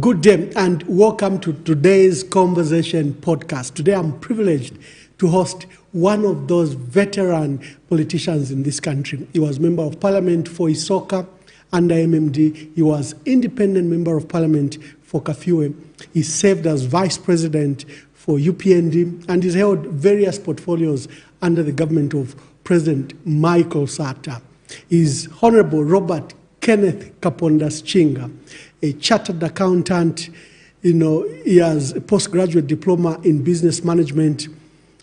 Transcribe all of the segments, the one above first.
Good day and welcome to today's Conversation podcast. Today I'm privileged to host one of those veteran politicians in this country. He was Member of Parliament for Isoka under MMD. He was Independent Member of Parliament for Kafue. He served as Vice-President for UPND and he's held various portfolios under the government of President Michael Sata. He's Honorable Robert Kenneth Kaponda Sichinga, a chartered accountant. He has a postgraduate diploma in business management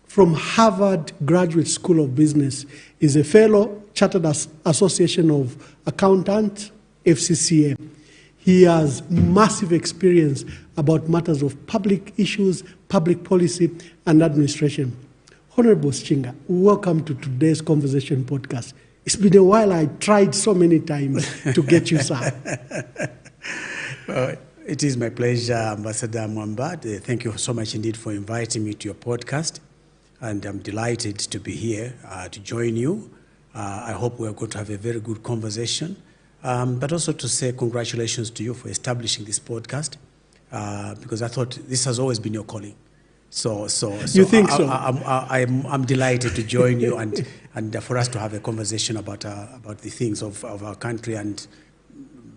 from Harvard Graduate School of Business. He's a fellow Chartered Association of Accountants, ZCCM. He has massive experience about matters of public issues, public policy, and administration. Honorable Sichinga, welcome to today's Conversation podcast. It's been a while. I tried so many times to get you, sir. Well, it is my pleasure, Ambassador Mwamba. Thank you so much indeed for inviting me to your podcast. And I'm delighted to be here to join you. I hope we're going to have a very good conversation. But also to say congratulations to you for establishing this podcast, because I thought this has always been your calling. So you think so? I'm delighted to join you and for us to have a conversation about the things of our country and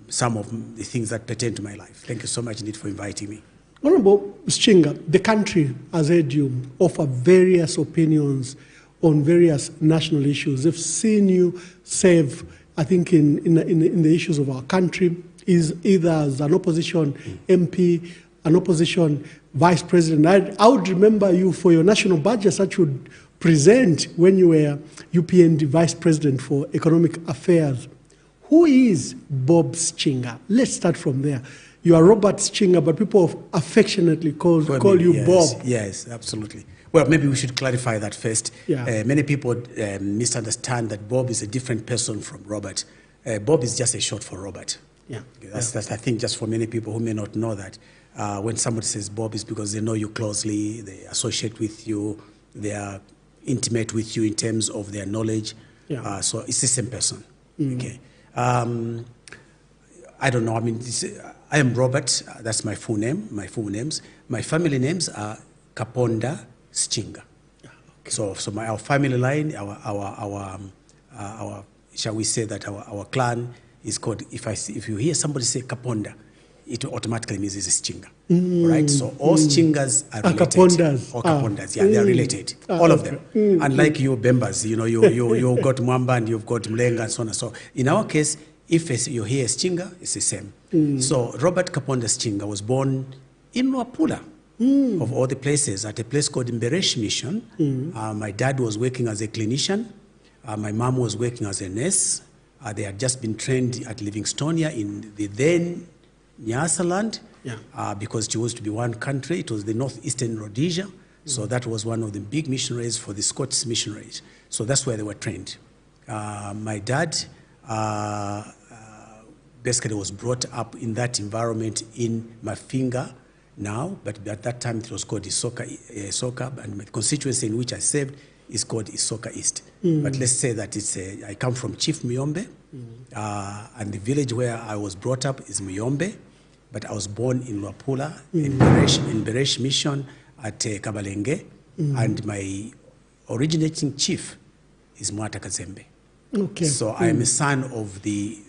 some of the things that pertain to my life. Thank you so much indeed for inviting me. Honorable Sichinga, the country has heard you offer various opinions on various national issues. They've seen you serve, I think, in the issues of our country, is either as an opposition MP, an opposition Vice President. I would remember you for your national budgets that you would present when you were UPND Vice-President for Economic Affairs. Who is Bob Sichinga? Let's start from there. You are Robert Sichinga, but people affectionately call you yes, Bob. Yes, absolutely. Well, maybe we should clarify that first. Yeah. Many people misunderstand that Bob is a different person from Robert. Bob is just a short for Robert. Yeah. That's, I think, just for many people who may not know that. When somebody says Bob, is because they know you closely, they associate with you, they are intimate with you in terms of their knowledge. Yeah. So it's the same person. Okay. I don't know. I mean, I am Robert. That's my full name. My full names. My family names are Kaponda Sichinga. Okay. So our family line, our shall we say that our clan is called. If you hear somebody say Kaponda, it automatically means it's a Sichinga, right? So all Sichingas are related. Kapondas. All Kapondas, yeah, they are related. All of them. Unlike you Bembas, you've got Mwamba and you've got Mlenga and so on and so. In our case, if you hear Sichinga, it's the same. So Robert Kaponda Sichinga was born in Luapula, of all the places, at a place called Mberesh Mission. My dad was working as a clinician. My mom was working as a nurse. They had just been trained at Livingstonia in the then Nyasaland, because it was to be one country. It was the northeastern Rhodesia. So that was one of the big missionaries for the Scots missionaries. So that's where they were trained. My dad basically was brought up in that environment in Mafinga now, but at that time it was called Isoka, and my constituency in which I served is called Isoka East. But let's say that I come from Chief Muyombe, and the village where I was brought up is Muyombe, but I was born in Luapula, in Beresh Mission at Kabalenge, and my originating chief is Mwata Kazembe. Okay. So I am a son of the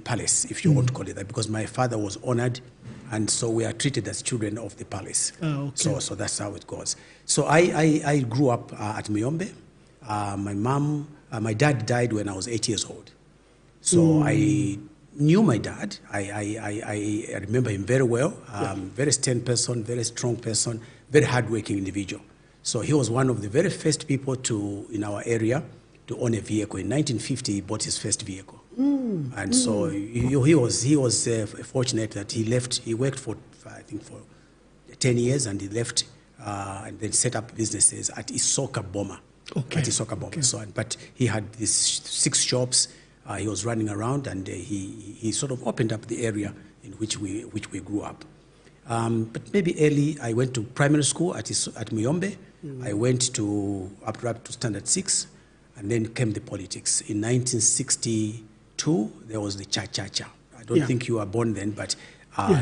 palace, if you want to call it that, because my father was honored, and so we are treated as children of the palace. Okay. So that's how it goes. So I grew up at Muyombe. My dad died when I was 8 years old. So I knew my dad. I remember him very well. Very stern person, very strong person, very hardworking individual. So he was one of the very first people in our area to own a vehicle. In 1950, he bought his first vehicle. And so he was fortunate that he left. He worked for 10 years, and he left and then set up businesses at Isoka Boma. Okay. At Isoka Boma. Okay. So, but he had these 6 shops. He was running around, and he sort of opened up the area in which we grew up. But maybe early, I went to primary school at Muyombe. I went up to standard 6, and then came the politics. In 1962, there was the Cha-Cha-Cha. I don't think you were born then, but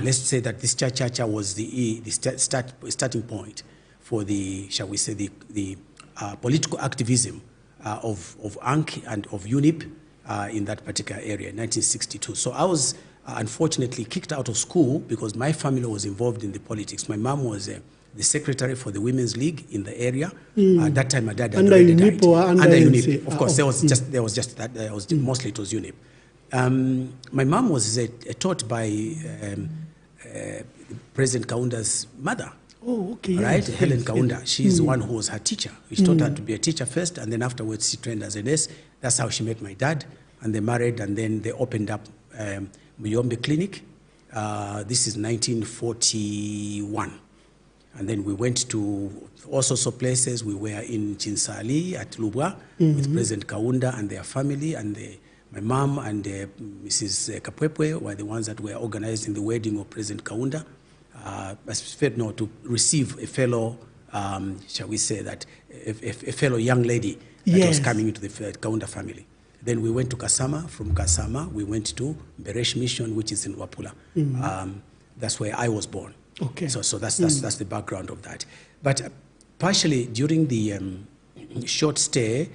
Let's say that this Cha-Cha-Cha was the starting point for the, shall we say, the political activism of ANC and of UNIP in that particular area, 1962. So I was unfortunately kicked out of school because my family was involved in the politics. My mom was the secretary for the Women's League in the area. At that time, my dad had already died. Under UNIP, of course. There was just that. Mostly it was UNIP. My mom was taught by President Kaunda's mother. Oh, okay. Right, yes, Helen Kaunda. She's the one who was her teacher. She taught her to be a teacher first, and then afterwards she trained as a nurse. That's how she met my dad, and they married, and then they opened up Muyombe Clinic. This is 1941. And then we went to all sorts of places. We were in Chinsali at Lubwa with President Kaunda and their family, and my mom and Mrs. Kapwepwe were the ones that were organizing the wedding of President Kaunda. To receive a fellow, shall we say that, a fellow young lady that was coming into the Kaunda family. Then we went to Kasama. From Kasama, we went to Beresh Mission, which is in Wapula. That's where I was born. Okay. So that's the background of that. But partially during the short stay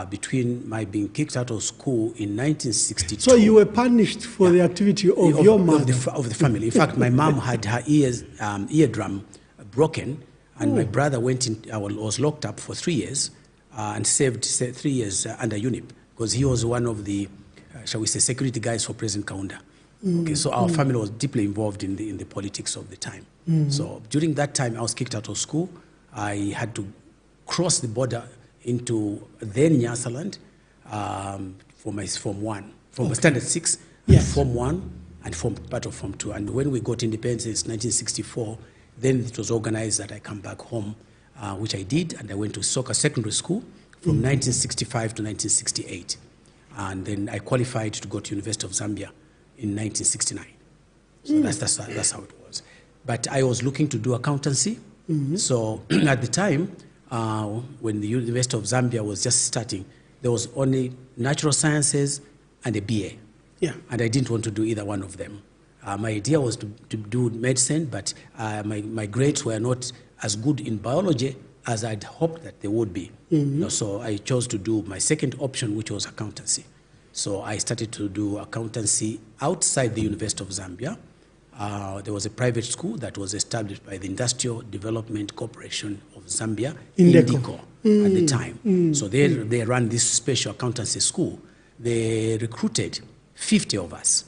between my being kicked out of school in 1962. So you were punished for the activity of your mother? Of the family. In fact, my mom had her eardrum broken, and my brother was locked up for 3 years and served 3 years under UNIP because he was one of the, shall we say, security guys for President Kaunda. Okay, so our family was deeply involved in the politics of the time. So during that time, I was kicked out of school. I had to cross the border into then Nyasaland for my Form 1, from Standard 6, Form 1, and part of Form 2. And when we got independence in 1964, then it was organized that I come back home, which I did, and I went to Soka Secondary School from 1965 to 1968. And then I qualified to go to University of Zambia in 1969. So that's how it was. But I was looking to do accountancy. So at the time, when the University of Zambia was just starting, there was only natural sciences and a BA. Yeah. And I didn't want to do either one of them. My idea was to do medicine, but my grades were not as good in biology as I'd hoped that they would be. So I chose to do my second option, which was accountancy. So I started to do accountancy outside the University of Zambia. There was a private school that was established by the Industrial Development Corporation of Zambia, INDECO, at the time. So they ran this special accountancy school. They recruited 50 of us,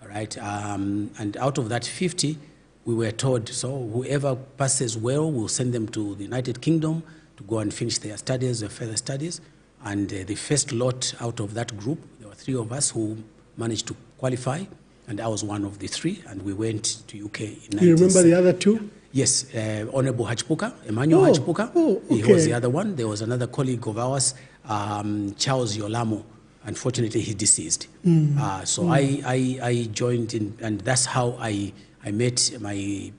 all right? And out of that 50, we were told, so whoever passes well, we'll send them to the United Kingdom to go and finish their studies, their further studies. And the first lot out of that group, there were 3 of us who managed to qualify, and I was one of the 3, and we went to UK in 1960. You remember the other 2? Yes, Honorable Hachpuka, Emmanuel Hachpuka. Okay. He was the other one. There was another colleague of ours, Charles Yolamo. Unfortunately, he deceased. So I joined in, and that's how I met my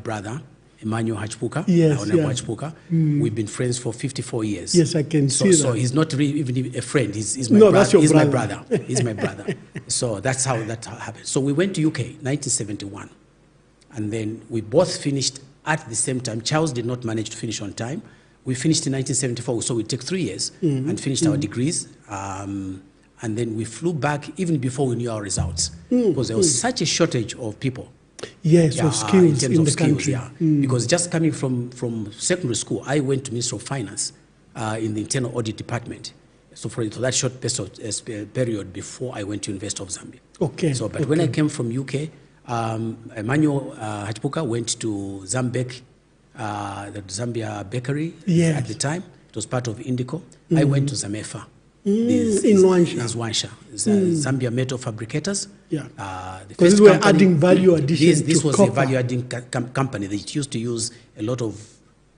brother, Emmanuel Hachpuka, Honorable Hachpuka. We've been friends for 54 years. Yes, I can see that. So he's not really even a friend. He's my brother. He's my brother. He's my brother. So that's how that happened. So we went to UK, 1971. And then we both finished at the same time. Charles did not manage to finish on time. We finished in 1974, so we took 3 years and finished our degrees. And then we flew back even before we knew our results because there was such a shortage of people. Yes, of skills in the country. Because just coming from secondary school, I went to Ministry of Finance in the Internal Audit Department. So for that short period before I went to University of Zambia. Okay. So, but when I came from UK, Emmanuel Hachpuka went to Zambek, the Zambia Bakery at the time. It was part of Indico. I went to Zamefa. In Luansha. Zambia Metal Fabricators. Yeah. Because we were adding value addition This to was copper. a value-adding company that used to use a lot of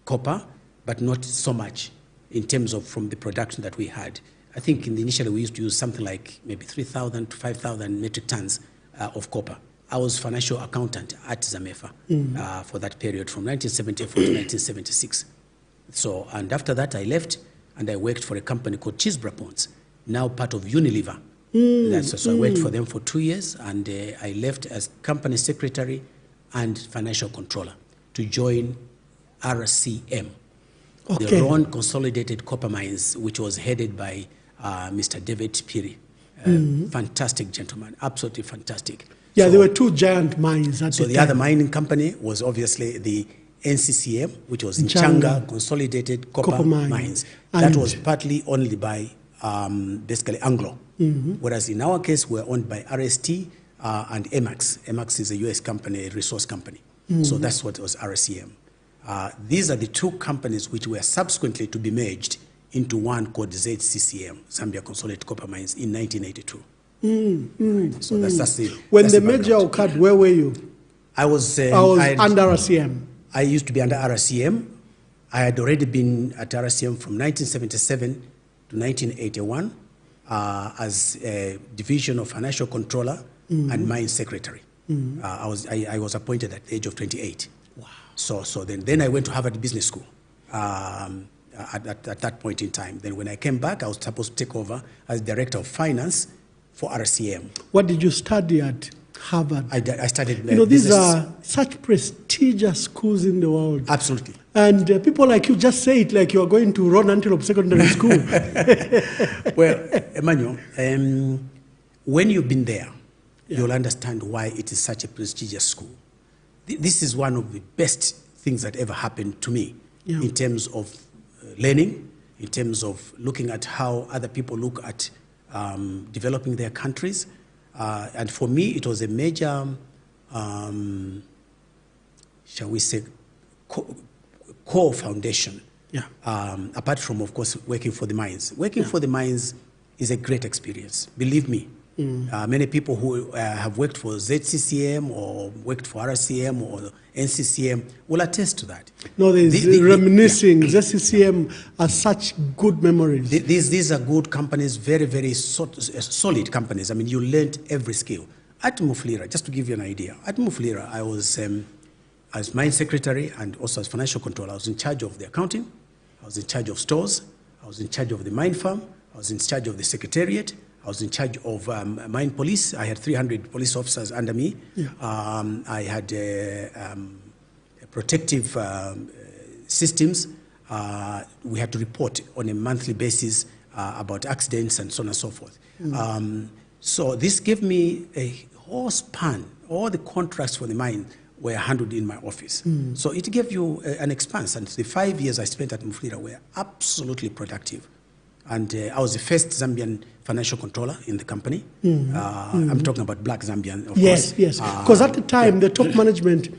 copper, but not so much in terms of from the production that we had. I think initially we used to use something like maybe 3,000 to 5,000 metric tons of copper. I was financial accountant at Zamefa for that period from 1974 to 1976. So, and after that I left and I worked for a company called Chisbra Ponds, now part of Unilever So I worked for them for 2 years, and I left as company secretary and financial controller to join RCM, the Ron Consolidated Copper Mines, which was headed by Mr. David Piri. Fantastic gentleman, absolutely fantastic. Yeah, so, there were two giant mines at so the time. Other mining company was obviously the NCCM, which was Nchanga Consolidated Copper Mines. That was partly owned by basically Anglo. Whereas in our case, we're owned by RST and Emax. Emax is a US company, a resource company. So that's what was RCM. These are the two companies which were subsequently to be merged into one called ZCCM, Zambia Consolidated Copper Mines, in 1982. So that's the when the merger occurred, where were you? I was under RCM. I used to be under RCM. I had already been at RCM from 1977 to 1981 as a division of financial controller and mine secretary. I was appointed at the age of 28. Wow. So then I went to Harvard Business School at that point in time. Then when I came back, I was supposed to take over as director of finance for RCM. What did you study at Harvard? I studied these are such prestigious schools in the world. Absolutely. And people like you just say it like you are going to Ron Antelope Secondary School. Well, Emmanuel, when you've been there, you'll understand why it is such a prestigious school. This is one of the best things that ever happened to me in terms of learning, in terms of looking at how other people look at developing their countries. And for me, it was a major, shall we say, core foundation. Apart from, of course, working for the mines. Working for the mines is a great experience, believe me. Many people who have worked for ZCCM or worked for RCM or NCCM will attest to that. No, there's reminiscing. ZCCM has such good memories. These are good companies, very, very solid companies. I mean, you learned every skill. At Mufulira, just to give you an idea, at Mufulira, I was, as mine secretary and also as financial controller, I was in charge of the accounting, I was in charge of stores, I was in charge of the mine farm, I was in charge of the secretariat, I was in charge of mine police. I had 300 police officers under me. I had protective systems. We had to report on a monthly basis about accidents and so on and so forth. So this gave me a whole span. All the contracts for the mine were handled in my office. So it gave you an expanse. And the 5 years I spent at Mufulira were absolutely productive. And I was the first Zambian financial controller in the company. I'm talking about black Zambian, of course. Yes. Because at the time, the top management,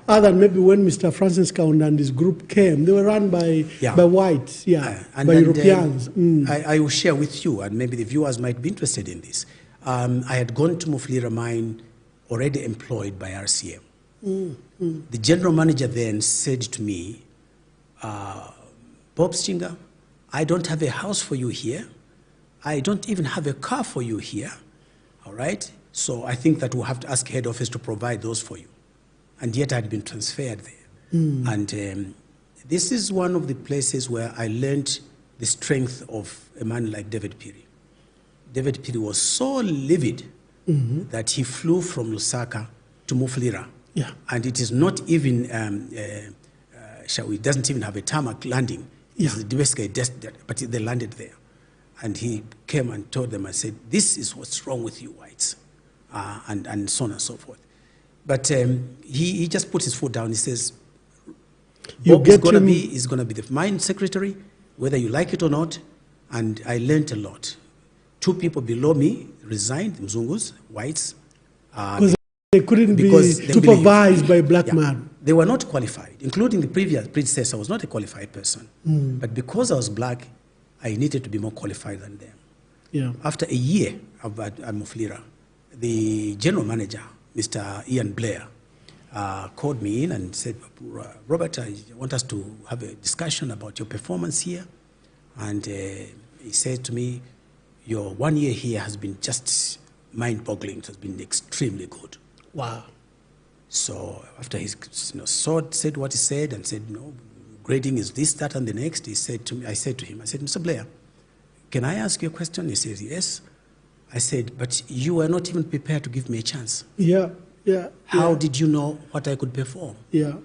other than maybe when Mr. Francis Kaunda and his group came, they were run by whites, by Europeans. I will share with you, and maybe the viewers might be interested in this. I had gone to Mufulira mine already employed by RCM. The general manager then said to me, Bob Sichinga, I don't have a house for you here. I don't even have a car for you here. All right? So I think that we'll have to ask head office to provide those for you. And yet I had been transferred there. And this is one of the places where I learned the strength of a man like David Piri. David Piri was so livid that he flew from Lusaka to Mufulira. And it is not even, doesn't even have a tarmac landing. It's basically but they landed there. And he came and told them, I said, this is what's wrong with you whites, and so on and so forth. But he just put his foot down. He says, Bob is going to be the mine secretary, whether you like it or not. And I learned a lot. 2 people below me resigned, Mzungus, whites. Because they couldn't be supervised by a black man. They were not qualified, including the predecessor was not a qualified person. But because I was black, I needed to be more qualified than them. After a year at Mufulira, the general manager, Mr. Ian Blair, called me in and said, Robert, I want us to have a discussion about your performance here. And he said to me, your 1 year here has been just mind-boggling. It has been extremely good. Wow. So after he said what he said and said, grading is this, that, and the next, I said to him, Mr. Blair, can I ask you a question? He says, yes. I said, but you were not even prepared to give me a chance. Yeah, yeah. How did you know what I could perform? Yeah.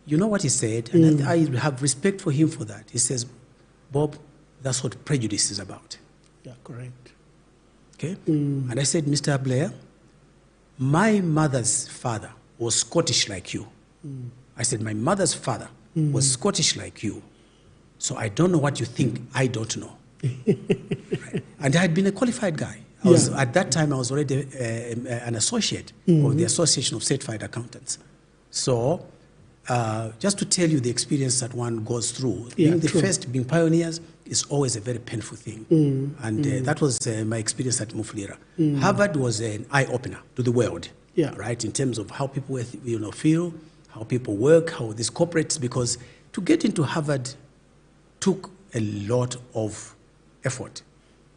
You know what he said, and I have respect for him for that. He says, Bob, that's what prejudice is about. Yeah, correct. Okay? And I said, Mr. Blair, my mother's father was Scottish like you. I said, my mother's father was Scottish like you. So I don't know what you think I don't know. Right? And I had been a qualified guy. At that time, I was already an associate of the Association of Certified Accountants. So just to tell you the experience that one goes through, being the first, being pioneers, is always a very painful thing. And that was my experience at Mufulira. Harvard was an eye-opener to the world, right, in terms of how people feel, how people work, how these corporates, because to get into Harvard took a lot of effort,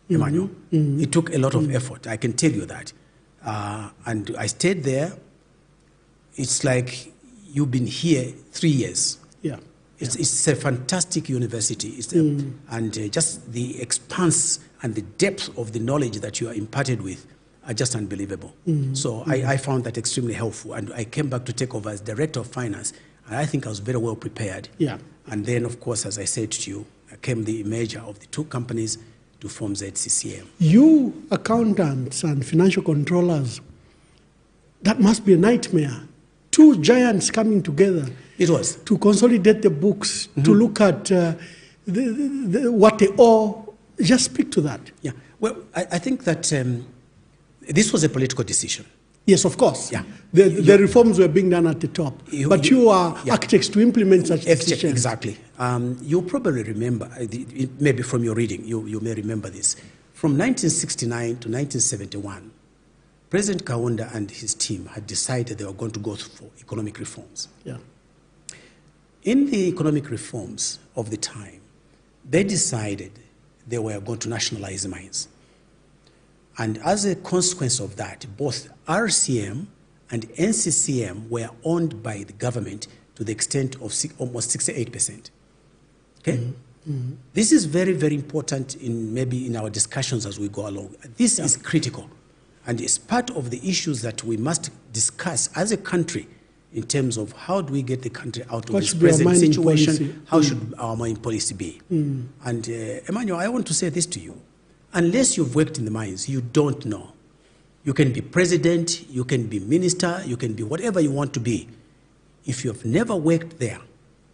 Emmanuel. It took a lot of effort, I can tell you that. And I stayed there. It's like you've been here 3 years. Yeah. It's a fantastic university. And just the expanse and the depth of the knowledge that you are imparted with are just unbelievable. So I found that extremely helpful. And I came back to take over as Director of Finance. And I think I was very well prepared. Yeah. And then, of course, as I said to you, came the merger of the two companies to form ZCCM. You accountants and financial controllers, that must be a nightmare. Two giants coming together. It was. To consolidate the books, to look at what they owe. Just speak to that. Yeah. Well, I think that this was a political decision. Yes, of course. Yeah. The reforms were being done at the top. But you are architects to implement such decisions. Exactly. You probably remember, maybe from your reading, you may remember this. From 1969 to 1971, President Kaunda and his team had decided they were going to go for economic reforms. Yeah. In the economic reforms of the time, they decided they were going to nationalize mines. And as a consequence of that, both RCM and NCCM were owned by the government to the extent of almost 68%. Okay? This is very, very important maybe in our discussions as we go along. This is critical. And it's part of the issues that we must discuss as a country in terms of how do we get the country out of this present situation, how should our mining policy be. And Emmanuel, I want to say this to you. Unless you've worked in the mines, you don't know. You can be president, you can be minister, you can be whatever you want to be. If you've never worked there,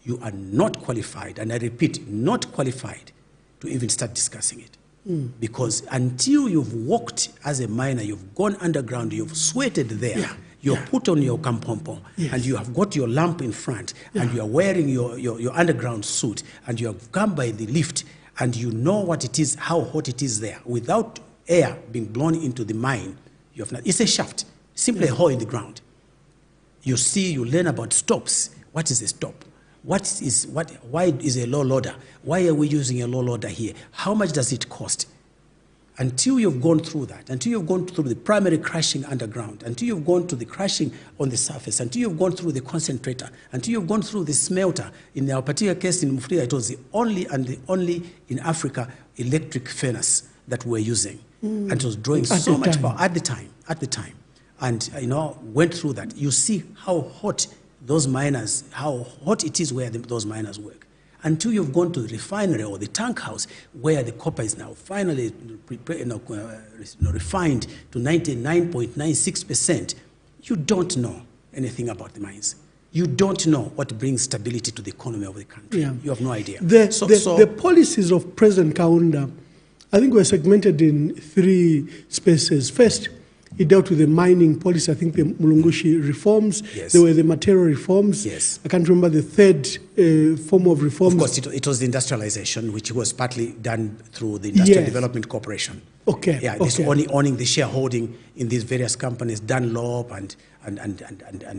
you are not qualified, and I repeat, not qualified to even start discussing it. Because until you've worked as a miner, you've gone underground, you've sweated there, you've put on your kampompo, and you have got your lamp in front, and you are wearing your underground suit, and you have come by the lift, and you know what it is, how hot it is there. Without air being blown into the mine, you have not. It's a shaft, simply a hole in the ground. You see, you learn about stops. What is a stop? Why is a low loader? Why are we using a low loader here? How much does it cost? Until you've gone through that, until you've gone through the primary crushing underground, until you've gone to the crushing on the surface, until you've gone through the concentrator, until you've gone through the smelter. In our particular case in Mufulira, it was the only in Africa electric furnace that we're using. And it was drawing so much power at the time. And went through that. You see how hot those miners, how hot it is where those miners work. Until you've gone to the refinery or the tank house where the copper is now finally refined to 99.96%, you don't know anything about the mines. You don't know what brings stability to the economy of the country. Yeah. You have no idea. The policies of President Kaunda, I think, were segmented in three spaces. First, he dealt with the mining policy, I think the Mulungushi reforms. Yes. There were the material reforms. Yes. I can't remember the third form of reforms. Of course, it was the industrialization, which was partly done through the Industrial Development Corporation. Okay. Yeah, this owning the shareholding in these various companies, Dunlop and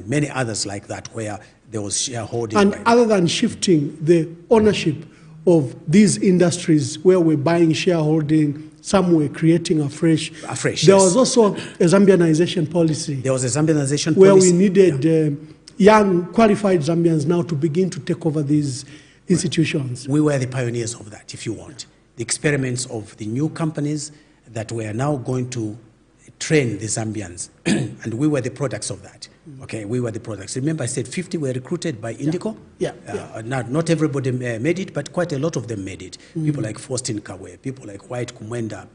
many others like that, where there was shareholding. And other than shifting the ownership of these industries where we're buying shareholding, some were creating afresh. There was also a Zambianization policy. There was a Zambianization policy. Where we needed young, qualified Zambians now to begin to take over these institutions. We were the pioneers of that, if you want. The experiments of the new companies, that were now going to train the Zambians, and we were the products of that. Okay, we were the products. Remember, I said 50 were recruited by Indico. Not everybody made it, but quite a lot of them made it. People like Faustin Kawe, people like White Kumwenda,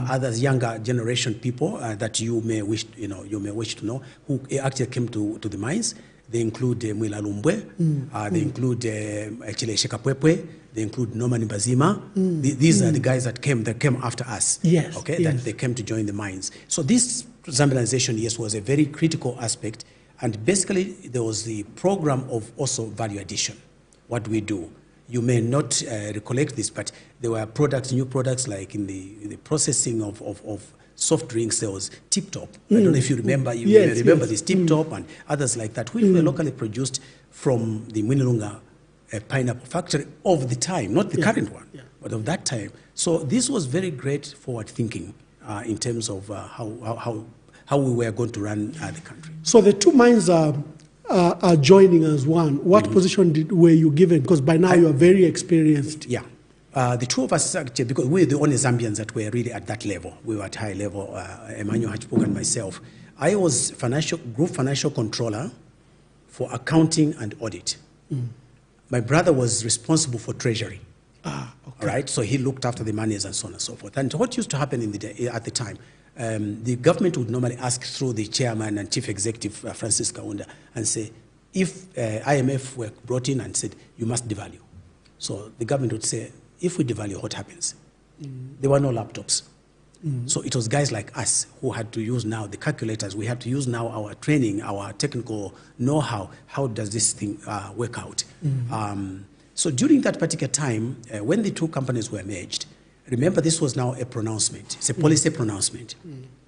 others younger generation people that you may wish to know, who actually came to the mines. They include Mwila Lumbwe, they include Chileshe Kapwepwe, they include Norman Bazima. These are the guys that came after us. Yes. Okay, that they came to join the mines. So this Zambianization, yes, was a very critical aspect. And basically, there was the program of also value addition. What we do. You may not recollect this, but there were products, new products, like in the processing of soft drinks. There was Tip Top. I don't know if you remember. You remember this Tip Top and others like that, which were locally produced from the Mwinilunga pineapple factory of the time, not the current one, but of that time. So this was very great forward thinking in terms of how we were going to run the country. So the two mines are joining as one. What position were you given? Because by now you are very experienced. Yeah. The two of us, actually, because we're the only Zambians that were really at that level. We were at high level, Emmanuel Mwamba and myself. I was group financial controller for accounting and audit. My brother was responsible for treasury. Okay. All right, so he looked after the monies and so on and so forth. And what used to happen at the time, the government would normally ask through the chairman and chief executive, Francis Kaunda, and say, if IMF were brought in and said, you must devalue. So the government would say, if we devalue, what happens? There were no laptops. So it was guys like us who had to use now the calculators. We had to use now our training, our technical know-how. How does this thing work out? So during that particular time, when the two companies were merged, remember this was now a pronouncement. It's a policy pronouncement.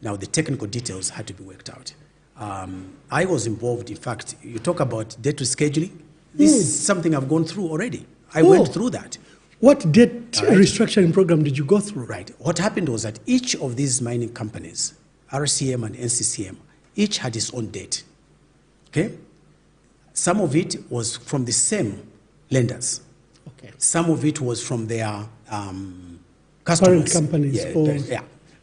Now the technical details had to be worked out. I was involved, in fact, you talk about debt rescheduling. This is something I've gone through already. I went through that. What debt restructuring program did you go through? Right. What happened was that each of these mining companies, RCM and NCCM, each had its own debt. Okay? Some of it was from the same lenders. Okay. Some of it was from their customers. Parent companies.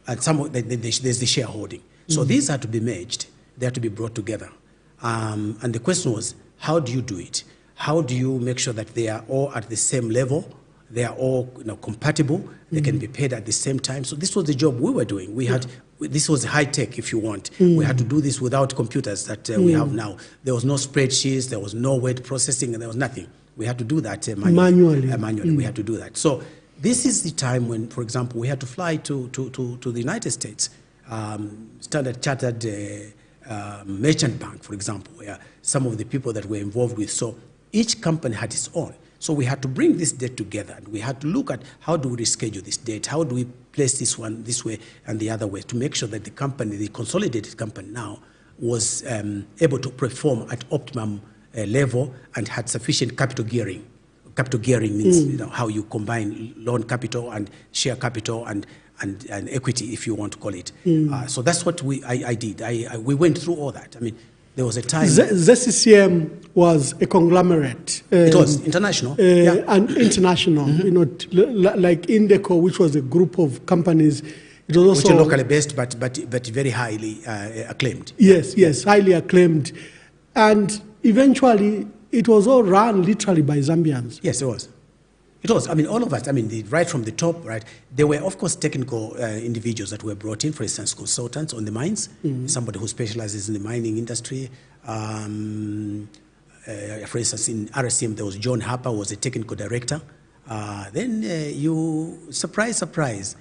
And some there's the shareholding. So these had to be merged. They had to be brought together. And the question was, how do you do it? How do you make sure that they are all at the same level? They are all compatible. They can be paid at the same time. So this was the job we were doing. We had this was high tech, if you want. We had to do this without computers that we have now. There was no spreadsheets. There was no word processing, and there was nothing. We had to do that manually. We had to do that. So this is the time when, for example, we had to fly to the United States. Standard Chartered Merchant Bank, for example, where some of the people that were involved with. So each company had its own. So we had to bring this debt together, and we had to look at how do we reschedule this debt, how do we place this one this way and the other way to make sure that the company, the consolidated company now, was able to perform at optimum level and had sufficient capital gearing. Capital gearing means how you combine loan capital and share capital and equity, if you want to call it. So that's what I did. We went through all that. I mean, there was a time... ZCCM was a conglomerate. It was international. And international, like Indeco, which was a group of companies. It was also, which are locally based, but very highly acclaimed. Yes, highly acclaimed. And eventually, it was all run literally by Zambians. Yes, it was. It was. I mean, all of us. I mean, right from the top, right? There were, of course, technical individuals that were brought in. For instance, consultants on the mines. Somebody who specializes in the mining industry. For instance, in RCM, there was John Harper, who was a technical director. Then surprise,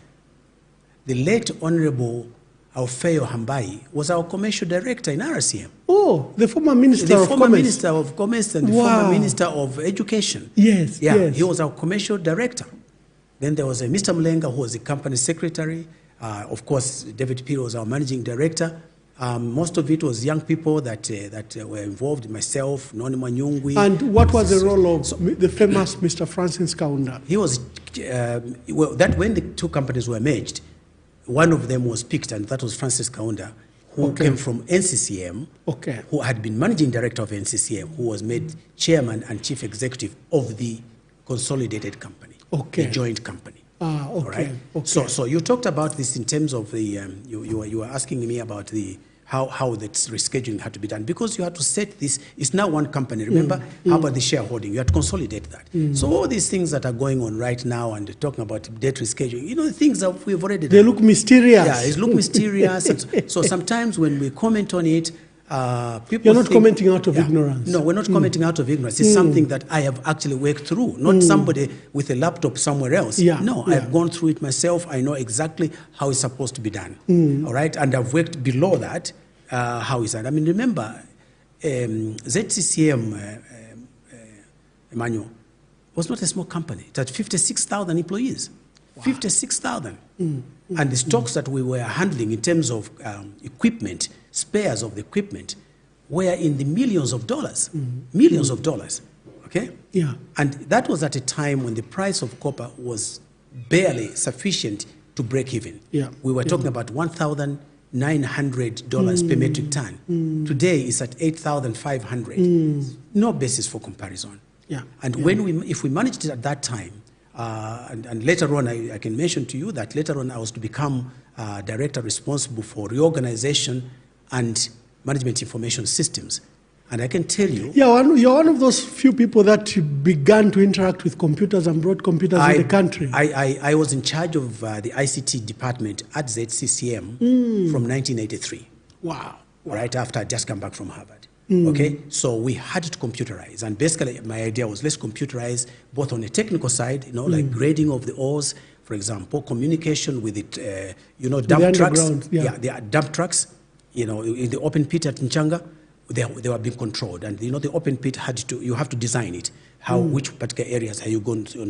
the late Honorable Alfeo Hambai was our commercial director in RCM. Oh, the former Minister of Commerce. The former Minister of Commerce and the former Minister of Education. Yes. He was our commercial director. Then there was a Mr. Mlenga, who was the company secretary. Of course, David Piro was our managing director. Most of it was young people that were involved, myself, Noni Manyungwi. And what was the role of the famous Mr. Francis Kaunda? He was, when the two companies were merged, one of them was picked, and that was Francis Kaunda, who came from NCCM, who had been managing director of NCCM, who was made chairman and chief executive of the consolidated company, the joint company. Okay. All right. Okay. So you talked about this in terms of the you were asking me about the how that rescheduling had to be done, because you had to set this. It's now one company. Remember, how about the shareholding? You had to consolidate that. So all these things that are going on right now, and talking about debt rescheduling, the things that we've already done. They look mysterious. Yeah, it look mysterious. And so sometimes when we comment on it, people You're not commenting out of ignorance. No, we're not commenting out of ignorance. It's something that I have actually worked through, not somebody with a laptop somewhere else. I've gone through it myself. I know exactly how it's supposed to be done. All right, and I've worked below that. How is that? I mean, remember, ZCCM, Emmanuel, was not a small company. It had 56,000 employees. Wow. 56,000. And the stocks that we were handling in terms of equipment, spares of the equipment, were in the millions of dollars. Millions of dollars. Okay? Yeah. And that was at a time when the price of copper was barely sufficient to break even. Yeah. We were talking about $1,900 per metric ton. Today it's at 8,500. No basis for comparison. Yeah. And if we managed it at that time, and later on, I can mention to you that later on I was to become director responsible for reorganization and management information systems. And I can tell you... Yeah, you're one of those few people that began to interact with computers and brought computers in the country. I was in charge of the ICT department at ZCCM from 1983. Wow. Right after I'd just come back from Harvard. Okay, so we had to computerize, and basically my idea was let's computerize both on the technical side, like grading of the ores, for example, communication with it, dump trucks. The dump trucks, in the open pit at Nchanga, they were being controlled, and the open pit you have to design it. Which particular areas are you going to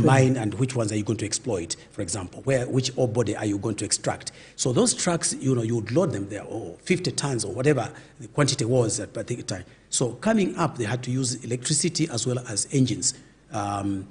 mine, and which ones are you going to exploit, for example, which ore body are you going to extract? So those trucks, you would load them there, 50 tons or whatever the quantity was at particular time. So coming up, they had to use electricity as well as engines. You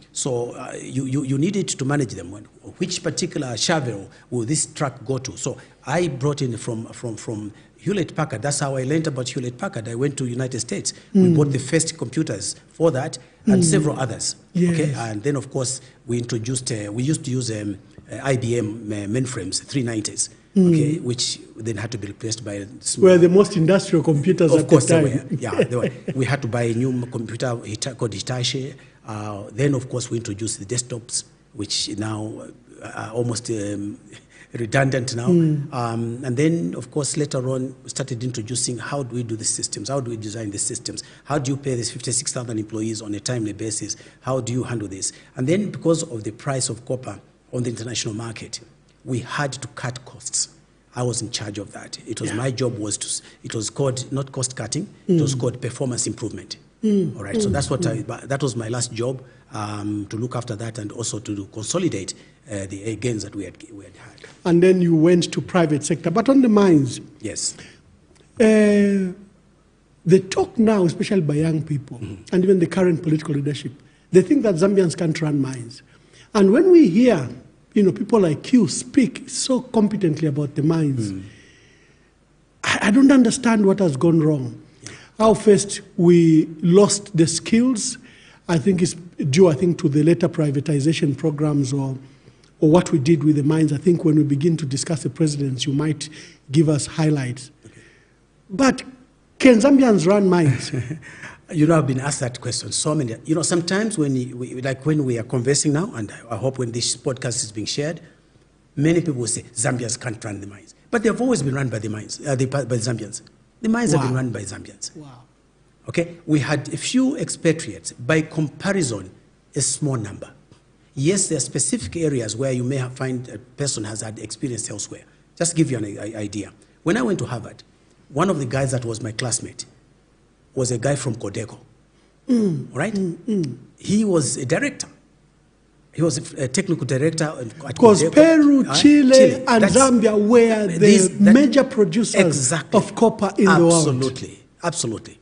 needed to manage them. Which particular shovel will this truck go to? So I brought in from Hewlett-Packard. That's how I learned about Hewlett-Packard. I went to United States. We bought the first computers for that and several others. Yes. Okay, and then of course we introduced. We used to use IBM mainframes, 390s. Okay, which then had to be replaced by small. Were the most industrial computers at the time. They were. We had to buy a new computer called Hitachi. Then of course we introduced the desktops, which now are almost redundant now. And then, of course, later on, we started introducing how do we do the systems? How do we design the systems? How do you pay these 56,000 employees on a timely basis? How do you handle this? And then, because of the price of copper on the international market, we had to cut costs. I was in charge of that. It was my job it was called not cost cutting, it was called performance improvement. All right, so that's that was my last job, to look after that and also to consolidate the gains that we had had. And then you went to private sector. But on the mines, yes, the talk now, especially by young people, and even the current political leadership, they think that Zambians can't run mines. And when we hear, people like you speak so competently about the mines, I don't understand what has gone wrong. How first we lost the skills. I think it's due, to the later privatization programs or what we did with the mines. I think when we begin to discuss the presidents, you might give us highlights. Okay. But can Zambians run mines? I've been asked that question so many. Sometimes when we are conversing now, and I hope when this podcast is being shared, many people will say Zambians can't run the mines, but they have always been run by the mines, by the Zambians. The mines have been run by Zambians. Wow. Okay, we had a few expatriates. By comparison, a small number. Yes, there are specific areas where you may find a person has had experience elsewhere. Just give you an idea. When I went to Harvard, one of the guys that was my classmate was a guy from Codeco. Right? He was a director. He was a technical director at because Peru, Chile, and Zambia were the major producers of copper in the world. Absolutely.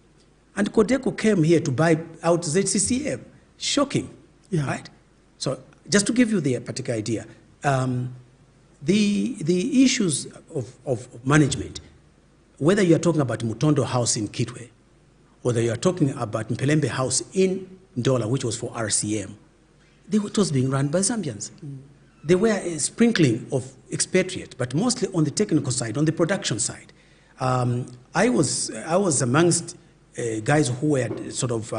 And Codeco came here to buy out ZCCM. Shocking, right? So just to give you the particular idea, the issues of management, whether you are talking about Mutondo House in Kitwe, whether you are talking about Mpelembe House in Ndola, which was for RCM, it was being run by Zambians. There were a sprinkling of expatriate, but mostly on the technical side, on the production side. I was amongst guys who were sort of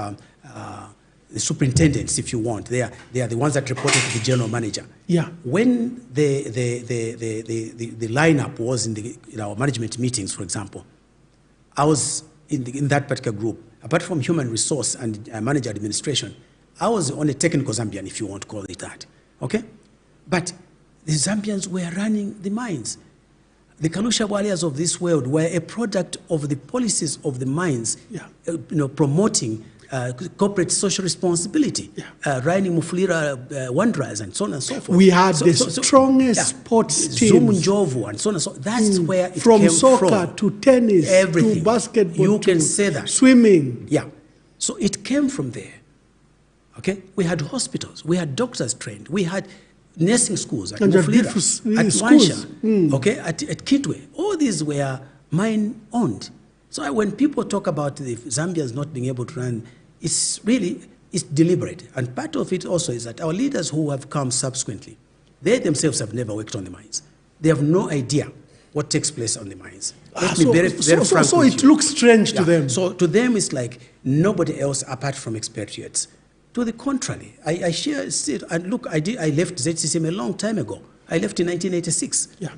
the superintendents, if you want. They are the ones that reported to the general manager. Yeah. When the lineup was in our management meetings, for example, I was in that particular group. Apart from human resource and manager administration, I was on a technical Zambian, if you want to call it that. Okay? But the Zambians were running the mines. The Kalusha warriors of this world were a product of the policies of the mines, promoting corporate social responsibility, running Mufulira Wanderers and so on and so forth. We had the strongest sports teams. Zumunjovu and so on and so on. That's where it from came soccer to tennis everything. To basketball you to can say that. Swimming. Yeah. So it came from there. Okay? We had hospitals. We had doctors trained. We had nursing schools at Mufulira, at Wansha, okay, at Kitwe. All these were mine-owned. So when people talk about the Zambians not being able to run, it's deliberate. And part of it also is that our leaders who have come subsequently, they themselves have never worked on the mines. They have no idea what takes place on the mines. So it looks strange to them. So to them, it's like nobody else apart from expatriates. To the contrary, I share it. And look, I left ZCCM a long time ago. I left in 1986. Yeah.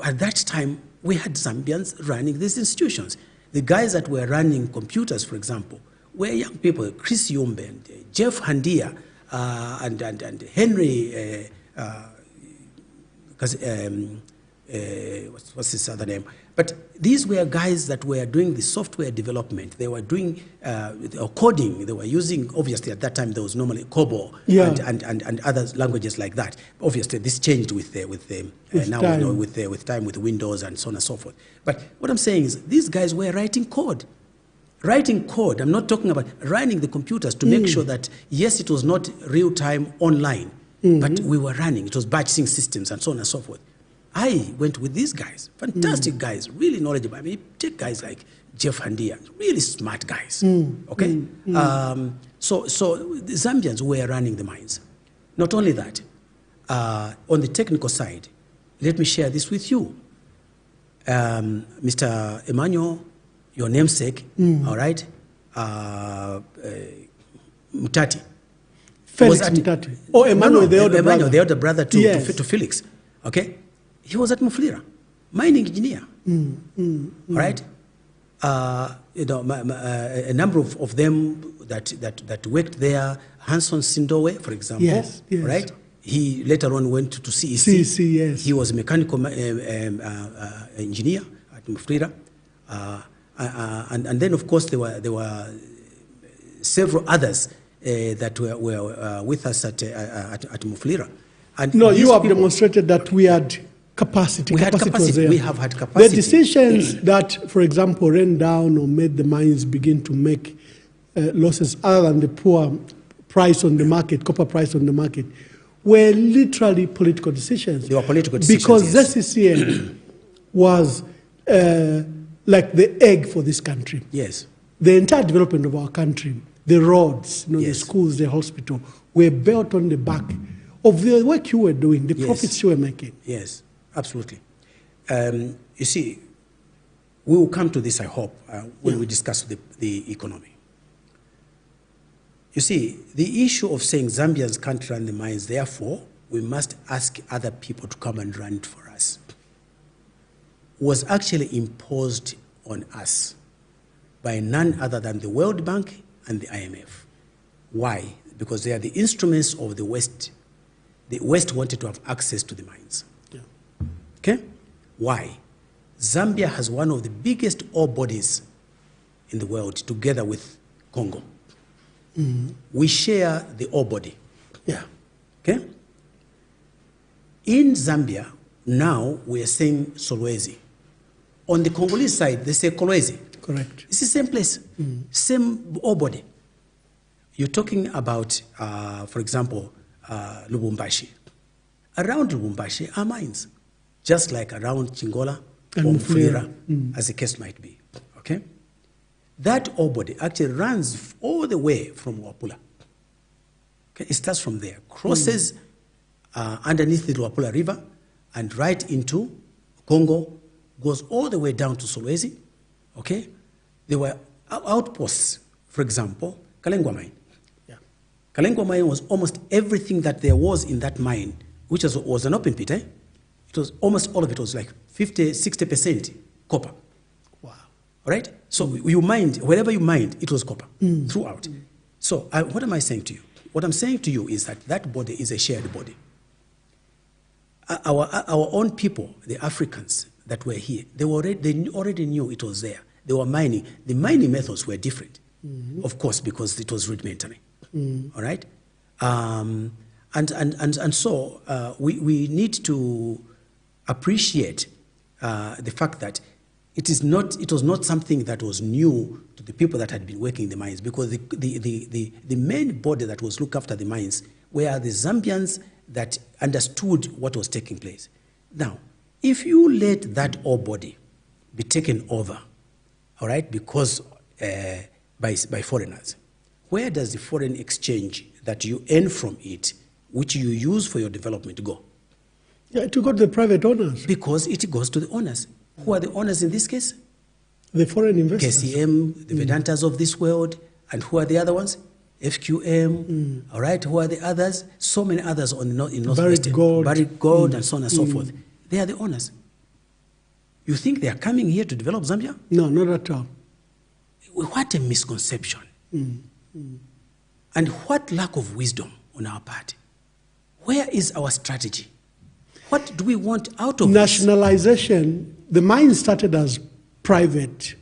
At that time, we had Zambians running these institutions. The guys that were running computers, for example, were young people, Chris Yumbe and Jeff Handia and Henry, what's his other name? But these were guys that were doing the software development. They were doing coding. They were using, obviously at that time there was normally COBOL and other languages like that. Obviously this changed with time, with Windows and so on and so forth. But what I'm saying is these guys were writing code. Writing code, I'm not talking about running the computers to make sure that, yes, it was not real-time online, but we were running. It was batching systems and so on and so forth. I went with these guys, fantastic guys, really knowledgeable. I mean, take guys like Jeff Handia, really smart guys, okay? So the Zambians were running the mines. Not only that, on the technical side, let me share this with you. Mr. Emmanuel, your namesake, all right, Mutati. Felix Mutati. Oh, Emmanuel, the elder brother. The elder brother to Felix, okay? He was at Mufulira, mining engineer, all right? A number of them that worked there, Hanson Sindowe, for example, yes. Right? He later on went to CEC. CEC, yes. He was a mechanical engineer at Mufulira. And then, of course, there were several others that were with us at Mufulira. And you have demonstrated that we had capacity. We capacity had capacity. was there. We have had capacity. The decisions that, for example, ran down or made the mines begin to make losses other than the poor price on the market, copper price on the market, were literally political decisions. They were political decisions, because yes. ZCCM was like the egg for this country. Yes. The entire development of our country, the roads, yes. the schools, the hospital, were built on the back of the work you were doing, the profits you were making. Yes, absolutely. You see, we will come to this, I hope, when we discuss the economy. You see, the issue of saying Zambians can't run the mines, therefore, we must ask other people to come and run it for us, was actually imposed on us by none other than the World Bank and the IMF. Why? Because they are the instruments of the West. The West wanted to have access to the mines. Yeah. Okay? Why? Zambia has one of the biggest ore bodies in the world, together with Congo. We share the ore body. Yeah. Okay? In Zambia, now we are saying Solwezi. On the Congolese side, they say Kolwezi. Correct. It's the same place, same ore body. You're talking about, for example, Lubumbashi. Around Lubumbashi are mines, just like around Chingola or Mufulira, as the case might be. Okay? That ore body actually runs all the way from Wapula. Okay, it starts from there, crosses underneath the Luapula River and right into Congo, goes all the way down to Solwezi. Okay, there were outposts, for example, Kalengwa mine. Yeah. Kalengwa mine was almost everything that there was in that mine, which was an open pit. It was almost all of it was like 50, 60% copper. Wow. All right? So you mined, wherever you mined, it was copper throughout. So what am I saying to you? What I'm saying to you is that that body is a shared body. Our own people, the Africans that were here, they already knew it was there. They were mining. The mining methods were different, of course, because it was rudimentary. All right? And so we need to appreciate the fact that it was not something that was new to the people that had been working in the mines, because the main body that was looked after the mines were the Zambians that understood what was taking place. Now, if you let that ore body be taken over, all right, because by foreigners, where does the foreign exchange that you earn from it, which you use for your development, go? Yeah, to go to the private owners. Because it goes to the owners. Who are the owners in this case? The foreign investors. KCM, the Vedantas of this world, and who are the other ones? FQM, all right, who are the others? So many others in Northwest. Barrick Gold, and so on and so forth. They are the owners. You think they are coming here to develop Zambia? No, not at all. What a misconception. And what lack of wisdom on our part. Where is our strategy? What do we want out of nationalization? The mine started as private.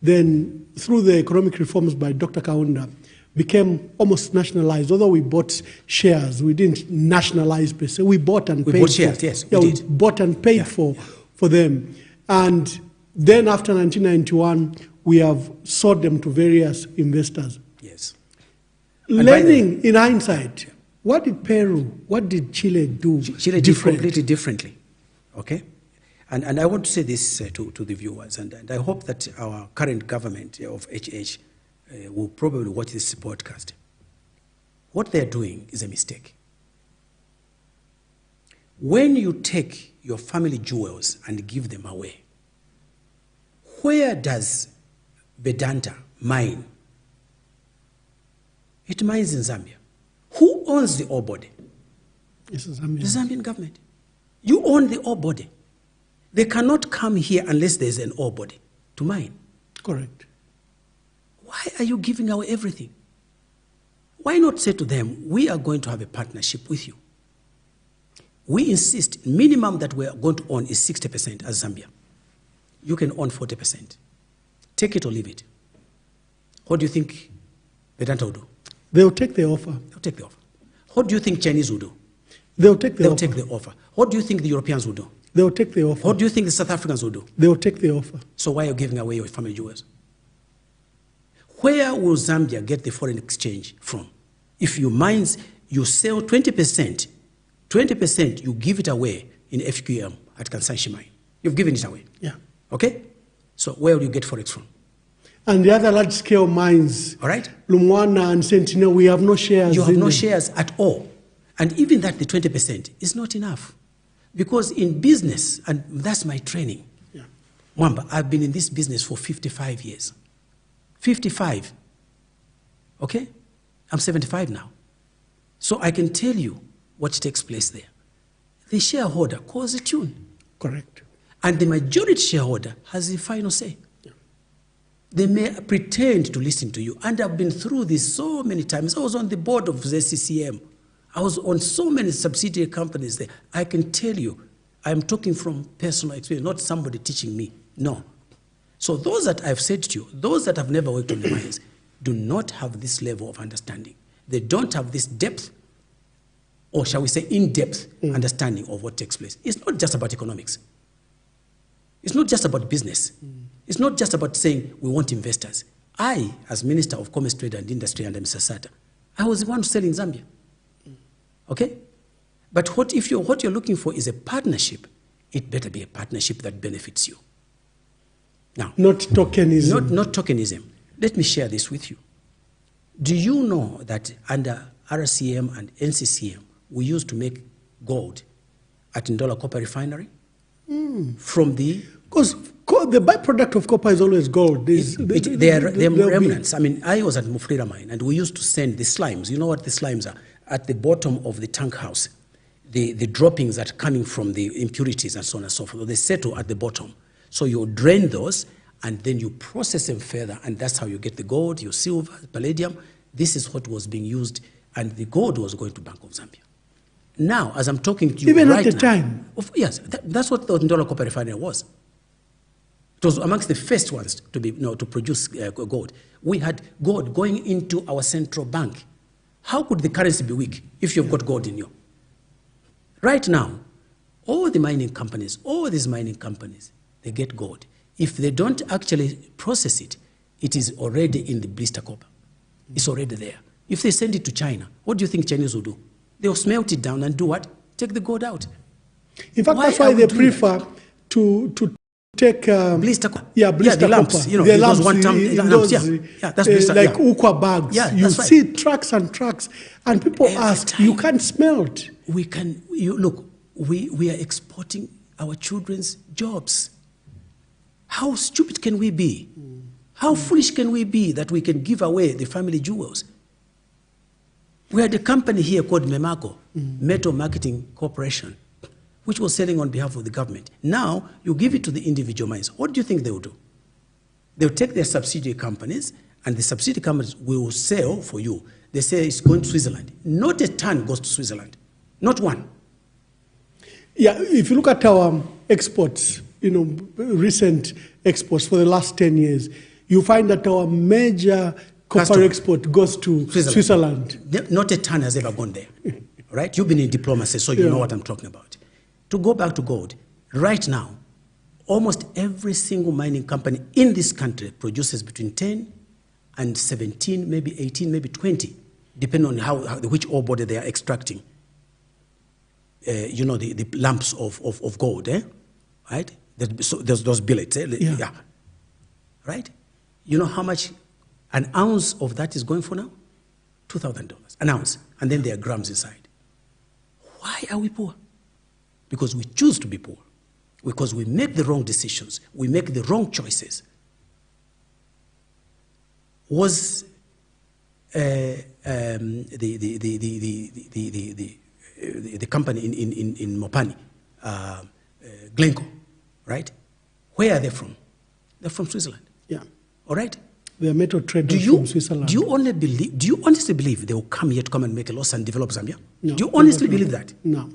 Then, through the economic reforms by Dr. Kaunda, became almost nationalized. Although we bought shares, we didn't nationalize per se. We bought and paid. We bought shares, yes, we did. We bought and paid for them. And then after 1991, we have sold them to various investors. Yes. Learning in hindsight, what did Peru, what did Chile do? Chile did completely differently. Okay? And I want to say this to the viewers, and I hope that our current government of HH will probably watch this podcast. What they're doing is a mistake. When you take your family jewels and give them away, where does Vedanta mine? It mines in Zambia. Who owns the ore body? It's Zambia. The Zambian government. You own the ore body. They cannot come here unless there's an ore body to mine. Correct. Why are you giving away everything? Why not say to them, we are going to have a partnership with you. We insist, minimum that we are going to own is 60% as Zambia. You can own 40%. Take it or leave it. What do you think Vedanta will do? They'll take the offer. They'll take the offer. What do you think Chinese will do? They'll take the offer. They'll take the offer. What do you think the Europeans will do? They'll take the offer. What do you think the South Africans will do? They'll take the offer. So why are you giving away your family jewels? Where will Zambia get the foreign exchange from? If you mines, you sell 20%, 20% you give it away in FQM at Kansanshi mine. You've given it away. Yeah. Okay? So where will you get forex from? And the other large-scale mines, all right, Lumwana and Sentinel, we have no shares. You have no shares at all. And even that, the 20%, is not enough. Because in business, and that's my training, Mwamba, I've been in this business for 55 years. 55. Okay? I'm 75 now. So I can tell you what takes place there. The shareholder calls the tune. Correct. And the majority shareholder has the final say. They may pretend to listen to you. And I've been through this so many times. I was on the board of ZCCM. I was on so many subsidiary companies there. I can tell you, I'm talking from personal experience, not somebody teaching me. No. So those that I've said to you, those that have never worked on the mines, do not have this level of understanding. They don't have this depth, or shall we say in-depth understanding of what takes place. It's not just about economics. It's not just about business. It's not just about saying we want investors. I, as Minister of Commerce, Trade and Industry under Mr. Sata, I was the one selling Zambia. Okay? But what you're looking for is a partnership, it better be a partnership that benefits you. Now, not tokenism. Not tokenism. Let me share this with you. Do you know that under RCM and NCCM, we used to make gold at Ndola Copper Refinery from the... Because the byproduct of copper is always gold. They're remnants. I mean, I was at Mufrira mine, and we used to send the slimes. You know what the slimes are? At the bottom of the tank house, the droppings that are coming from the impurities and so on and so forth, they settle at the bottom. So you drain those, and then you process them further, and that's how you get the gold, your silver, palladium. This is what was being used, and the gold was going to Bank of Zambia. Now, as I'm talking to you even right at the now, time? Yes, that's what the Ndola Copper Refinery was. It was amongst the first ones to be, to produce gold. We had gold going into our central bank. How could the currency be weak if you've got gold in you? Right now, all these mining companies, they get gold. If they don't actually process it, it is already in the blister copper. It's already there. If they send it to China, what do you think Chinese will do? They'll smelt it down and do what? Take the gold out. In fact, that's why they prefer to take blister copper. Blister the lamps, copper. The lamps, lamps, that's blister, like ukwa bags. Yeah, you that's right. see trucks and trucks, and people ask, you can't smelt. Look, we are exporting our children's jobs. How stupid can we be? How foolish can we be that we can give away the family jewels? We had a company here called Memako, Metal Marketing Corporation, which was selling on behalf of the government. Now, you give it to the individual mines. What do you think they will do? They'll take their subsidiary companies, and the subsidiary companies will sell for you. They say it's going to Switzerland. Not a ton goes to Switzerland. Not one. Yeah, if you look at our exports, recent exports for the last 10 years, you find that our major copper export goes to Switzerland. Not a ton has ever gone there, right? You've been in diplomacy, so you know what I'm talking about. To go back to gold, right now, almost every single mining company in this country produces between 10 and 17, maybe 18, maybe 20, depending on which ore body they are extracting. The lumps of gold, right? There's those billets, right? You know how much an ounce of that is going for now? $2,000, an ounce. And then there are grams inside. Why are we poor? Because we choose to be poor. Because we make the wrong decisions. We make the wrong choices. Was the company in Mopani, Glencore, right? Where are they from? They're from Switzerland. Yeah. All right? They're metal traders from Switzerland. Do you honestly believe they will come here to come and make a loss and develop Zambia? No. Do you honestly believe that? No.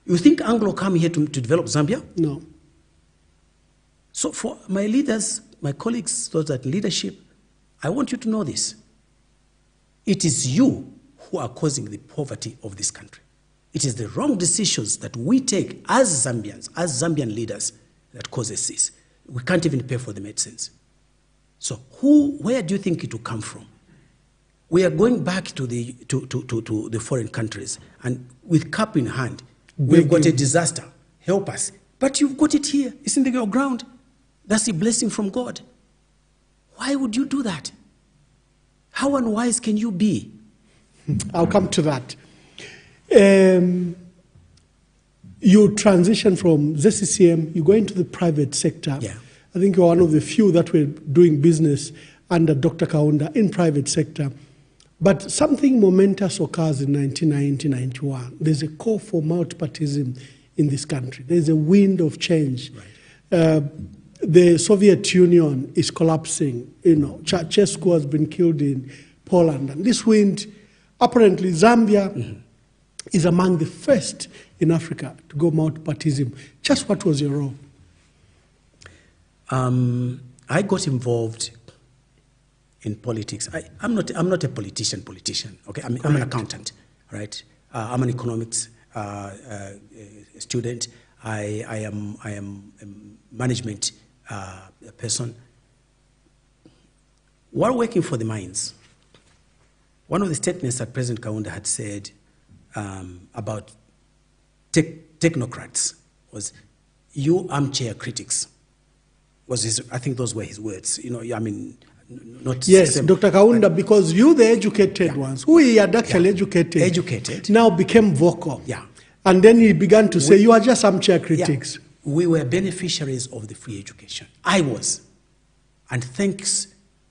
You think Anglo come here to develop Zambia? No. So for my leaders, my colleagues, those at leadership, I want you to know this. It is you who are causing the poverty of this country. It is the wrong decisions that we take as Zambians, as Zambian leaders, that causes this. We can't even pay for the medicines. So where do you think it will come from? We are going back to the foreign countries, and with cup in hand, we've got a disaster. Help us. But you've got it here. It's in your ground. That's a blessing from God. Why would you do that? How unwise can you be? I'll come to that. You transition from ZCCM, you go into the private sector. Yeah. I think you're one of the few that were doing business under Dr. Kaunda in private sector. But something momentous occurs in 1990-91. There's a call for multipartyism in this country. There's a wind of change. Right. The Soviet Union is collapsing. Ceausescu has been killed in Poland. And this wind, apparently Zambia is among the first in Africa to go multipartyism. Just what was your role? I got involved in politics. I'm not a politician. Okay, I'm an accountant, right? I'm an economics student. I am a management person. While working for the mines, one of the statements that President Kaunda had said about technocrats was, "You armchair critics." I think those were his words. not yes, same, Dr. Kaunda, because you, the educated ones, who he had actually educated, now became vocal. Yeah. And then he began to say, you are just armchair critics. Yeah. We were beneficiaries of the free education. I was. And thanks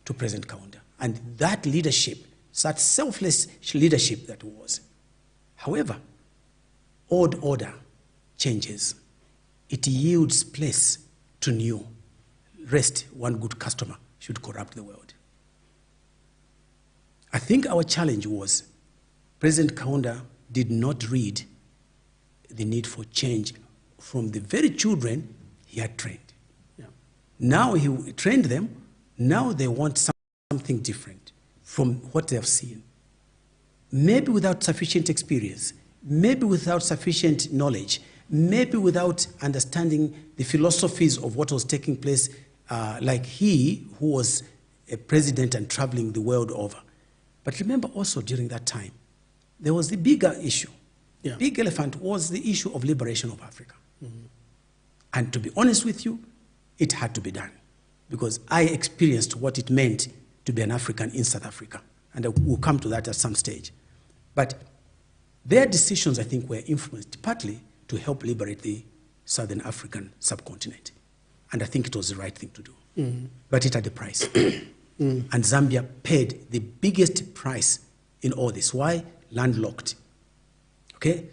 to President Kaunda. And that leadership, such selfless leadership that was. However, old order changes. It yields place to new. Rest, one good customer should corrupt the world. I think our challenge was President Kaunda did not read the need for change from the very children he had trained. Yeah. Now he trained them, now they want something different from what they have seen. Maybe without sufficient experience, maybe without sufficient knowledge, maybe without understanding the philosophies of what was taking place, like he who was a president and traveling the world over. But remember also during that time, there was the bigger issue. Yeah. Big elephant was the issue of liberation of Africa. Mm-hmm. And to be honest with you, it had to be done because I experienced what it meant to be an African in South Africa. And we'll come to that at some stage. But their decisions, I think, were influenced partly to help liberate the Southern African subcontinent. And I think it was the right thing to do. Mm-hmm. But it had a price. And Zambia paid the biggest price in all this. Why? Landlocked. Okay?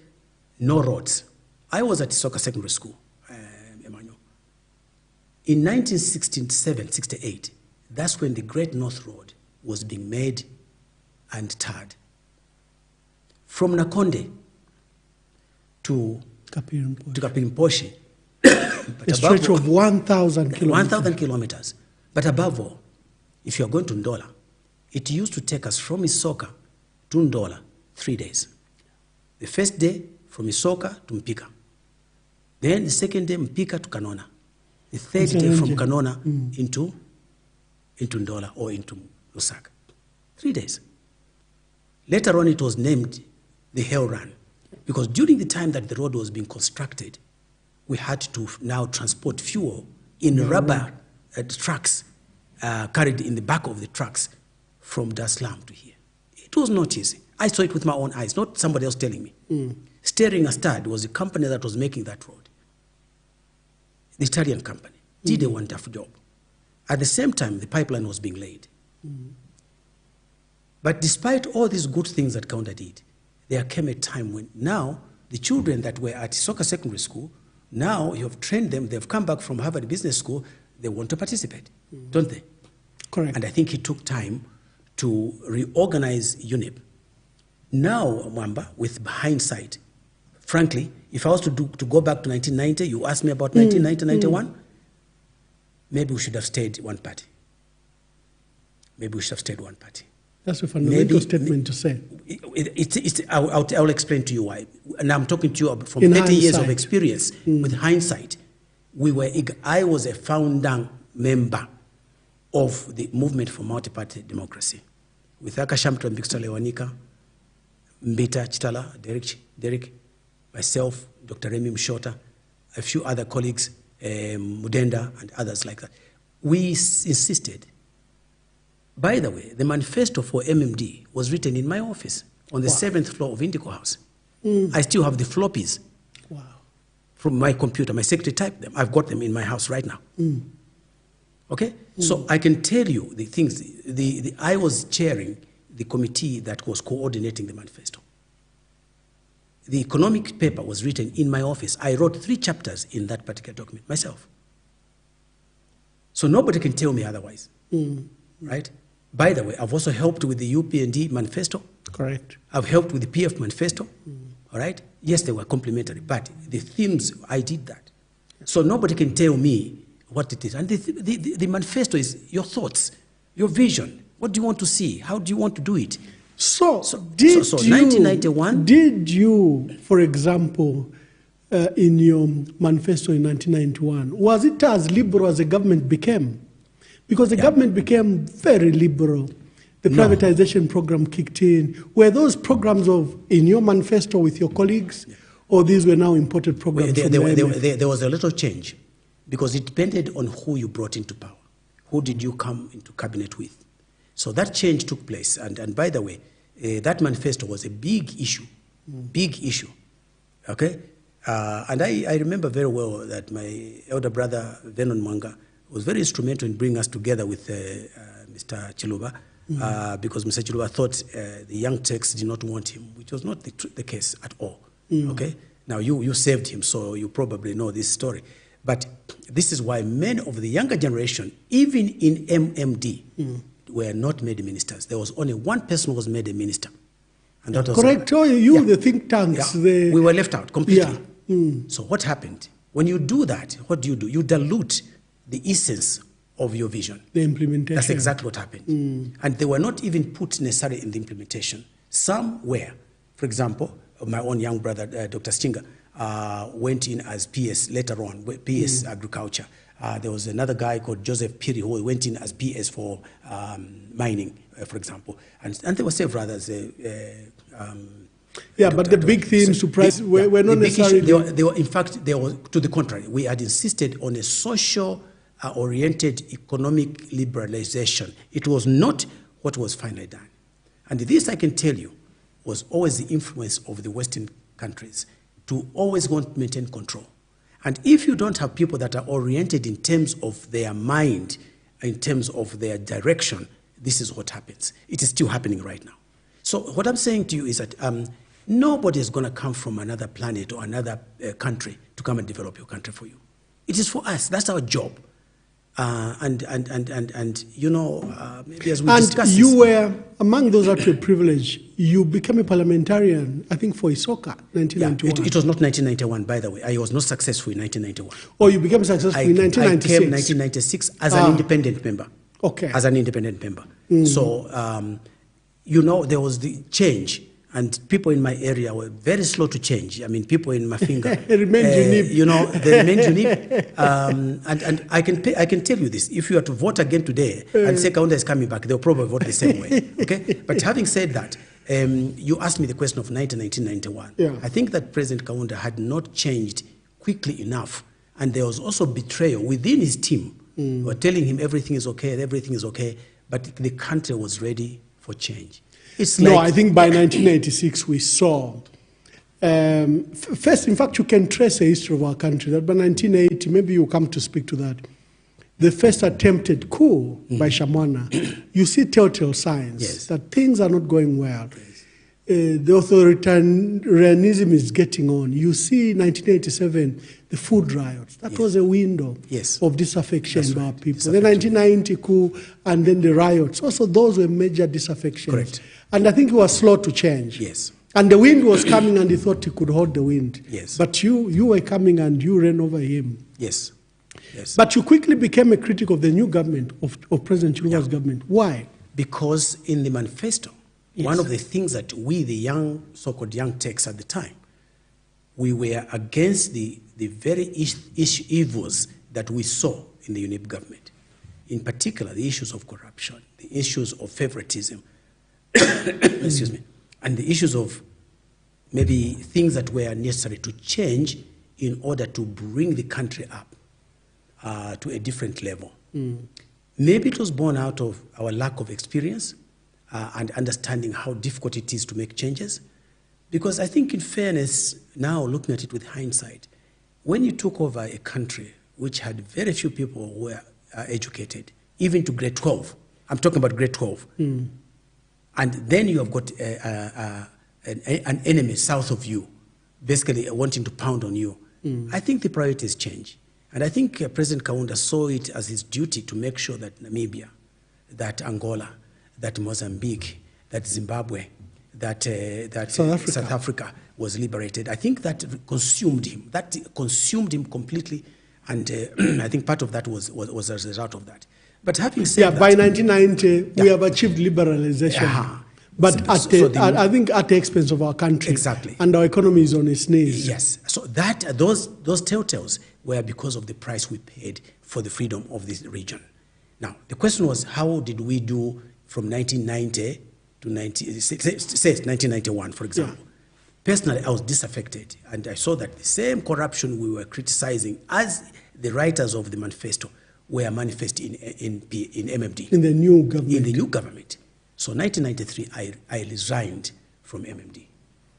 No roads. I was at Sata Secondary School, Emmanuel. In 1967, 68, that's when the Great North Road was being made and tarred. From Nakonde to Kapirimposhi. A stretch of 1,000 kilometers. 1,000 kilometers. But above all, if you are going to Ndola, it used to take us from Isoka to Ndola 3 days. The first day, from Isoka to Mpika. Then the second day, Mpika to Kanona. The third day, from Kanona into Ndola or into Lusaka. 3 days. Later on, it was named the Hell Run. Because during the time that the road was being constructed, we had to now transport fuel in rubber trucks carried in the back of the trucks from Dar es Salaam to here. It was not easy. I saw it with my own eyes, not somebody else telling me. Steering Astad was the company that was making that road. The Italian company did a wonderful job. At the same time, the pipeline was being laid. But despite all these good things that Kaunda did, there came a time when now the children that were at Sata Secondary School, now you have trained them, they've come back from Harvard Business School, they want to participate, don't they? Correct. And I think it took time to reorganize UNIP. Now, Mwamba, with hindsight, frankly, if I was to go back to 1990, you asked me about 1990, 91, maybe we should have stayed one party. Maybe we should have stayed one party. That's a fundamental statement to say. I'll explain to you why. And I'm talking to you from 30 years of experience. With hindsight, I was a founding member of the movement for multi-party democracy. With Akashamtra Mbixta Lewanika, Mbita Chitala, Derek, myself, Dr. Remy Mshota, a few other colleagues, Mudenda and others like that. We insisted. By the way, the manifesto for MMD was written in my office on the 7th floor of Indigo House. I still have the floppies from my computer. My secretary typed them. I've got them in my house right now. Okay? So I can tell you the things. I was chairing the committee that was coordinating the manifesto. The economic paper was written in my office. I wrote 3 chapters in that particular document myself. So nobody can tell me otherwise. Right? By the way, I've also helped with the UPND manifesto. Correct. I've helped with the PF manifesto. All right? Yes, they were complementary, but the themes, I did that. So nobody can tell me what it is. And the manifesto is your thoughts, your vision. What do you want to see? How do you want to do it? So 1991. Did you, for example, in your manifesto in 1991, was it as liberal as the government became? Because the government became very liberal. The privatization program kicked in. Were those programs in your manifesto with your colleagues, or these were now imported programs from the IMF? There was a little change, because it depended on who you brought into power. Who did you come into cabinet with? So that change took place. And by the way, that manifesto was a big issue, okay? And I remember very well that my elder brother, Emmanuel Mwamba, was very instrumental in bringing us together with Mr. Chiluba, because Mr. Chiluba thought the young Turks did not want him, which was not the case at all, okay? Now, you saved him, so you probably know this story. But this is why many of the younger generation, even in MMD, were not made ministers. There was only one person who was made a minister. And that was correct. The think tanks. We were left out completely. So what happened? When you do that, what do? You dilute the essence of your vision. The implementation. That's exactly what happened. And they were not even put necessarily in the implementation. Some were. For example, my own young brother, Dr. Sichinga, went in as PS later on, PS Agriculture. There was another guy called Joseph Piri who went in as PS for mining, for example. And there were several others. But the big themes were not necessarily... They were, in fact, they were to the contrary. We had insisted on a social-oriented economic liberalization. It was not what was finally done. And this, I can tell you, was always the influence of the Western countries to always want to maintain control. And if you don't have people that are oriented in terms of their mind, in terms of their direction, this is what happens. It is still happening right now. So what I'm saying to you is that nobody is going to come from another planet or another country to come and develop your country for you. It is for us. That's our job. And you know, maybe as we discuss you were among those that were privileged. You became a parliamentarian, I think, for Isoka, 1991. Yeah, it was not 1991, by the way. I was not successful in 1991. Oh, you became successful in 1996? I came 1996 as an independent member. Okay. As an independent member. So, you know, there was the change. And people in my area were very slow to change. I mean, people in Mafinga, you know, they remained unique. And I can tell you this: if you are to vote again today and say Kaunda is coming back, they'll probably vote the same way. Okay. But having said that, you asked me the question of 1991. Yeah. I think that President Kaunda had not changed quickly enough, and there was also betrayal within his team. Who were telling him everything is okay, but the country was ready for change. I think by 1986 we saw, first, in fact, you can trace a history of our country, that by 1980, maybe you come to speak to that, the first attempted coup by Shamwana, you see telltale signs that things are not going well. The authoritarianism is getting on. You see 1987, the food riots. That was a window of disaffection by our people. The 1990 coup and then the riots. Also, those were major disaffections. Correct. And I think he was slow to change. Yes. And the wind was coming and he thought he could hold the wind. Yes. But you were coming and you ran over him. Yes. Yes. But you quickly became a critic of the new government, of President Chiluba's government. Why? Because in the manifesto, one of the things that we, the young, so-called young Turks at the time, we were against the very evils that we saw in the UNIP government. In particular, the issues of corruption, the issues of favoritism, excuse me, and the issues of maybe things that were necessary to change in order to bring the country up to a different level. Maybe it was born out of our lack of experience and understanding how difficult it is to make changes. Because I think, in fairness, now looking at it with hindsight, when you took over a country which had very few people who were educated, even to grade 12, I'm talking about grade 12, and then you have got an enemy south of you, basically wanting to pound on you, I think the priorities change. And I think President Kaunda saw it as his duty to make sure that Namibia, that Angola, that Mozambique, that Zimbabwe, that South Africa was liberated. I think that consumed him. That consumed him completely, and I think part of that was as a result of that. But having said that, by 1990, we have achieved liberalization. But I think at the expense of our country. Exactly. And our economy is on its knees. Yes. So those telltales were because of the price we paid for the freedom of this region. Now, the question was, how did we do from 1990 to 1991, for example? Yeah. Personally, I was disaffected, and I saw that the same corruption we were criticizing as the writers of the manifesto were manifest in MMD. In the new government. In the new government. So 1993, I resigned from MMD.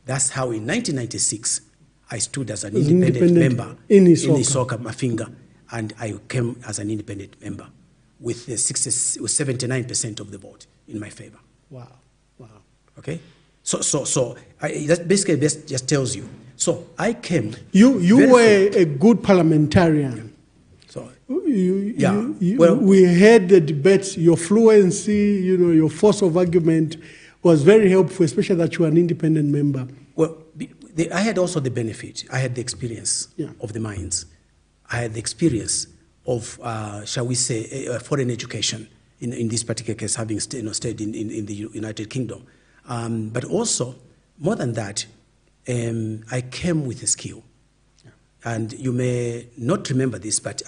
That's how in 1996, I stood as an independent member in Isoka Mafinga, and I came as an independent member with 79% of the vote in my favor. Wow, wow. Okay? So that basically just tells you. So I came. You were a good parliamentarian. Yeah. So we had the debates. Your fluency, your force of argument was very helpful, especially that you were an independent member. Well, I had also the benefit. I had the experience of the mines. I had the experience of, shall we say, foreign education in this particular case, having stayed in the United Kingdom. But also, more than that, I came with a skill. And you may not remember this, but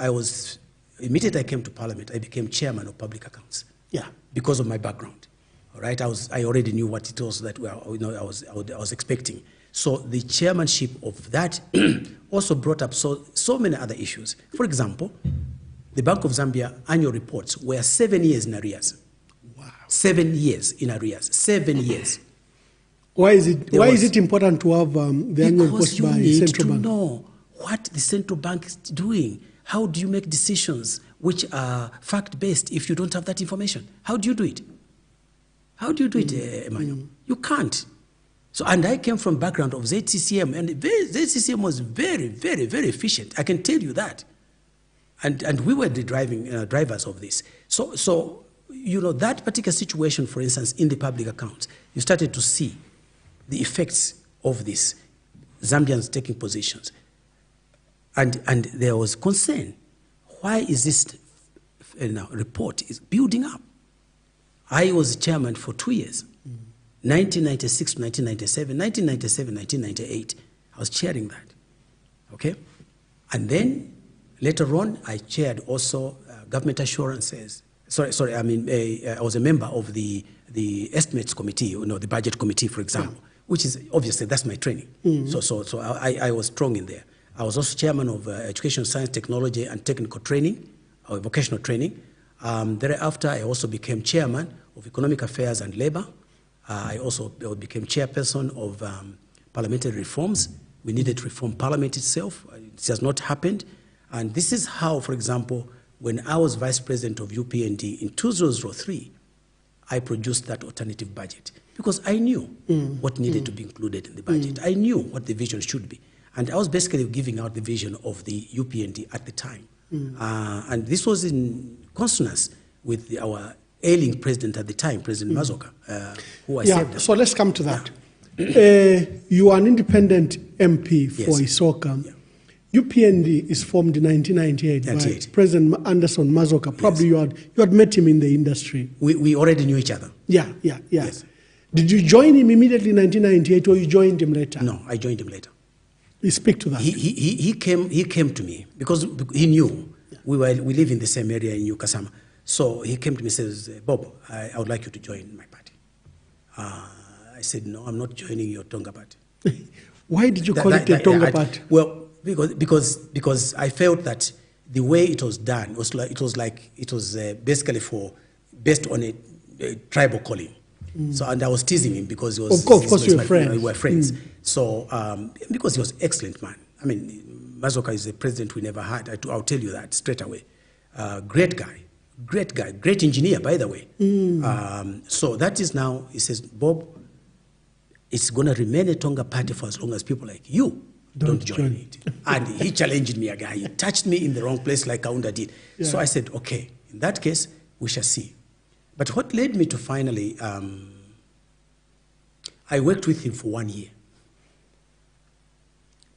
immediately I came to Parliament, I became chairman of public accounts. Yeah. Because of my background. All right, I already knew what it was that I was expecting. So the chairmanship of that also brought up so many other issues. For example, the Bank of Zambia annual reports were 7 years in arrears. Wow. 7 years in arrears. 7 years. Why is it important to have the annual reports by central bank? Because you need to know what the central bank is doing. How do you make decisions which are fact-based if you don't have that information? How do you do it? How do you do it, Emmanuel? You can't. So, and I came from background of ZCCM, and ZCCM was very, very, very efficient. I can tell you that. And we were the drivers of this. So that particular situation, for instance, in the public accounts, you started to see the effects of this, Zambians taking positions. And there was concern. Why is this report is building up? I was chairman for 2 years, 1996 to 1997, 1997, 1998. I was chairing that, okay? And then later on, I chaired also government assurances. I was a member of the estimates committee, the budget committee, for example, which is obviously, that's my training. So I was strong in there. I was also chairman of education, science, technology, and technical training, or vocational training. Thereafter, I also became chairman of economic affairs and labor. I also became chairperson of parliamentary reforms. We needed to reform parliament itself. It has not happened. And this is how, for example, when I was vice president of UPND in 2003, I produced that alternative budget because I knew what needed to be included in the budget. I knew what the vision should be. And I was basically giving out the vision of the UPND at the time. And this was in consonance with our ailing president at the time, President Mazoka, who I said. So let's come to that. You are an independent MP for Isoka. UPND is formed in 1998 by President Anderson Mazoka. Probably you had met him in the industry. We already knew each other. Yeah. Yes. Did you join him immediately in 1998 or you joined him later? No, I joined him later. You speak to that. He came to me because he knew we live in the same area in New Kasama. So he came to me and says, Bob, I would like you to join my party. I said, no, I'm not joining your Tonga party. Why did you call it a Tonga party? Well, because I felt that the way it was done was basically based on a tribal calling. So, and I was teasing him because he was. Of course, we were friends. So, because he was an excellent man. I mean, Mazoka is a president we never had. I'll tell you that straight away. Great guy, great engineer, by the way. So that is now, he says, Bob, it's going to remain a Tonga party for as long as people like you don't join it. And he challenged me again. He touched me in the wrong place like Kaunda did. Yeah. So I said, okay, in that case, we shall see. But what led me to finally, I worked with him for 1 year.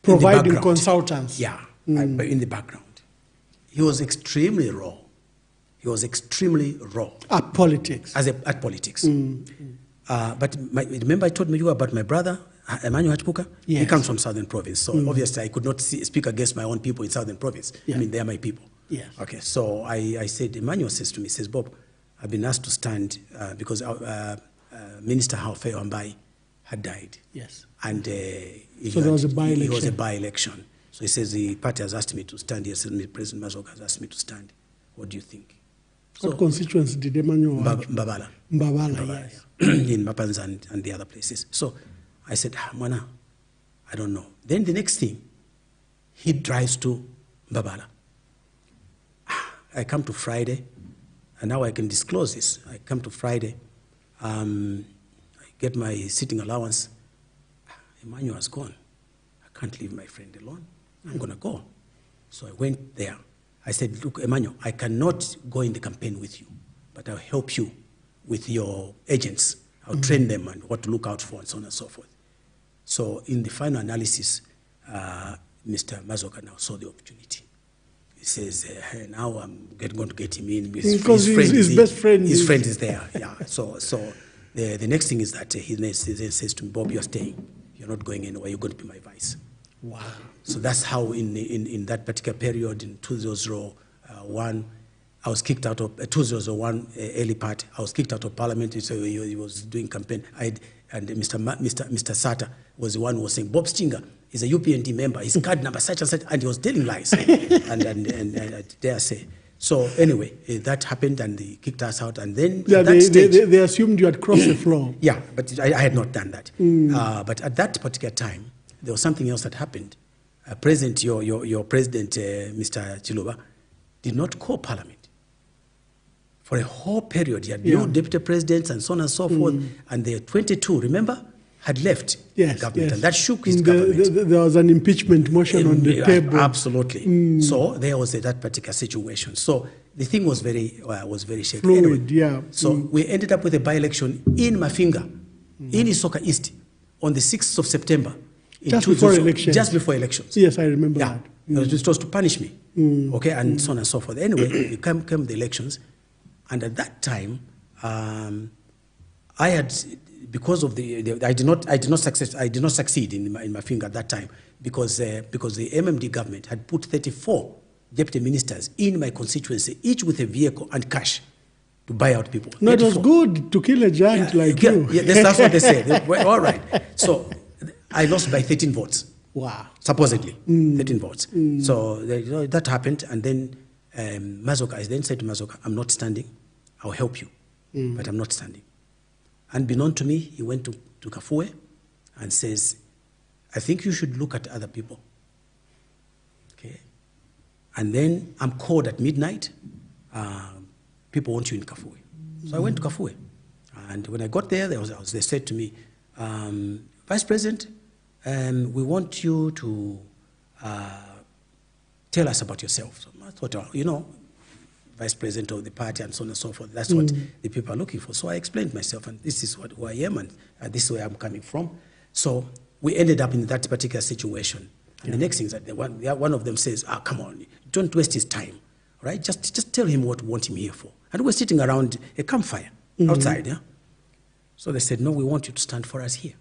Providing consultants. Yeah, in the background. He was extremely raw. At politics. At politics. But remember I told you about my brother, Emmanuel Mwamba? Yes. He comes from Southern Province. So obviously I could not speak against my own people in Southern Province. Yeah. I mean, they are my people. Yes. Okay, so I said, Emmanuel says to me, says, Bob, I've been asked to stand because Minister Haofeo Ambai had died. Yes. And so there was a by-election. It was a by-election. So he says the party has asked me to stand. He said, President Mazoka has asked me to stand What do you think? What constituency did Emmanuel work? Mbabala. Mbabala, yes. In Mapanza and the other places. So I said, Mwana, I don't know. Then the next thing, he drives to Mbabala. I come to Friday, and now I can disclose this. I come to Friday, I get my sitting allowance. Emmanuel has gone. I can't leave my friend alone. I'm going to go. So I went there. I said, look, Emmanuel, I cannot go in the campaign with you, but I'll help you with your agents. I'll train them and what to look out for and so on and so forth. So in the final analysis, Mr. Mazoka now saw the opportunity. He says, hey, now I'm going to get him in. Because his best friend. His friend is there, yeah. So the next thing is that he says to me, Bob, you're staying. You're not going anywhere. You're going to be my vice. Wow. So that's how in that particular period, in 2001, I was kicked out of 2001 early part. I was kicked out of Parliament. So he was doing campaign. And Mr. Sata was the one who was saying, Bob Sichinga is a UPND member. His card number such and such, and he was telling lies. and I dare say. So anyway, that happened, and they kicked us out. And then yeah, at that stage, they assumed you had crossed the floor. Yeah, but I had not done that. But at that particular time, there was something else that happened. President, your president, Mr. Chiluba, did not call Parliament. For a whole period, he had no deputy presidents and so on and so forth. And the 22, remember, had left the government. Yes. And that shook his government. There was an impeachment motion on the table. Absolutely. So there was that particular situation. So the thing was very shaky. Fluid, anyway, so we ended up with a by-election in Mafinga, in Isoka East, on the 6th of September. Just before elections. Just before elections. Yes, I remember that. It was to punish me, okay, and so on and so forth. Anyway, came the elections. And at that time, I had, because of I did not succeed in my finger at that time because the MMD government had put 34 deputy ministers in my constituency, each with a vehicle and cash to buy out people. No, 34. It was good to kill a giant like you. Yeah, that's what they said. All right. So I lost by 13 votes. Wow. Supposedly, 13 votes. So that happened, and then Mazoka, I then said to Mazoka, I'm not standing. I'll help you, but I'm not standing. Unbeknown to me, he went to Kafue and says, I think you should look at other people. Okay. And then I'm called at midnight. People want you in Kafue. So I went to Kafue. And when I got there, they said to me, Vice President, we want you to tell us about yourself. So I thought, Vice President of the party and so on and so forth. That's what the people are looking for. So I explained myself, and this is who I am, and this is where I'm coming from. So we ended up in that particular situation. And the next thing is that one of them says, come on, don't waste his time, right? Just tell him what we want him here for. And we're sitting around a campfire outside, yeah? So they said, no, we want you to stand for us here.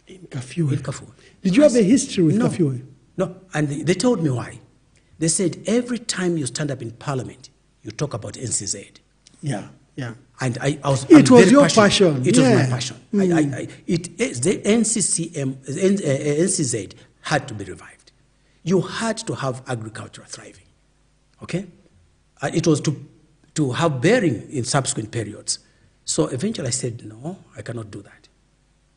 In Kafue. In Kafue. Did you have a history with Kafue? No, and they told me why. They said, every time you stand up in Parliament, you talk about NCZ. Yeah. And I was it was your passion. It was my passion. The NCCM, NCZ had to be revived. You had to have agriculture thriving. Okay? It was to have bearing in subsequent periods. So eventually I said, no, I cannot do that.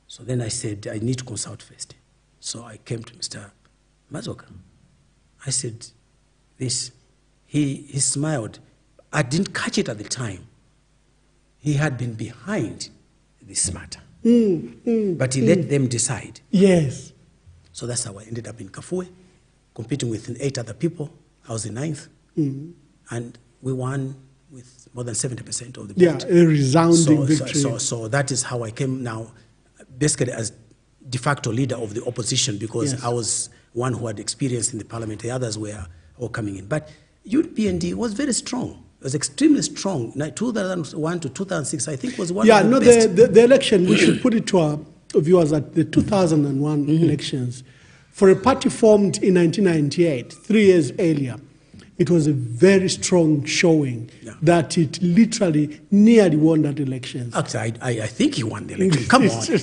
So then I said, I need to consult first. So I came to Mr. Mazoka. I said, this. He smiled. I didn't catch it at the time. He had been behind this matter. But he let them decide. Yes. So that's how I ended up in Kafue, competing with 8 other people. I was the 9th. And we won with more than 70% of the vote. Yeah, a resounding victory. So that is how I came now, basically as de facto leader of the opposition, because I was one who had experience in the parliament. The others were all coming in. But UPND was very strong. It was extremely strong. 2001 to 2006, I think, was one of the best. The election, we should put it to our viewers at the 2001 elections. For a party formed in 1998, 3 years earlier, it was a very strong showing that it literally nearly won that election. Actually, I think he won the election.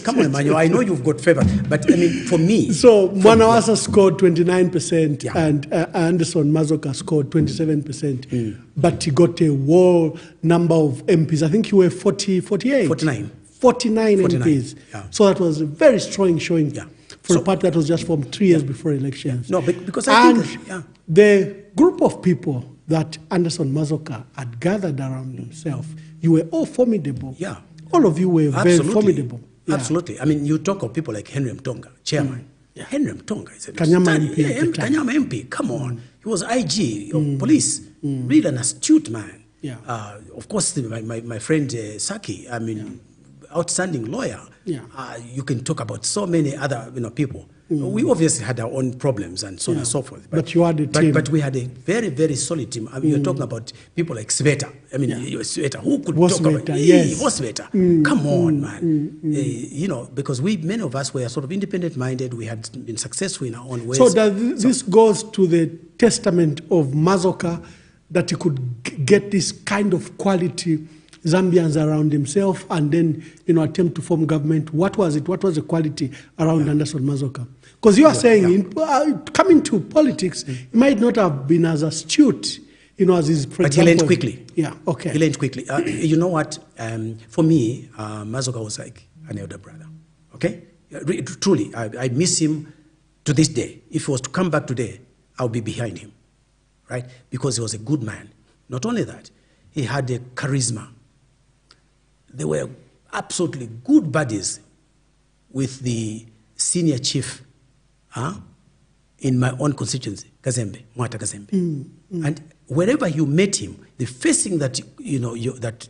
Come on, Emmanuel. I know you've got favor, but I mean, for me. So Mwanawasa scored 29% and Anderson Mazoka scored 27%. But he got a whole number of MPs. I think you were 48. 49. 49 MPs. Yeah. So that was a very strong showing for a party that was just formed 3 years before elections. No, because I think the group of people that Anderson Mazoka had gathered around himself, you were all formidable. Yeah. All of you were very formidable. Yeah. Absolutely. I mean, you talk of people like Henry Mtonga, chairman. Henry Mtonga is a Kanyama MP. Kanyama MP, come on. He was IG of police, really an astute man. Yeah. Of course, my friend Saki, I mean, outstanding lawyer. Yeah. You can talk about so many other people. We obviously had our own problems and so on and so forth. But you had a team. But we had a very, very solid team. I mean, you're talking about people like Sveta. I mean, Sveta, who could talk about Sveta? Come on, man. You know, because many of us were sort of independent-minded. We had been successful in our own ways. So this goes to the testament of Mazoka that he could get this kind of quality Zambians around himself and then, attempt to form government. What was it? What was the quality around Anderson Mazoka? Because you are saying, coming to politics, he might not have been as astute, as his, for But example, he learned quickly. Yeah, okay. He learned quickly. You know what? For me, Mazoka was like an elder brother, okay? Truly, I miss him to this day. If he was to come back today, I'll be behind him, right? Because he was a good man. Not only that, he had a charisma. They were absolutely good buddies with the senior chief in my own constituency, Kazembe, Mwata Kazembe. And wherever you met him, the first thing that that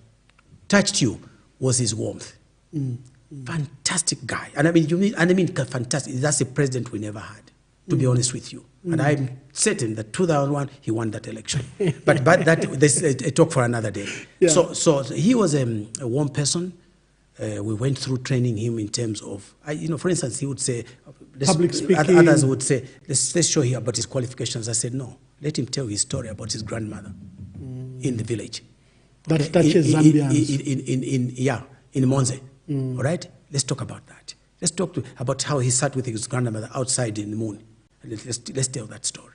touched you was his warmth. Fantastic guy. And I mean fantastic. That's a president we never had, to be honest with you. And I'm certain that 2001 he won that election. but that's a talk for another day. Yeah. So he was a warm person. We went through training him in terms of, for instance, he would say, public speaking. Others would say, let's show him about his qualifications. I said, no, let him tell his story about his grandmother in the village. That touches Zambians. In Monze. All right? Let's talk about that. Let's talk about how he sat with his grandmother outside in the moon. Let's tell that story.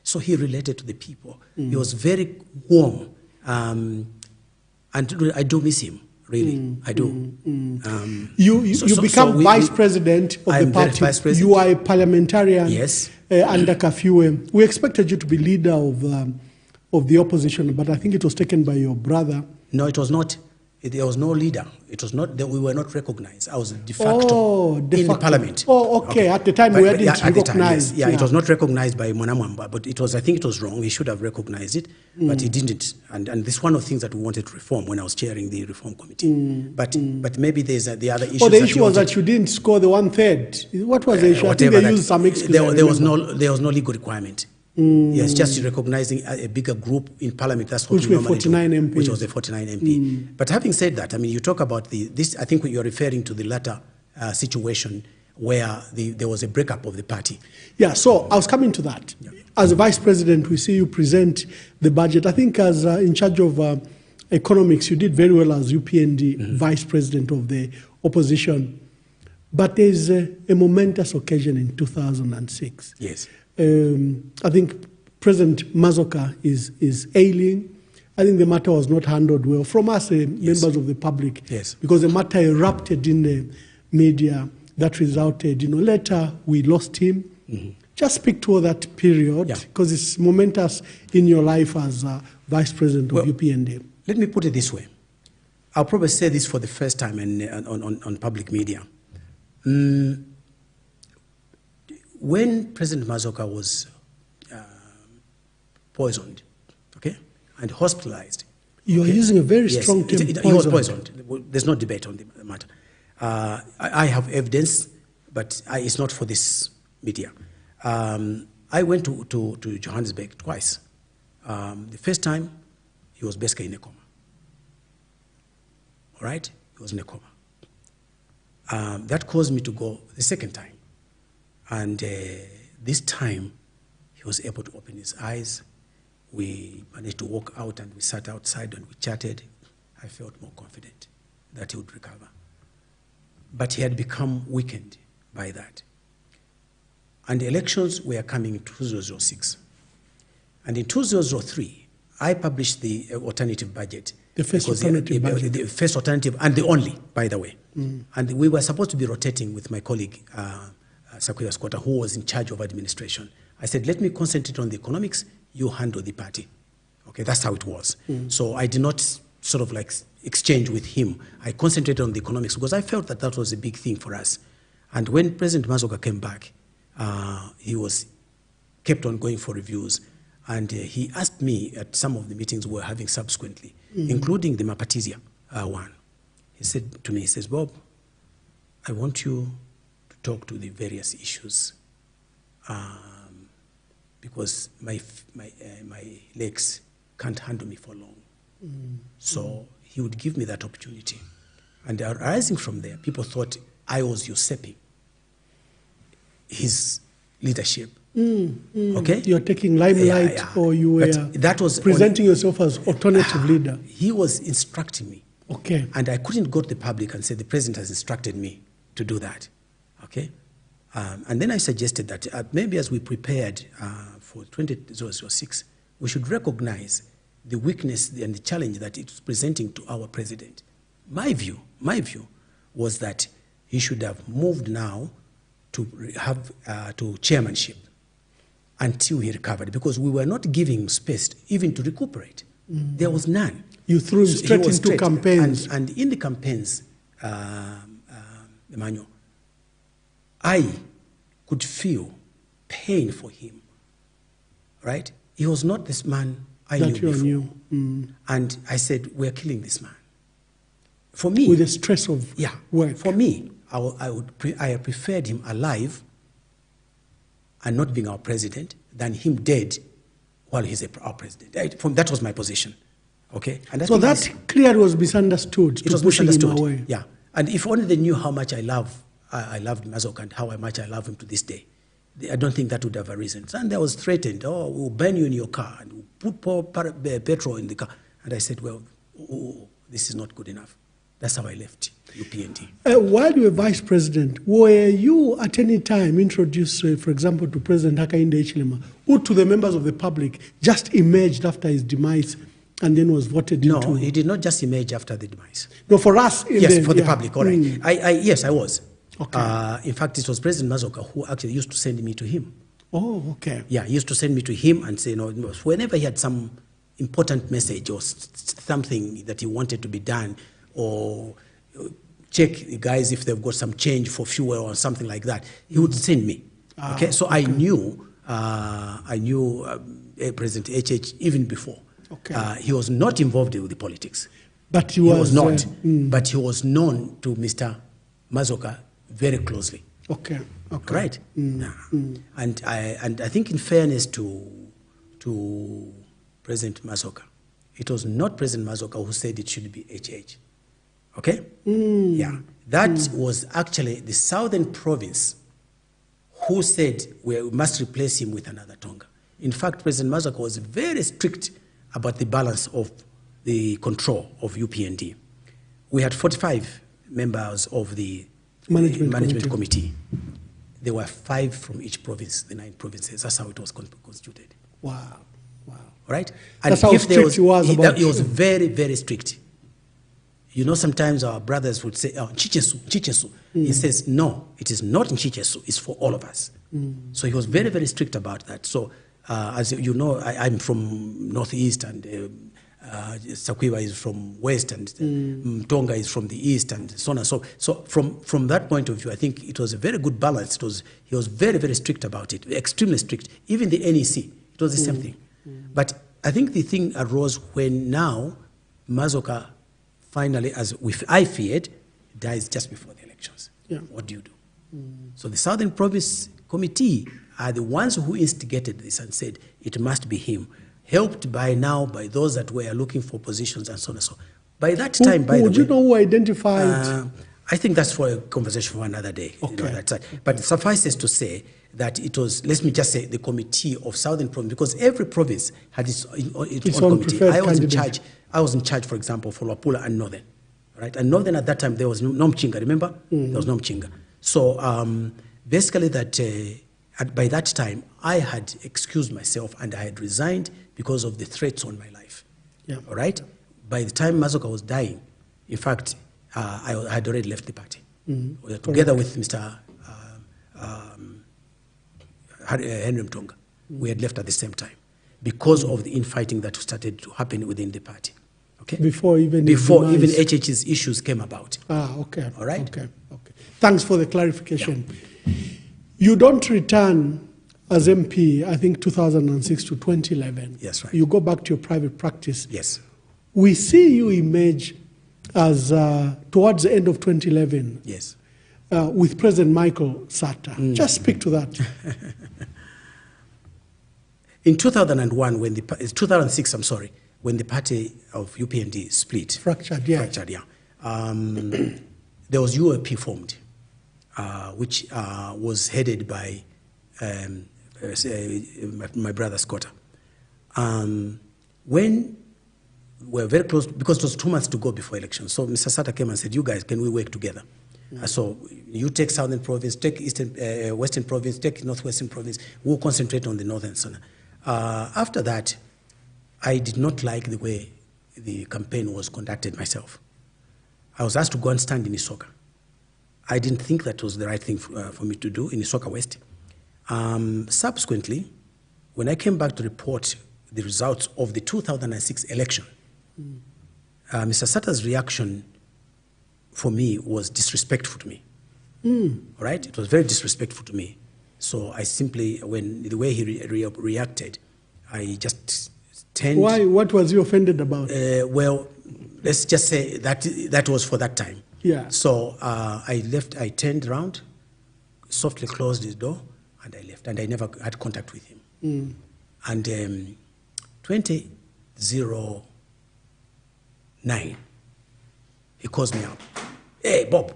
So he related to the people. He was very warm. And I do miss him, really. I do. You become vice president of the party. Vice president. You are a parliamentarian. Yes. Under Kafiwe. We expected you to be leader of the opposition, but I think it was taken by your brother. No, it was not. There was no leader. It was not that we were not recognized. I was de facto in Parliament. Oh, okay. At the time, we hadn't recognized. It was not recognized by Emmanuel Mwamba, but I think it was wrong. He should have recognized it, but he didn't. And this is one of the things that we wanted to reform when I was chairing the reform committee. But maybe there's the other issue. The issue was that you didn't score the 1/3. What was the issue? I think they used some excuse. There was no legal requirement. Yes, just recognizing a bigger group in Parliament. That's what which were 49 MPs. Which was the 49 MP. But having said that, I mean, you talk about this. I think you're referring to the latter situation where there was a breakup of the party. Yeah. So I was coming to that. Yeah. As a vice president, we see you present the budget. I think as in charge of economics, you did very well as UPND vice president of the opposition. But there's a momentous occasion in 2006. Yes. I think President Mazoka is ailing. I think the matter was not handled well from us, members of the public, because the matter erupted in the media. That resulted, later we lost him. Just speak to that period, because it's momentous in your life as Vice President of UPND. Let me put it this way. I'll probably say this for the first time on public media. When President Mazoka was poisoned, and hospitalized. You're using a very strong term, he was poisoned. There's no debate on the matter. I have evidence, but it's not for this media. I went to Johannesburg twice. The first time, he was basically in a coma. All right? He was in a coma. That caused me to go the second time. And this time, he was able to open his eyes. we managed to walk out and we sat outside and we chatted, I felt more confident that he would recover. But he had become weakened by that. And the elections were coming in 2006. And in 2003, I published the alternative budget. The first alternative budget. The first alternative, and the only, by the way. And we were supposed to be rotating with my colleague, Sakuya Squatter, who was in charge of administration. I said, let me concentrate on the economics, you handle the party. Okay, that's how it was. So I did not sort of like exchange with him. I concentrated on the economics because I felt that that was a big thing for us. And when President Mazoka came back, he was kept on going for reviews. And he asked me at some of the meetings we were having subsequently, including the Mapatizia one. He said to me, he says, Bob, I want you to talk to the various issues because my legs can't handle me for long. So he would give me that opportunity. And arising from there, people thought I was usurping his leadership. Okay? You're taking limelight, or you were that was presenting yourself as alternative leader. He was instructing me. Okay. And I couldn't go to the public and say, the president has instructed me to do that. Okay? And then I suggested that maybe as we prepared for 2006, we should recognize the weakness and the challenge that it was presenting to our president. My view was that he should have moved now to have to chairmanship until he recovered, because we were not giving him space even to recuperate. There was none. You threw him straight into campaigns. And in the campaigns, Emmanuel, I could feel pain for him, right? He was not this man I knew before. And I said, we're killing this man. For me... With the stress of work. For me, I preferred him alive and not being our president than him dead while he's our president. That was my position. Okay? And so that clearly was misunderstood. It was misunderstood. Him away. Yeah. And if only they knew how much I loved Mazoka and how much I love him to this day, I don't think that would have arisen. And I was threatened, we'll burn you in your car and we'll put petrol in the car. And I said, well, this is not good enough. That's how I left UPND. While you were vice president, were you at any time introduced, for example, to President Hakainde Hichilema, who to the members of the public just emerged after his demise and then was voted into? No, he did not just emerge after the demise. No, for us. Yes, for the public, all right. Yes, I was. Okay. In fact, it was President Mazoka who actually used to send me to him. Oh, okay. Yeah, he used to send me to him and say, whenever he had some important message or something that he wanted to be done, or check the guys if they've got some change for fuel or something like that, he would send me. Okay, so I knew President HH even before. Okay. He was not involved with the politics. But he was not. But he was known to Mr. Mazoka very closely. Okay. Right. And I think, in fairness to President Mazoka, it was not President Mazoka who said it should be HH. Okay? Yeah. That was actually the Southern Province who said we must replace him with another Tonga. In fact, President Mazoka was very strict about the balance of the control of UPND. We had 45 members of the management committee. There were 5 from each province, the 9 provinces. That's how it was constituted. Wow. Right? And that's how strict he was about it. He was very, very strict. You know, sometimes our brothers would say, Chichesu. He says, no, it is not in Chichesu, it's for all of us. So he was very, very strict about that. So, as you know, I'm from Northeast, and Sakwiwa is from West, and Tonga is from the East, and so on and so. So from that point of view, I think it was a very good balance. He was very, very strict about it, extremely strict. Even the NEC, it was the same thing. But I think the thing arose when now Mazoka finally, I feared, dies just before the elections. Yeah. What do you do? So the Southern Province Committee are the ones who instigated this and said it must be him, helped by those that were looking for positions and so on and so. By that time, would you know who identified? I think that's for a conversation for another day. Okay. You know, that side. But suffices to say that it was, let me just say, the committee of Southern Province, because every province had its own committee. I was in charge, for example, for Luapula and Northern. Right? And Northern at that time, there was no Mchinga, remember? Mm-hmm. There was no Mchinga. So basically by that time, I had excused myself and I had resigned because of the threats on my life. Yeah. All right? By the time Mazoka was dying, in fact, I had already left the party. Mm-hmm. Together with Mr. Henry Mtonga. Mm-hmm. We had left at the same time because of the infighting that started to happen within the party. Okay? Before even HH's issues came about. Ah, okay. All right? Okay. Thanks for the clarification. Yeah. You don't return as MP, I think 2006 to 2011. Yes, right. You go back to your private practice. Yes. We see you emerge as towards the end of 2011. Yes. With President Michael Sata. Just speak to that. In 2006, when the party of UPND split. Fractured, yeah. There was UAP formed, which was headed by my brother Scotta. When we were very close, because it was 2 months to go before election, so Mr. Sata came and said, you guys, can we work together? So you take Southern Province, take Western Province, take Northwestern Province, we'll concentrate on the Northern Zone. After that, I did not like the way the campaign was conducted myself. I was asked to go and stand in Lusaka. I didn't think that was the right thing for me to do in Lusaka West. Subsequently, when I came back to report the results of the 2006 election, Mr. Sata's reaction for me was disrespectful to me. All right? It was very disrespectful to me. So I simply, the way he reacted, I just turned. Why? What was you offended about? Well, let's just say that was for that time. Yeah. So I left, I turned around, softly closed his door, and I left. And I never had contact with him. And 2009, he calls me up. Hey, Bob,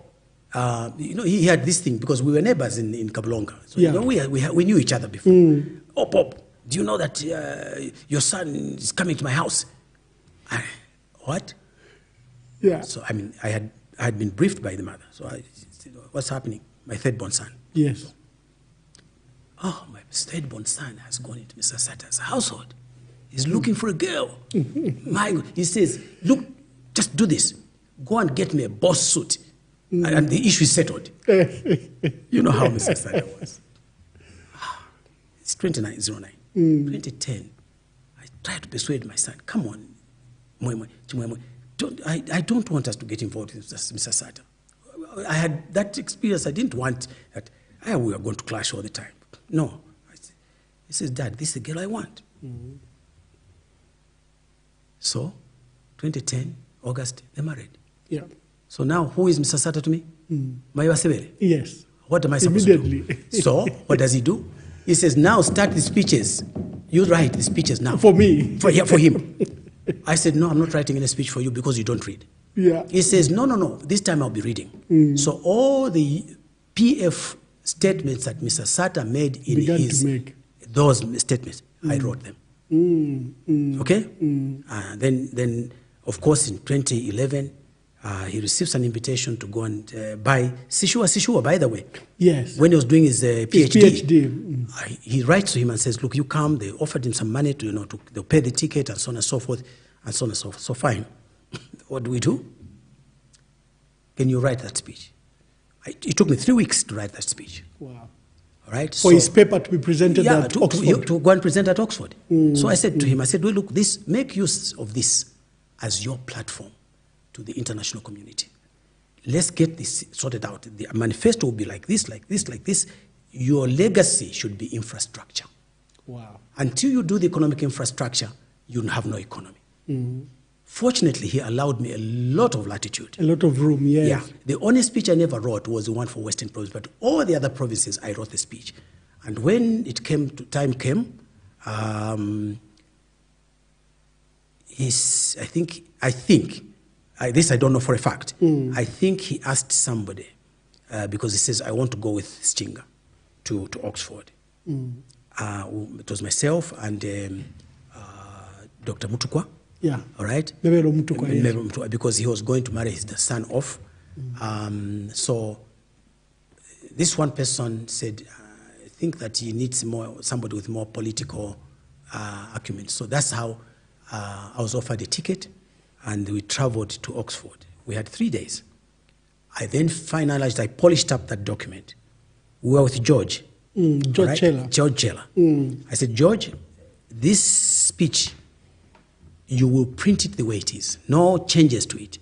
he had this thing because we were neighbors in Kabulonga. So yeah. We knew each other before. Oh, Bob, do you know that your son is coming to my house? What? Yeah. So, I mean, I had been briefed by the mother. So I said, what's happening? My third-born son. Yes. Oh, my third-born son has gone into Mr. Sata's household. He's looking for a girl. My God. He says, look, just do this. Go and get me a boss suit. And the issue is settled. You know how Mr. Sata was. It's 2009. 2010. I tried to persuade my son, come on, I don't want us to get involved with Mr. Sata. I had that experience. I didn't want that we are going to clash all the time. No. He says, Dad, this is the girl I want. So, 2010, August, they married. Yeah. So now, who is Mr. Sata to me? Maiwa Sebele? Yes. What am I supposed to do? So, what does he do? He says, now start the speeches. You write the speeches now. For me? For him. I said, no, I'm not writing any speech for you because you don't read. Yeah. He says, no, this time I'll be reading. So all the PF statements that Mr. Sata made in those statements, I wrote them. Okay? Then, of course, in 2011, he receives an invitation to go and buy Sishua, by the way. Yes. When he was doing his PhD. He writes to him and says, look, you come. They offered him some money to, they'll pay the ticket and so on and so forth, and so on and so forth. So fine. What do we do? Can you write that speech? It took me 3 weeks to write that speech. Wow. All right? For his paper to be presented at Oxford. To go and present at Oxford. So I said to him, well, look, make use of this as your platform to the international community. Let's get this sorted out. The manifesto will be like this, like this, like this. Your legacy should be infrastructure. Wow. Until you do the economic infrastructure, you'll have no economy. Fortunately, he allowed me a lot of latitude. A lot of room, yes. Yeah. The only speech I never wrote was the one for Western Province, but all the other provinces, I wrote the speech. And when time came, I think this I don't know for a fact. I think he asked somebody because he says, I want to go with Sichinga to Oxford. It was myself and Dr. Mutukwa. Yeah. All right. Mebelo Mutukwa, yes. Mutukwa, because he was going to marry the son off. So this one person said, I think that he needs somebody with more political acumen. So that's how I was offered a ticket, and we traveled to Oxford. We had 3 days. I then finalized, I polished up that document. We were with George. George Chela. George Chela. I said, George, this speech, you will print it the way it is. No changes to it.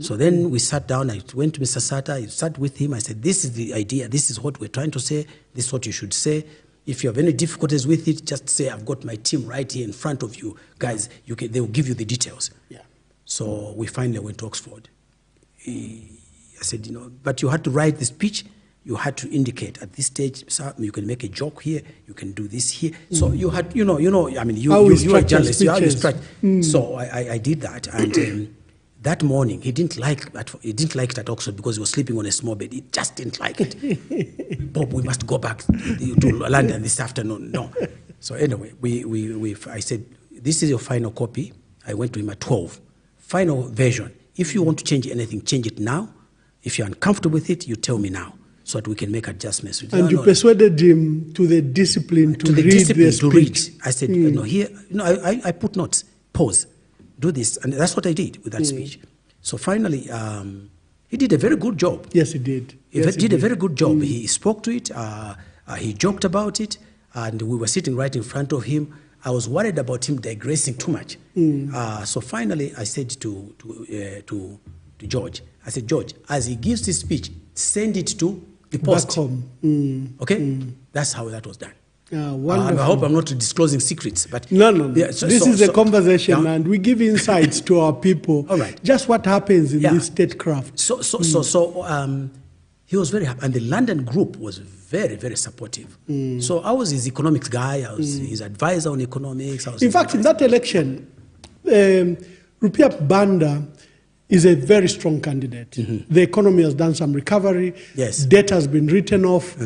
So then we sat down. I went to Mr. Sata. I sat with him. I said, this is the idea. This is what we're trying to say. This is what you should say. If you have any difficulties with it, just say, I've got my team right here in front of you. Guys, they will give you the details. Yeah. So we finally went to Oxford. I said, but you had to write the speech. You had to indicate at this stage, sir, you can make a joke here, you can do this here. So you had, I mean, you are a journalist, you are So I did that, and that morning he didn't like it at Oxford because he was sleeping on a small bed. He just didn't like it. Bob, we must go back to London this afternoon. No. So anyway, I said, this is your final copy. I went to him at 12. Final version. If you want to change anything, change it now. If you're uncomfortable with it, you tell me now, so that we can make adjustments. And you persuaded him to the discipline to read the speech. I said, I put notes, pause, do this. And that's what I did with that speech. So finally, he did a very good job. Yes, he did. He did a very good job. He spoke to it, he joked about it, and we were sitting right in front of him. I was worried about him digressing too much. So finally, I said to George, I said, George, as he gives his speech, send it to the post. Back home. Okay? That's how that was done. I hope I'm not disclosing secrets, but no. Yeah, this is a conversation, and we give insights to our people. All right. Just what happens in this statecraft. So he was very happy, and the London group was very, very supportive. So I was his economics guy. I was his advisor on economics. In fact, in that election, Rupiah Banda is a very strong candidate. The economy has done some recovery. Yes. Debt has been written off.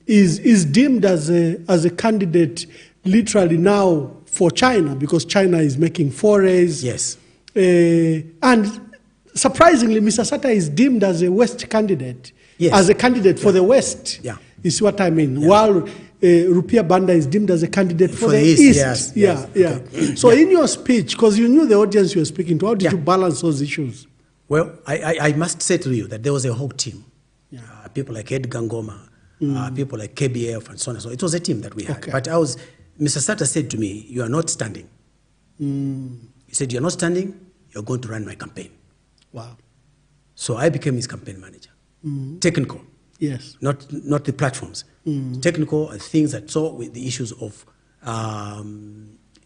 Is deemed as a candidate literally now for China, because China is making forays. Yes. And surprisingly, Mr. Sata is deemed as a West candidate. Yes. As a candidate for the West. Yeah. You see what I mean? Yeah. While Rupiah Banda is deemed as a candidate for the East. Yes. Okay. So in your speech, because you knew the audience you were speaking to, how did you balance those issues? Well, I must say to you that there was a whole team. People like Ed Gangoma, people like KBF and so on and so on. It was a team that we had. Okay. But Mr. Sata said to me, you are not standing. He said, you're not standing, you're going to run my campaign. Wow. So I became his campaign manager. Technical. Yes. Not the platforms. Technical things that saw with the issues of,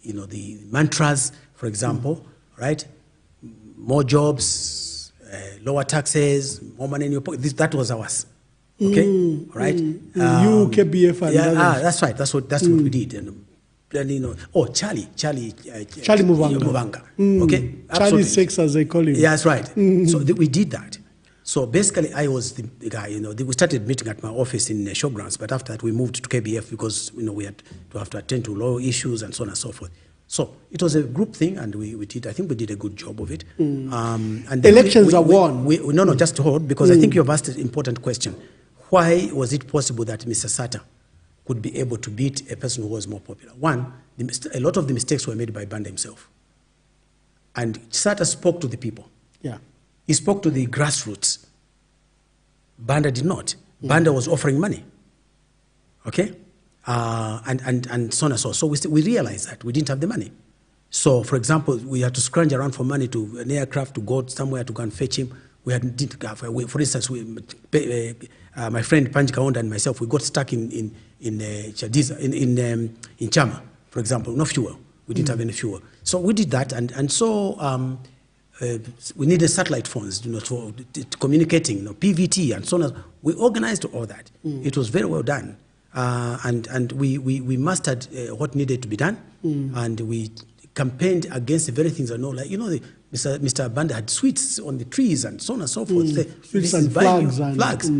the mantras, for example, right? More jobs, lower taxes, more money in your pocket. That was ours. Okay, all right. KBF and that's right. That's what we did. And Charlie Muvanga. Okay, Charlie Sex, as they call him. Yeah, that's right. So we did that. So basically, I was the guy. We started meeting at my office in Showgrounds, but after that, we moved to KBF because we had to have to attend to law issues and so on and so forth. So it was a group thing, and we did. I think we did a good job of it. And elections are won. No, just to hold, because I think you've asked an important question. Why was it possible that Mr. Sata could be able to beat a person who was more popular? One, a lot of the mistakes were made by Banda himself. And Sata spoke to the people. Yeah. He spoke to the grassroots. Banda did not. Banda was offering money. Okay? And so on and so on. So we realized that we didn't have the money. So, for example, we had to scrounge around for money to an aircraft to go somewhere to go and fetch him. We didn't have, for instance, my friend Panji Kaponda and myself, we got stuck in Chadiza, in Chama, for example, no fuel. We didn't have any fuel. So we did that, and so we needed satellite phones, for communicating, PVT and so on. We organized all that. It was very well done, and we mastered what needed to be done, and we campaigned against the very things I know, like, Mr. Banda had sweets on the trees and so on and so forth. Sweets and flags.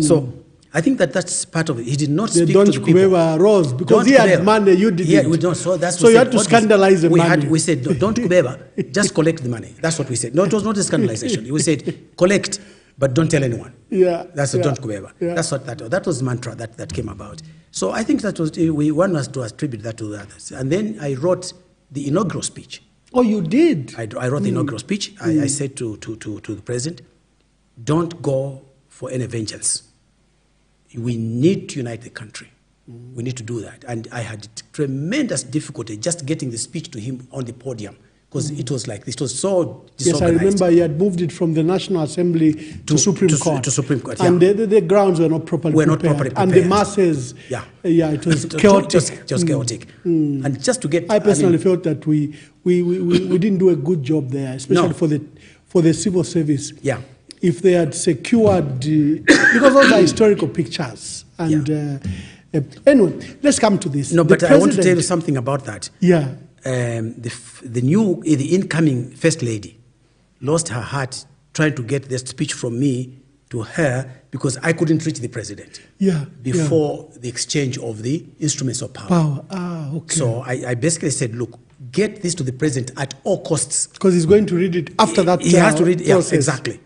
So I think that's part of it. He did not speak don't to the people. Rose because he had money, you didn't. Yeah, we don't. So you had to scandalize the money. We said, don't kubeba, just collect the money. That's what we said. No, it was not a scandalization. We said, collect, but don't tell anyone. That's a don't kubeba. That's what that was the mantra that came about. So I think that was, we want us to attribute that to the others. And then I wrote the inaugural speech. Oh, you did? I wrote the inaugural speech. I said to the president, don't go for any vengeance. We need to unite the country. We need to do that. And I had tremendous difficulty just getting the speech to him on the podium because it was like this. It was so disorganized. Yes, I remember he had moved it from the National Assembly to Supreme Court. To Supreme Court, and the grounds were not properly prepared. And the masses, it was chaotic. Just chaotic. And just to get... I personally felt that we didn't do a good job there, especially for the civil service. Yeah. If they had secured, because those are historical pictures. And anyway, let's come to this. No, but I want to tell you something about that. Yeah. The incoming First Lady lost her heart trying to get this speech from me to her because I couldn't reach the president before the exchange of the instruments of power. Okay. So I basically said, look, get this to the president at all costs. Because he's going to read it after that He has to read it, process. Exactly.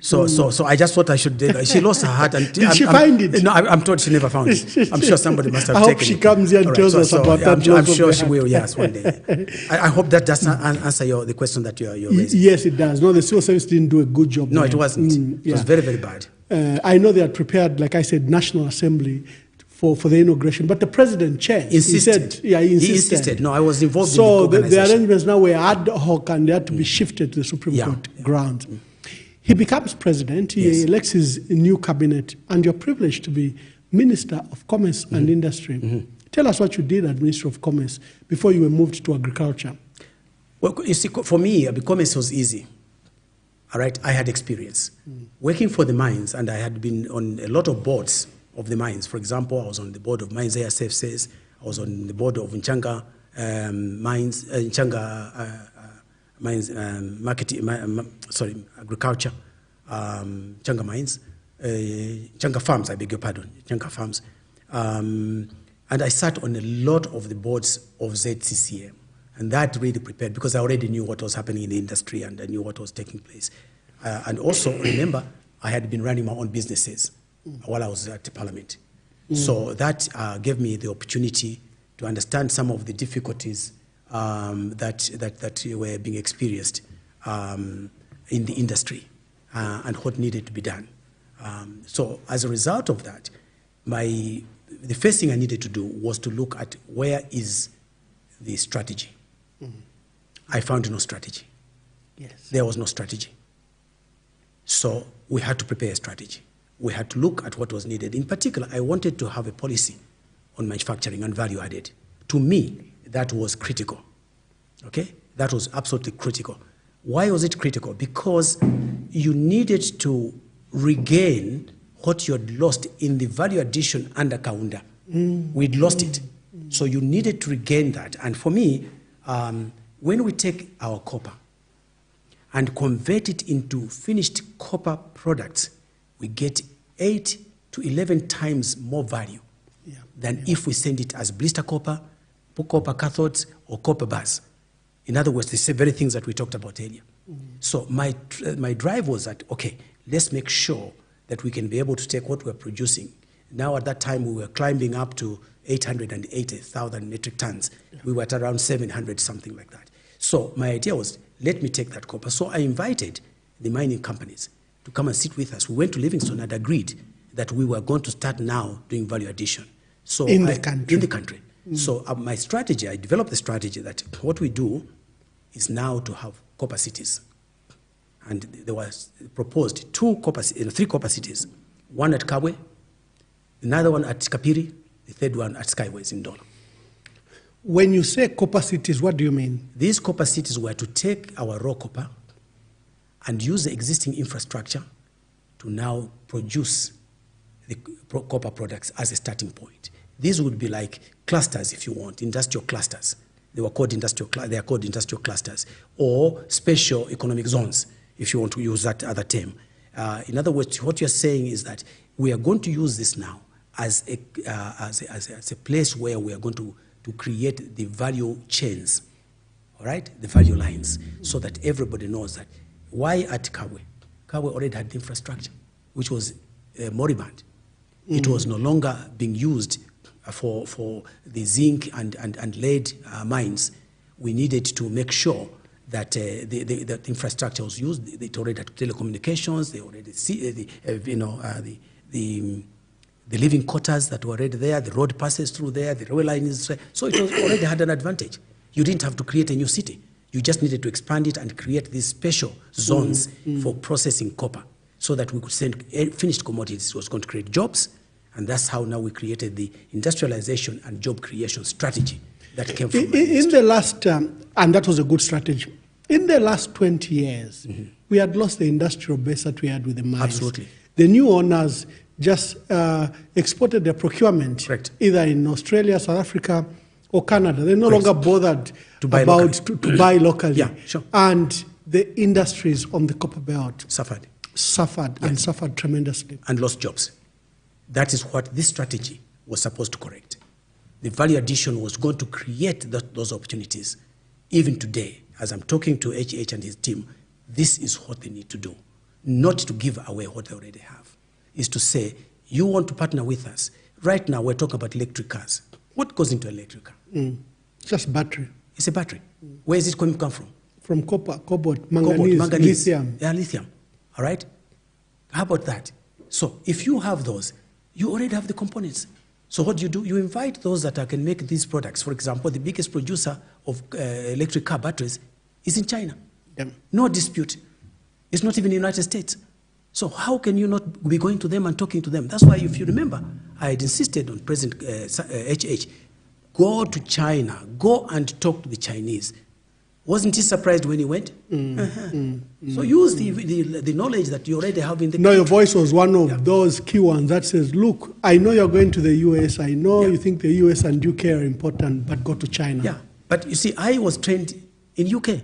So I just thought I should. She lost her heart, and did she find it? No, I'm told she never found it. I'm sure somebody must have taken it. I hope she comes here and tells us about that. I'm sure she will. Yes, one day. I hope that does not answer the question that you're raising. Yes, it does. No, the civil service didn't do a good job. No, it wasn't. It was very, very bad. I know they had prepared, like I said, National Assembly for the inauguration, but the president chaired. Insisted. He insisted. No, I was involved in the organization. So the arrangements now were ad hoc and they had to be shifted to the Supreme Court grounds. He becomes president, he elects his new cabinet, and you're privileged to be Minister of Commerce and Industry. Tell us what you did as Minister of Commerce before you were moved to agriculture. Well, you see, for me, commerce was easy. All right, I had experience. Working for the mines, and I had been on a lot of boards of the mines. For example, I was on the board of Mines Air Services, I was on the board of Nchanga Mines, Mines, agriculture, Changa Mines, Changa Farms, I beg your pardon, Changa Farms. And I sat on a lot of the boards of ZCCM. And that really prepared, because I already knew what was happening in the industry and I knew what was taking place. And also, remember, I had been running my own businesses while I was at Parliament. So that gave me the opportunity to understand some of the difficulties that were being experienced in the industry and what needed to be done. So as a result of that, the first thing I needed to do was to look at where is the strategy. I found no strategy. There was no strategy. So we had to prepare a strategy. We had to look at what was needed. In particular, I wanted to have a policy on manufacturing and value added. To me, that was critical. Okay? That was absolutely critical. Why was it critical? Because you needed to regain what you had lost in the value addition under Kaunda. We'd lost it. So you needed to regain that. And for me, when we take our copper and convert it into finished copper products, we get 8 to 11 times more value than if we send it as blister copper cathodes, or copper bars. In other words, the very things that we talked about earlier. So my drive was that, okay, let's make sure that we can be able to take what we're producing. Now at that time, we were climbing up to 880,000 metric tons. We were at around 700, something like that. So my idea was, let me take that copper. So I invited the mining companies to come and sit with us. We went to Livingstone and agreed that we were going to start now doing value addition. So in the country. So my strategy, I developed the strategy that what we do is now to have copper cities. And there was proposed 3 copper cities. One at Kabwe, another one at Kapiri, the third one at Skyways in Ndola. When you say copper cities, what do you mean? These copper cities were to take our raw copper and use the existing infrastructure to now produce the copper products as a starting point. These would be like clusters, if you want, industrial clusters. They are called industrial clusters, or special economic zones, if you want to use that other term. In other words, what you're saying is that we are going to use this now as a place where we are going to create the value chains, all right, the value lines, so that everybody knows that why at Kabwe already had the infrastructure, which was moribund. It was no longer being used for the zinc and lead mines. We needed to make sure that the infrastructure was used. It already had telecommunications. They already see the living quarters that were already there. The road passes through there. The rail line is so it was already had an advantage. You didn't have to create a new city. You just needed to expand it and create these special zones for processing copper, so that we could send finished commodities. It was going to create jobs, and that's how now we created the industrialization and job creation strategy that came from in the last, and that was a good strategy. In the last 20 years, we had lost the industrial base that we had with the mines. Absolutely. The new owners just exported their procurement, either in Australia, South Africa, or Canada. They're no longer bothered to buy locally. Yeah, sure. And the industries on the copper belt suffered tremendously. And lost jobs. That is what this strategy was supposed to correct. The value addition was going to create those opportunities. Even today, as I'm talking to HH and his team, this is what they need to do. Not to give away what they already have. Is to say, you want to partner with us. Right now, we're talking about electric cars. What goes into an electric car? Just battery. It's a battery. Where is it going to come from? From copper, cobalt, manganese, lithium. Yeah, lithium. All right? How about that? So if you have those, you already have the components. So what do? You invite those that can make these products. For example, the biggest producer of electric car batteries is in China. No dispute. It's not even the United States. So how can you not be going to them and talking to them? That's why, if you remember, I had insisted on President HH, go to China, go and talk to the Chinese. Wasn't he surprised when he went? So use the knowledge that you already have in the country. Your voice was one of those key ones that says, look, I know you're going to the US. I know you think the US and UK are important, but go to China. Yeah, but you see, I was trained in UK.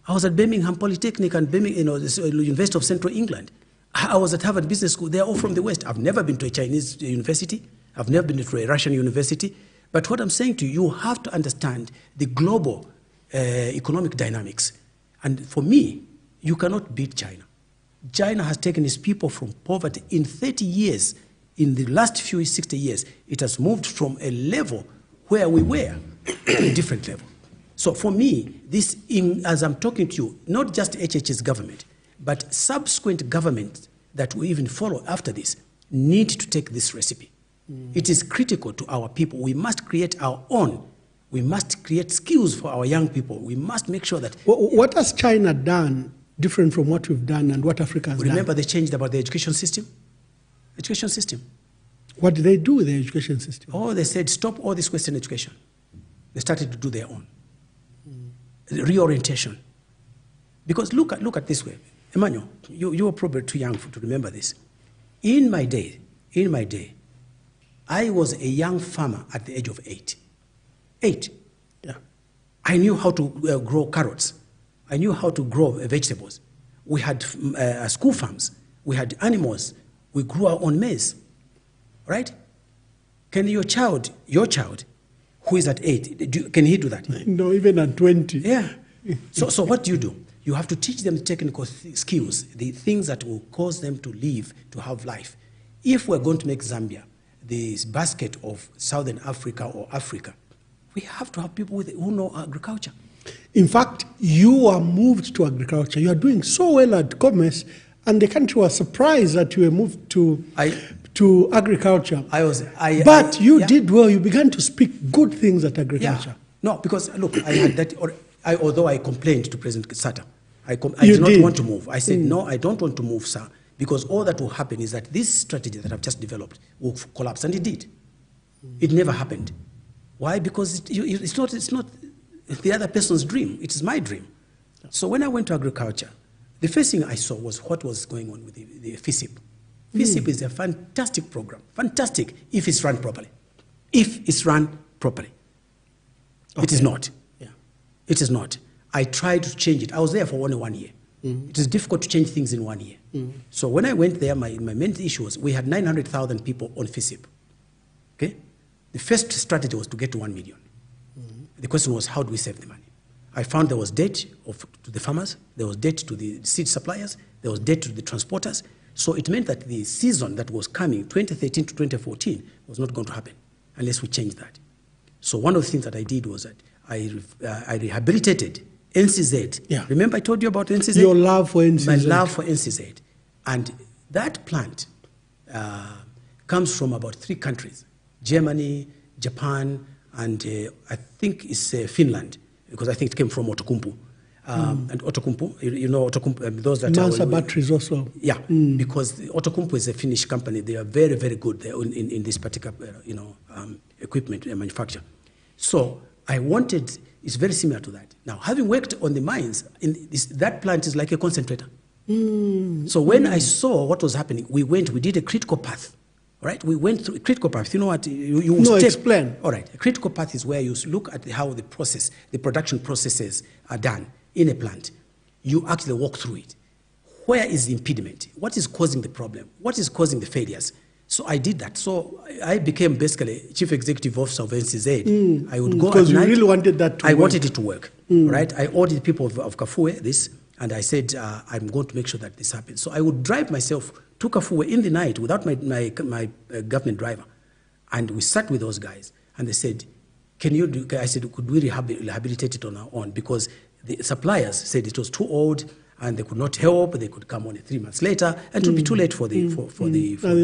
I was at Birmingham Polytechnic and Birmingham, the University of Central England. I was at Harvard Business School. They're all from the West. I've never been to a Chinese university. I've never been to a Russian university. But what I'm saying to you, you have to understand the global economic dynamics. And for me, you cannot beat China. China has taken its people from poverty in 30 years. In the last 60 years, it has moved from a level where we were to a different level. So for me, as I'm talking to you, not just HH's government, but subsequent governments that will even follow after this need to take this recipe. It is critical to our people. We must create our own. We must create skills for our young people. We must make sure that... What has China done different from what we've done and what Africa has done? Remember they changed about the education system? Education system. What did they do with the education system? Oh, they said, stop all this Western education. They started to do their own. Reorientation. Because look at this way. Emmanuel, you are probably too young to remember this. In my day, I was a young farmer at the age of 8. 8. Yeah. I knew how to grow carrots. I knew how to grow vegetables. We had school farms. We had animals. We grew our own maize. Right? Can your child, who is at 8, can he do that? No, even at 20. Yeah. So what do? You have to teach them technical skills, the things that will cause them to live, to have life. If we're going to make Zambia this basket of Southern Africa or Africa, we have to have people who know agriculture. In fact, you are moved to agriculture. You are doing so well at commerce, and the country was surprised that you were moved to agriculture. But you did well. You began to speak good things at agriculture. Yeah. No, because look, I had that... although I complained to President Sata, I did not want to move. I said, no, I don't want to move, sir, because all that will happen is that this strategy that I've just developed will collapse, and it did. It never happened. Why? Because it's not the other person's dream. It is my dream. So when I went to agriculture, the first thing I saw was what was going on with the FISIP. FISIP is a fantastic program, fantastic if it's run properly. if it's run properly. Okay. It is not. Yeah. It is not. I tried to change it. I was there for only 1 year. It is difficult to change things in 1 year. So when I went there, my main issue was we had 900,000 people on FISIP. Okay? The first strategy was to get to 1 million. The question was, how do we save the money? I found there was debt to the farmers, there was debt to the seed suppliers, there was debt to the transporters. So it meant that the season that was coming, 2013 to 2014, was not going to happen unless we changed that. So one of the things that I did was that I rehabilitated NCZ. Yeah. Remember I told you about NCZ? Your love for NCZ. My love for NCZ. And that plant comes from about 3 countries, Germany, Japan, and I think it's Finland, because I think it came from Outokumpu. And Outokumpu, you know Outokumpu, those that Mansa batteries also. Yeah, because Outokumpu is a Finnish company. They are very, very good there in this particular, equipment manufacture. So I wanted, it's very similar to that. Now, having worked on the mines, that plant is like a concentrator. So when I saw what was happening, we did a critical path. All right, we went through a critical path. You know what? No, explain. All right, a critical path is where you look at how the production processes are done in a plant. You actually walk through it. Where is the impediment? What is causing the problem? What is causing the failures? So I did that. So I became basically chief executive officer of NCZ. I would go at night. Because you really wanted that to work. I wanted it to work. Right? I ordered the people of Kafue this, and I said, I'm going to make sure that this happens. So I would drive myself to Kafue in the night without my government driver. And we sat with those guys, and they said, can you do, I said, could we rehabilitate it on our own? Because the suppliers said it was too old, and they could not help. They could come only 3 months later, and it would be too late for the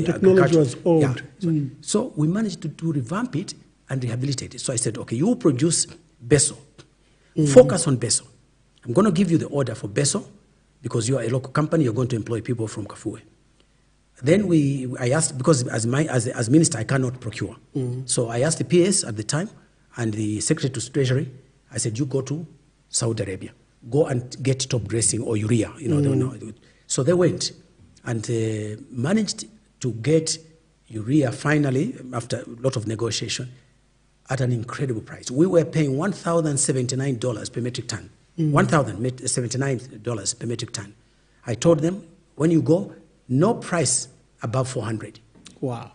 technology was old. Yeah. So we managed to revamp it and rehabilitate it. So I said, okay, you produce Beso. Focus on Beso. I'm going to give you the order for Beso because you are a local company. You're going to employ people from Kafue. Then I asked, because as minister I cannot procure. So I asked the PS at the time and the Secretary to Treasury. I said, you go to Saudi Arabia. Go and get top dressing or urea. So they went and managed to get urea finally, after a lot of negotiation, at an incredible price. We were paying $1,079 per metric ton. $1,079 per metric ton. I told them, when you go, no price above 400. Wow.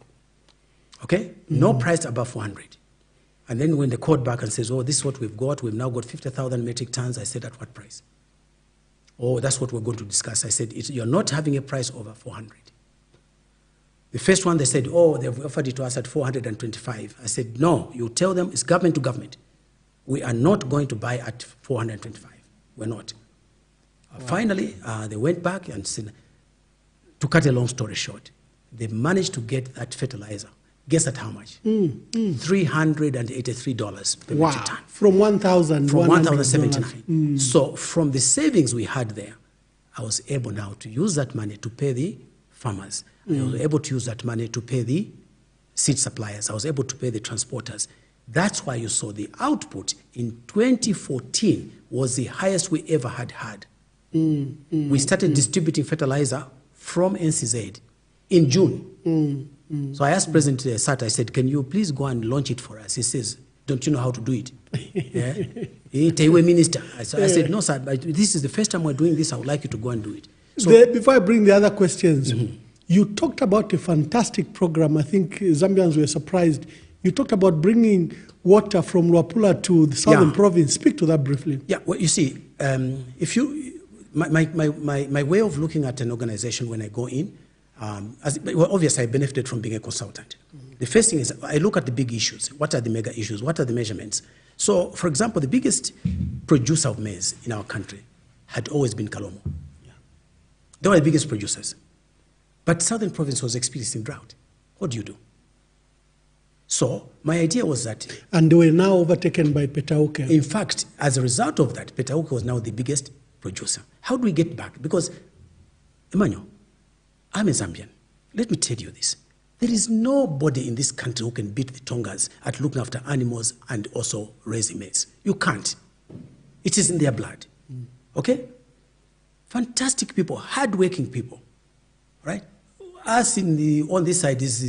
Okay? No price above 400. And then when they called back and says, oh, this is what we've got. We've now got 50,000 metric tons. I said, at what price? Oh, that's what we're going to discuss. I said, you're not having a price over 400. The first one, they said, oh, they've offered it to us at 425. I said, no, you tell them it's government to government. We are not going to buy at 425. We're not. Wow. Finally, they went back and said, to cut a long story short, they managed to get that fertilizer. Guess at how much? $383 per metric ton. From 1,000. From 1,079. So from the savings we had there, I was able now to use that money to pay the farmers. I was able to use that money to pay the seed suppliers. I was able to pay the transporters. That's why you saw the output in 2014 was the highest we ever had. We started distributing fertilizer from NCZ in June. So I asked President Sata, I said, can you please go and launch it for us? He says, don't you know how to do it? Minister. I said, no, sir, but this is the first time we're doing this. I would like you to go and do it. So, before I bring the other questions, you talked about a fantastic program. I think Zambians were surprised. You talked about bringing water from Luapula to the southern province. Speak to that briefly. Yeah, well, you see, my way of looking at an organization when I go in, obviously I benefited from being a consultant. The first thing is I look at the big issues. What are the mega issues? What are the measurements? So, for example, the biggest producer of maize in our country had always been Kalomo. They were the biggest producers. But southern province was experiencing drought. What do you do? So my idea was that... And they were now overtaken by Petauke. In fact, as a result of that, Petauke was now the biggest producer. How do we get back? Because, Emmanuel, I'm a Zambian. Let me tell you this. There is nobody in this country who can beat the Tongas at looking after animals and also raising maize. You can't. It is in their blood. Okay? Fantastic people, hardworking people, right? Us on this side is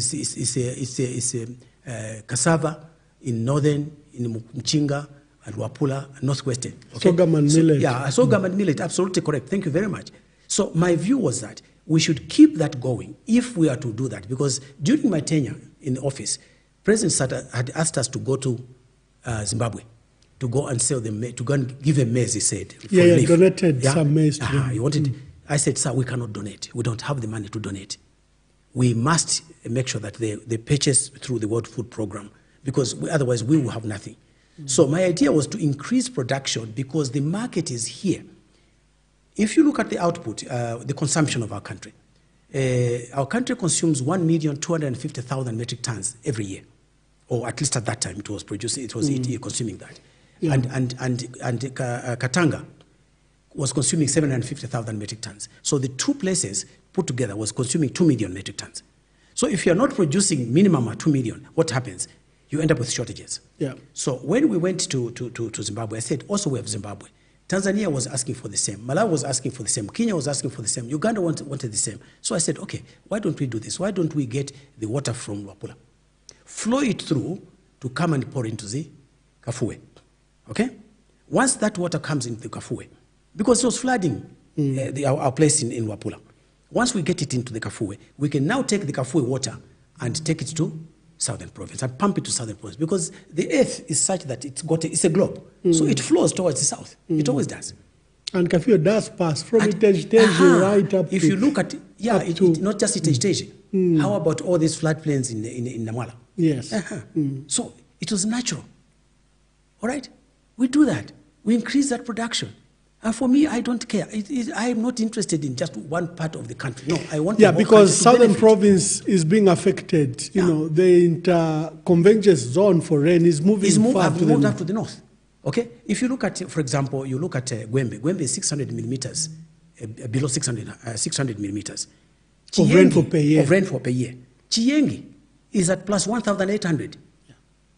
cassava in northern, in Mchinga, and Wapula, and northwestern. Okay? Sorghum and millet. Yeah, sorghum and millet, absolutely correct. Thank you very much. So my view was that we should keep that going if we are to do that, because during my tenure in the office, President Sata had asked us to go to Zimbabwe to go and sell them, to go and give them maize, he said. Yeah, he donated some maize to them. He wanted, I said, sir, we cannot donate. We don't have the money to donate. We must make sure that they purchase through the World Food Program, because otherwise we will have nothing. So my idea was to increase production because the market is here. If you look at the output, the consumption of our country consumes 1,250,000 metric tons every year, or at least at that time it was producing, it was consuming that. Yeah. And Katanga was consuming 750,000 metric tons. So the two places put together was consuming 2 million metric tons. So if you're not producing minimum at 2 million, what happens? You end up with shortages. Yeah. So when we went to Zimbabwe, I said, also we have Zimbabwe. Tanzania was asking for the same. Malawi was asking for the same. Kenya was asking for the same. Uganda wanted the same. So I said, okay, why don't we do this? Why don't we get the water from Wapula, flow it through to come and pour into the Kafue, okay? Once that water comes into the Kafue, because it was flooding our place in Wapula, once we get it into the Kafue, we can now take the Kafue water and take it to Southern Province and pump it to Southern Province, because the earth is such that it's a globe. So it flows towards the south. It always does. And Kafue does pass from Iteji right up if you look at, not just Iteji. How about all these floodplains in Namwala? Yes. So it was natural. All right? We do that. We increase that production. And for me, I don't care. I am not interested in just one part of the country. No, I want. Yeah, because Southern Province is being affected. You know, the interconvergence zone for rain is moved up to the north. Okay, if you look at, for example, you look at Gwembe. Gwembe is 600 millimeters, below 600 millimeters. Of rainfall per year. Of rainfall per year. Chiyengi is at plus 1,800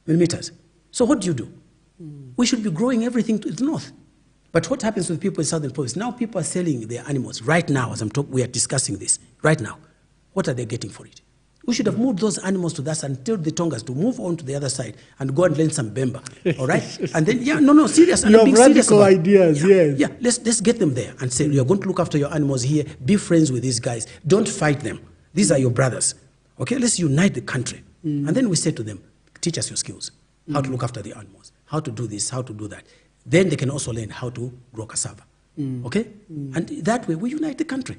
millimeters. So what do? We should be growing everything to the north. But what happens with people in Southern Province? Now people are selling their animals. Right now, as we are discussing this, right now, what are they getting for it? We should have moved those animals to that and tell the Tongas to move on to the other side and go and learn some Bemba, all right? And then, serious. You have radical ideas, yes. Yeah, let's get them there and say, you're going to look after your animals here, be friends with these guys, don't fight them. These are your brothers, okay? Let's unite the country. And then we say to them, teach us your skills, how to look after the animals, how to do this, how to do that. Then they can also learn how to grow cassava, okay? And that way, we unite the country.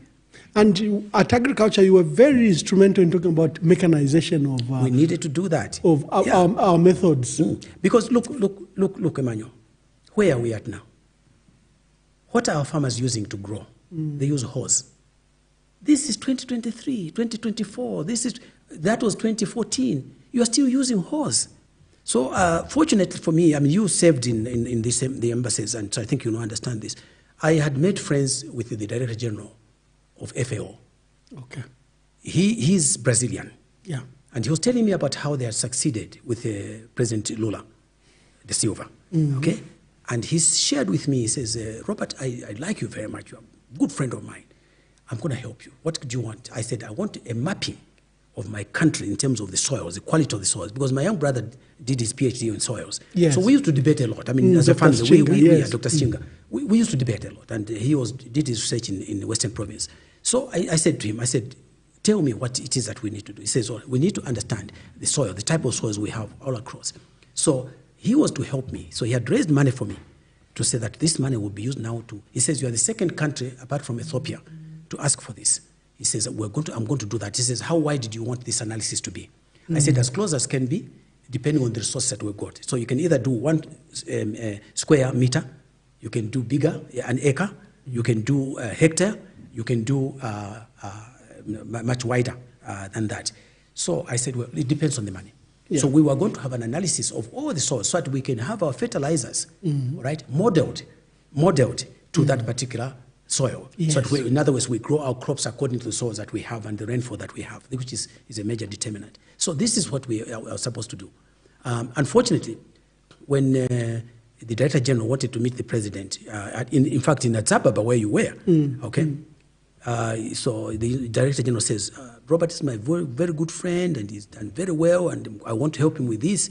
And at agriculture, you were very instrumental in talking about mechanization of... we needed to do that. Of our methods. Because look, Emmanuel, where are we at now? What are our farmers using to grow? They use hose. This is 2023, 2024. That was 2014. You are still using hose. So fortunately for me, I mean, you served in the embassies, and so I think you understand this. I had made friends with the Director General of FAO. Okay. He's Brazilian. Yeah. And he was telling me about how they had succeeded with President Lula da Silva. Okay? And he shared with me, he says, Robert, I like you very much. You're a good friend of mine. I'm going to help you. What do you want? I said, I want a mapping of my country in terms of the soils, the quality of the soils, because my young brother did his PhD in soils. Yes. So we used to debate a lot. I mean, as a family, Dr. Sichinga, we used to debate a lot, and he did his research in the Western Province. So I said to him, tell me what it is that we need to do. He says, we need to understand the soil, the type of soils we have all across. So he was to help me. So he had raised money for me to say that this money will be used now to, he says, you are the second country, apart from Ethiopia, to ask for this. He says, I'm going to do that. He says, how wide did you want this analysis to be? I said, as close as can be, depending on the resources that we've got. So you can either do 1 square meter, you can do bigger, an acre, you can do a hectare, you can do much wider than that. So I said, well, it depends on the money. Yeah. So we were going to have an analysis of all the soils so that we can have our fertilizers, right, modeled to that particular soil. Yes. So that in other words, we grow our crops according to the soils that we have and the rainfall that we have, which is a major determinant. So this is what we are supposed to do. Unfortunately, when the Director General wanted to meet the President, in fact, in Addis Ababa, where you were, okay, So the Director General says, Robert is my very, very good friend and he's done very well and I want to help him with this.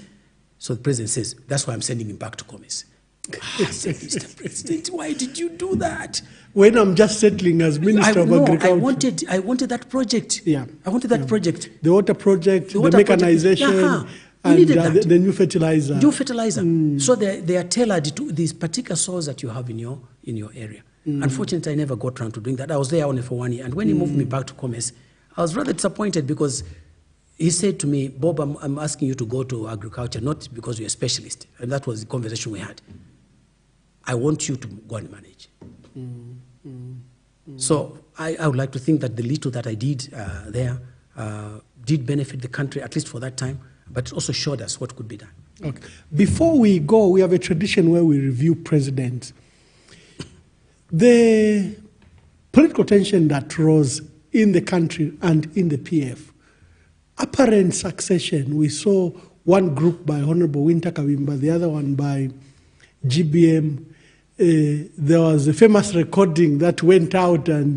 So the President says, that's why I'm sending him back to Commerce. I said, Mr. President, why did you do that? When I'm just settling as Minister of Agriculture. I wanted that project. Yeah. I wanted that project. The water project, the mechanization, and the new fertilizer. New fertilizer. So they are tailored to these particular soils that you have in your area. Unfortunately, I never got around to doing that. I was there only for 1 year. And when he moved me back to Commerce, I was rather disappointed because he said to me, Bob, I'm asking you to go to agriculture, not because you're a specialist. And that was the conversation we had. I want you to go and manage. So I would like to think that the little that I did there did benefit the country, at least for that time, but it also showed us what could be done. Okay. Before we go, we have a tradition where we review presidents. The political tension that rose in the country and in the PF, apparent succession, we saw one group by Honorable Winter Kawimba, the other one by GBM. There was a famous recording that went out and,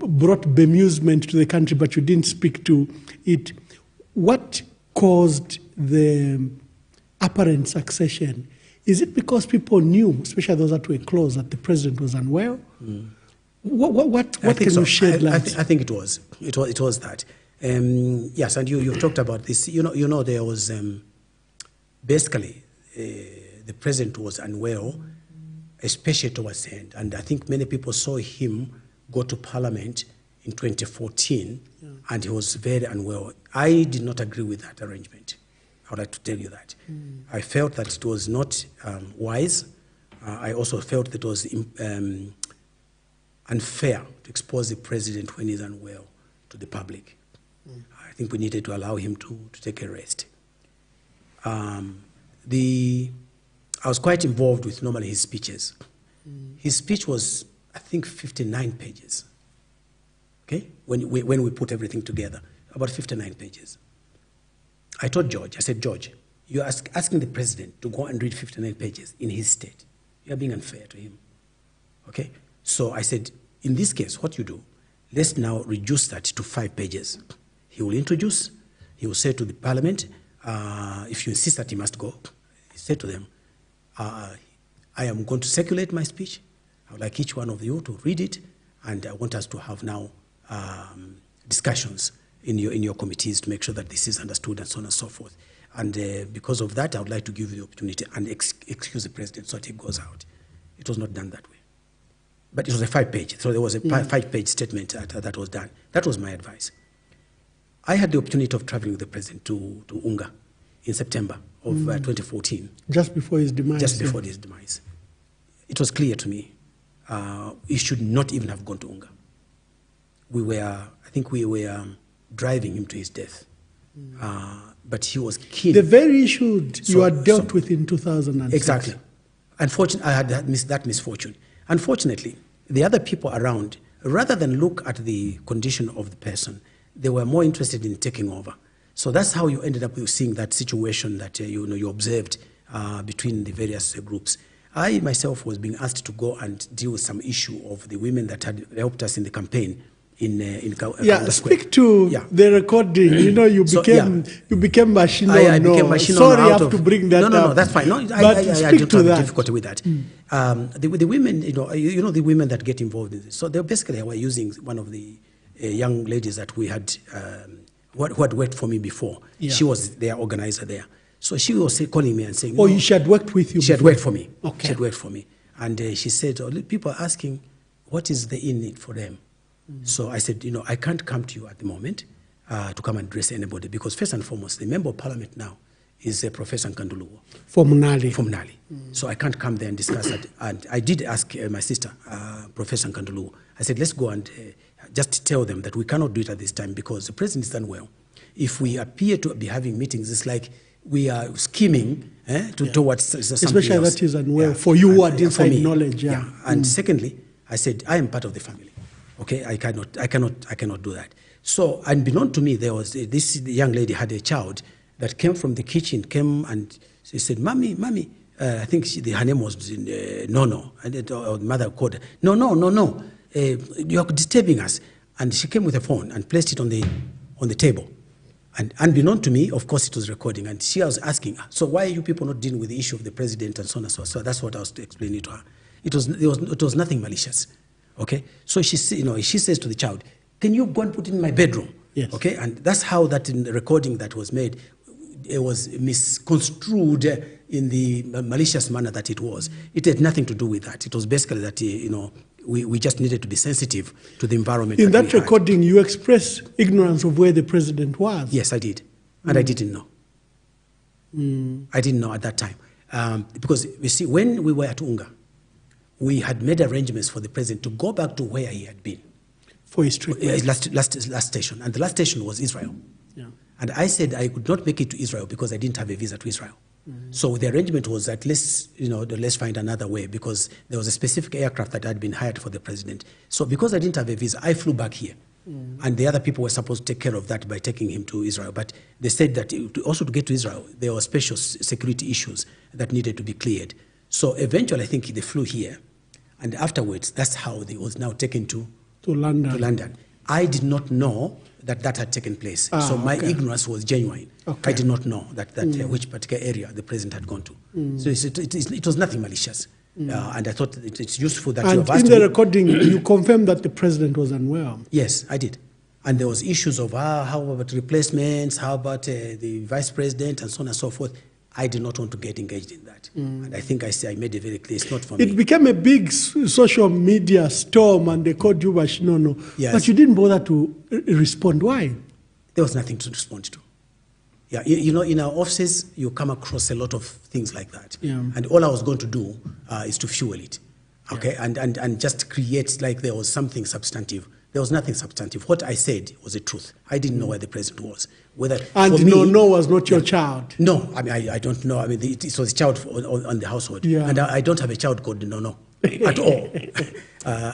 brought bemusement to the country, but you didn't speak to it. What caused the apparent succession? Is it because people knew, especially those that were close, that the president was unwell? What can you shed light? I think it was. It was that. Yes, and you've talked about this. There was basically the president was unwell, especially towards the end. And I think many people saw him go to Parliament in 2014, and he was very unwell. I did not agree with that arrangement. I would like to tell you that. I felt that it was not wise. I also felt that it was unfair to expose the president when he's unwell to the public. I think we needed to allow him to take a rest. I was quite involved with normally his speeches. His speech was, I think, 59 pages. Okay? When we put everything together, about 59 pages. I told George, I said, George, you're asking the president to go and read 59 pages in his state. You're being unfair to him. Okay? So I said, in this case, what you do, let's now reduce that to 5 pages. He will introduce, he will say to the Parliament, if you insist that he must go, he said to them, I am going to circulate my speech. I would like each one of you to read it, and I want us to have now discussions in your committees to make sure that this is understood and so on and so forth. And because of that, I would like to give you the opportunity and excuse the president so that he goes out. It was not done that way. But it was a 5-page, so there was a 5-page statement that was done. That was my advice. I had the opportunity of traveling with the president to Unga in September of 2014. Just before his demise. Just before his demise. It was clear to me he should not even have gone to Unga. I think we were driving him to his death. But he was keen. The very issue you had dealt with in 2006. Exactly. Unfortunately, I had that misfortune. Unfortunately, the other people around, rather than look at the condition of the person, they were more interested in taking over. So that's how you ended up seeing that situation that you observed between the various groups. I myself was being asked to go and deal with some issue of the women that had helped us in the campaign in speak to the recording. You became machine. I became machine. Sorry, I have to bring that up. No, that's fine. No, I don't have difficulty with that. The women, the women that get involved in this. So they basically were using one of the young ladies that we had, who had worked for me before. Yeah. She was their organizer there. So she was calling me and saying, "Oh, she had worked with you." She had worked for me. Okay. She had worked for me, and she said, "People are asking, what is the in it for them?" So I said, I can't come to you at the moment to come and address anybody because first and foremost, the member of parliament now is Professor Nkanduluwo. From Mnali. So I can't come there and discuss that. And I did ask my sister, Professor Nkanduluwo. I said, let's go and just tell them that we cannot do it at this time because the president is unwell. If we appear to be having meetings, it's like we are scheming towards something especially else. That is unwell for you who are inside knowledge. And secondly, I said, I am part of the family. Okay, I cannot do that. So, unbeknown to me, there was this young lady had a child that came from the kitchen, and she said, "Mommy, I think her name was Nono." And the mother called her, "No. you are disturbing us. And she came with a phone and placed it on the table. And unbeknown to me, of course, it was recording. And she was asking, so why are you people not dealing with the issue of the president and so on and so on? So that's what I was explaining to her. It was nothing malicious. Okay? So she says to the child, can you go and put it in my bedroom? Yes. Okay? And that's how that in the recording that was made, it was misconstrued in the malicious manner that it was. It had nothing to do with that. It was basically that, we just needed to be sensitive to the environment. In that recording, you expressed ignorance of where the president was. Yes, I did. And I didn't know. I didn't know at that time. Because, you see, when we were at Unga, we had made arrangements for the president to go back to where he had been. For his trip. Last station. And the last station was Israel. Yeah. And I said I could not make it to Israel because I didn't have a visa to Israel. So the arrangement was that let's find another way, because there was a specific aircraft that had been hired for the president. So because I didn't have a visa, I flew back here. And the other people were supposed to take care of that by taking him to Israel. But they said that also to get to Israel, there were special security issues that needed to be cleared. So eventually, I think they flew here. And afterwards, that's how they was now taken to London. I did not know that had taken place. So my ignorance was genuine. Okay. I did not know that which particular area the president had gone to. So it was nothing malicious. And I thought it's useful that you have asked me. And in the recording, you confirmed that the president was unwell. Yes, I did. And there was issues of how about replacements, how about the vice president, and so on and so forth. I did not want to get engaged in that. And I think I made it very clear, it's not for me. It became a big social media storm, and they called you Bashinono. Yes. But you didn't bother to respond. Why? There was nothing to respond to. Yeah, in our offices, you come across a lot of things like that. Yeah. And all I was going to do is to fuel it, okay? Yeah. And just create like there was something substantive. There was nothing substantive. What I said was the truth. I didn't know where the president was. No was not your child. No, I mean, I don't know. I mean, it was a child on the household. Yeah. And I don't have a child called No at all.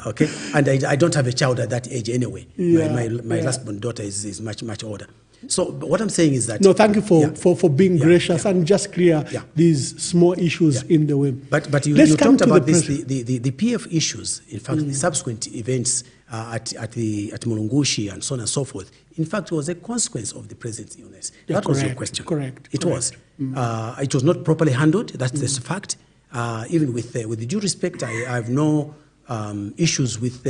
Okay? And I don't have a child at that age anyway. Yeah. My last born daughter is much, much older. So what I'm saying is that... No, thank you for being gracious and just clear these small issues in the way. But you talked about the PF issues, in fact, the subsequent events at Mulungushi and so on and so forth, in fact, was a consequence of the president's illness. That was your question. Correct. It was. It was not properly handled. That's the fact. Even with the due respect, I have no issues with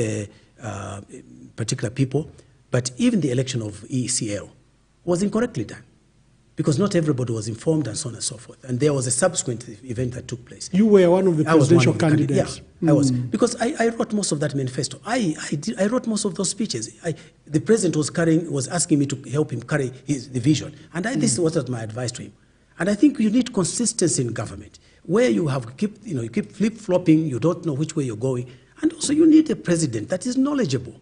particular people. But even the election of ECL was incorrectly done, because not everybody was informed and so on and so forth. And there was a subsequent event that took place. You were one of the presidential candidates. Yeah, I was. Because I wrote most of that manifesto. I wrote most of those speeches. The president was asking me to help him carry the vision. And this was my advice to him. And I think you need consistency in government, where you keep flip-flopping, you don't know which way you're going. And also you need a president that is knowledgeable.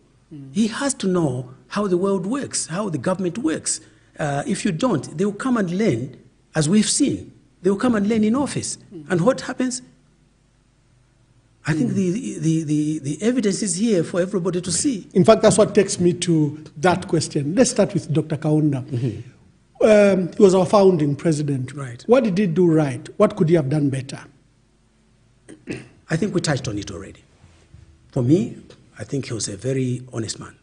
He has to know how the world works, how the government works. If you don't, they will come and learn, as we've seen. They will come and learn in office. And what happens? I think the evidence is here for everybody to see. In fact, that's what takes me to that question. Let's start with Dr. Kaunda. He was our founding president. Right. What did he do right? What could he have done better? I think we touched on it already. For me, I think he was a very honest man.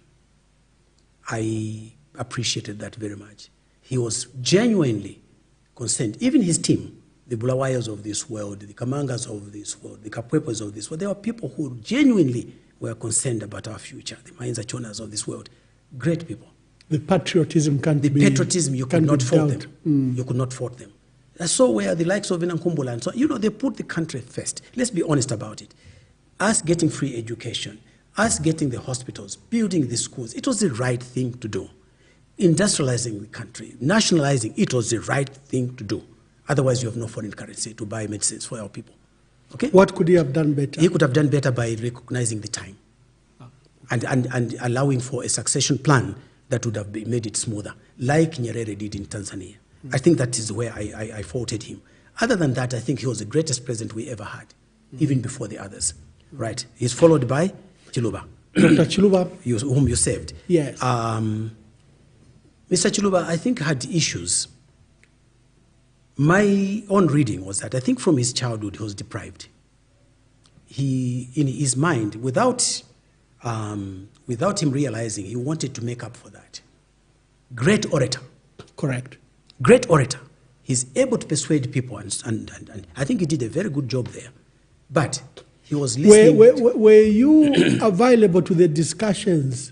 I appreciated that very much. He was genuinely concerned. Even his team, the Bulawayas of this world, the Kamangas of this world, the Kapwepos of this world, there were people who genuinely were concerned about our future, the Mainza Chonas of this world. Great people. The patriotism you could not fault them. You could not fault them. So were the likes of Inankumbula and so on. They put the country first. Let's be honest about it. Us getting free education, us getting the hospitals, building the schools, it was the right thing to do. Industrializing the country, nationalizing, it was the right thing to do. Otherwise, you have no foreign currency to buy medicines for our people. Okay? What could he have done better? He could have done better by recognizing the time and allowing for a succession plan that would have made it smoother, like Nyerere did in Tanzania. I think that is where I faulted him. Other than that, I think he was the greatest president we ever had, even before the others. Right? He's followed by Chiluba. Dr. Chiluba. Whom you saved. Yes. Mr. Chiluba, I think, had issues. My own reading was that I think from his childhood he was deprived. He, in his mind, without without him realizing, he wanted to make up for that. Great orator. Correct. Great orator. He's able to persuade people, and I think he did a very good job there. But he was listening. Were you available to the discussions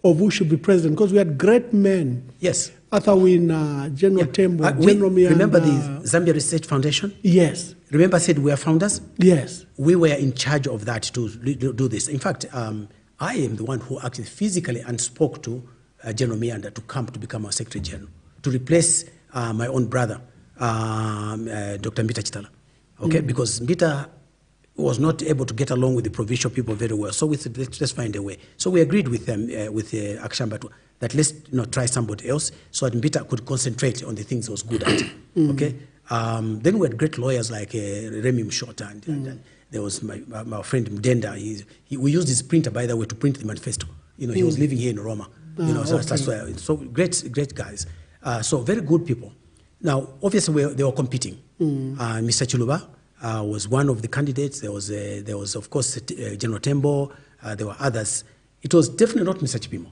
of who should be president? Because we had great men. Yes. Arthur Wina, General Tembo, General Mianda. Remember the Zambia Research Foundation? Yes. Remember I said we are founders? Yes. We were in charge of that to do this. In fact, I am the one who actually physically and spoke to General Mianda to come to become our Secretary General, to replace my own brother, Dr. Mbita Chitala. Okay, because Mbita was not able to get along with the provincial people very well. So we said, let's find a way. So we agreed with them, with Akshambatu, that let's try somebody else so that Mbita could concentrate on the things he was good at. Okay. Then we had great lawyers like Remy Mshota, and there was my friend Mdenda. We used his printer, by the way, to print the manifesto. He was living here in Roma. So that's why. So great guys. So very good people. Now, obviously, they were competing. Mr. Chiluba was one of the candidates. There was of course, General Tembo. There were others. It was definitely not Mr. Chipimo.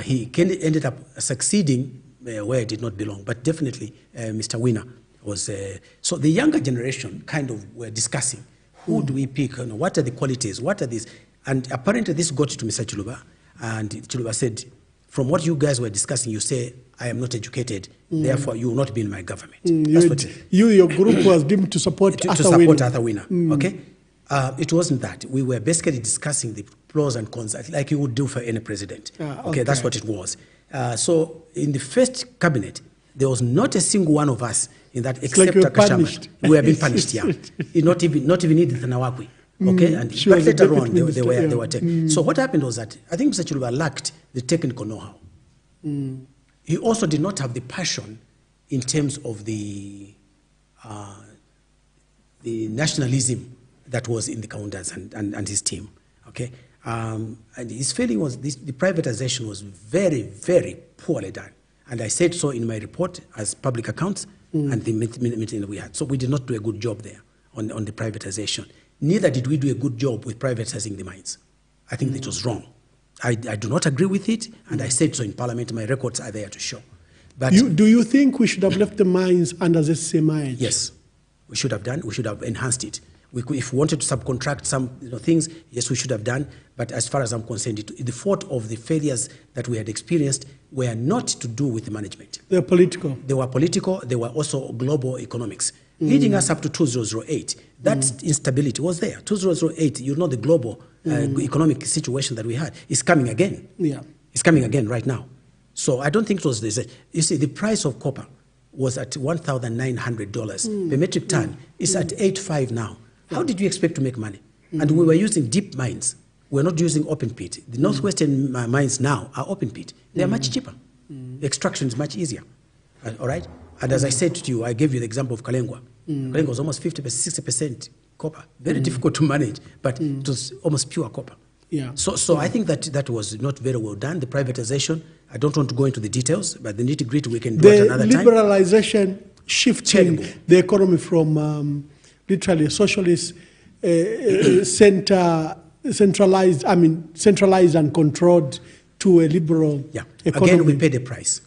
He ended up succeeding where he did not belong, but definitely Mr. Winner was. So the younger generation kind of were discussing, who do we pick? What are the qualities? What are these? And apparently this got to Mr. Chiluba, and Chiluba said, from what you guys were discussing, you say, I am not educated, therefore you will not be in my government. Your group was deemed to support Arthur Winner. Okay? It wasn't that. We were basically discussing the pros and cons, like you would do for any president. Okay, that's what it was. So in the first cabinet, there was not a single one of us in that except Akashamba. We were being punished, yeah. Not even Edith Nawakwi. Okay, and but later on they were taken. So what happened was that I think Mr. Chiluba lacked the technical know-how. He also did not have the passion in terms of the nationalism that was in the Kaundas and his team. Okay, and his failing was the privatization was very, very poorly done. And I said so in my report as public accounts and the meeting that we had. So we did not do a good job there on the privatization. Neither did we do a good job with privatizing the mines. I think it was wrong. I do not agree with it, and I said so in Parliament. My records are there to show. But do you think we should have left the mines under the ZCCM? Yes, we should have done. We should have enhanced it. If we wanted to subcontract some things, yes, we should have done. But as far as I'm concerned, the fault of the failures that we had experienced were not to do with the management. They were political. They were political. They were also global economics. Leading us up to 2008, that instability was there. 2008, the global economic situation that we had is coming again. Yeah, it's coming again right now. So I don't think it was this. You see, the price of copper was at $1,900 per metric ton. It's at $8.5 now. How did you expect to make money? And we were using deep mines. We're not using open pit. The northwestern mines now are open pit. They're much cheaper. The extraction is much easier. All right? And as I said to you, I gave you the example of Kalengwa. Kalengwa was almost 50%, 60% copper. Very difficult to manage, but it was almost pure copper. Yeah. So I think that was not very well done. The privatization, I don't want to go into the details, but the nitty-gritty we can do at another time. The liberalization shifting the economy from literally a socialist centralized and controlled to a liberal economy. Again, we paid a price.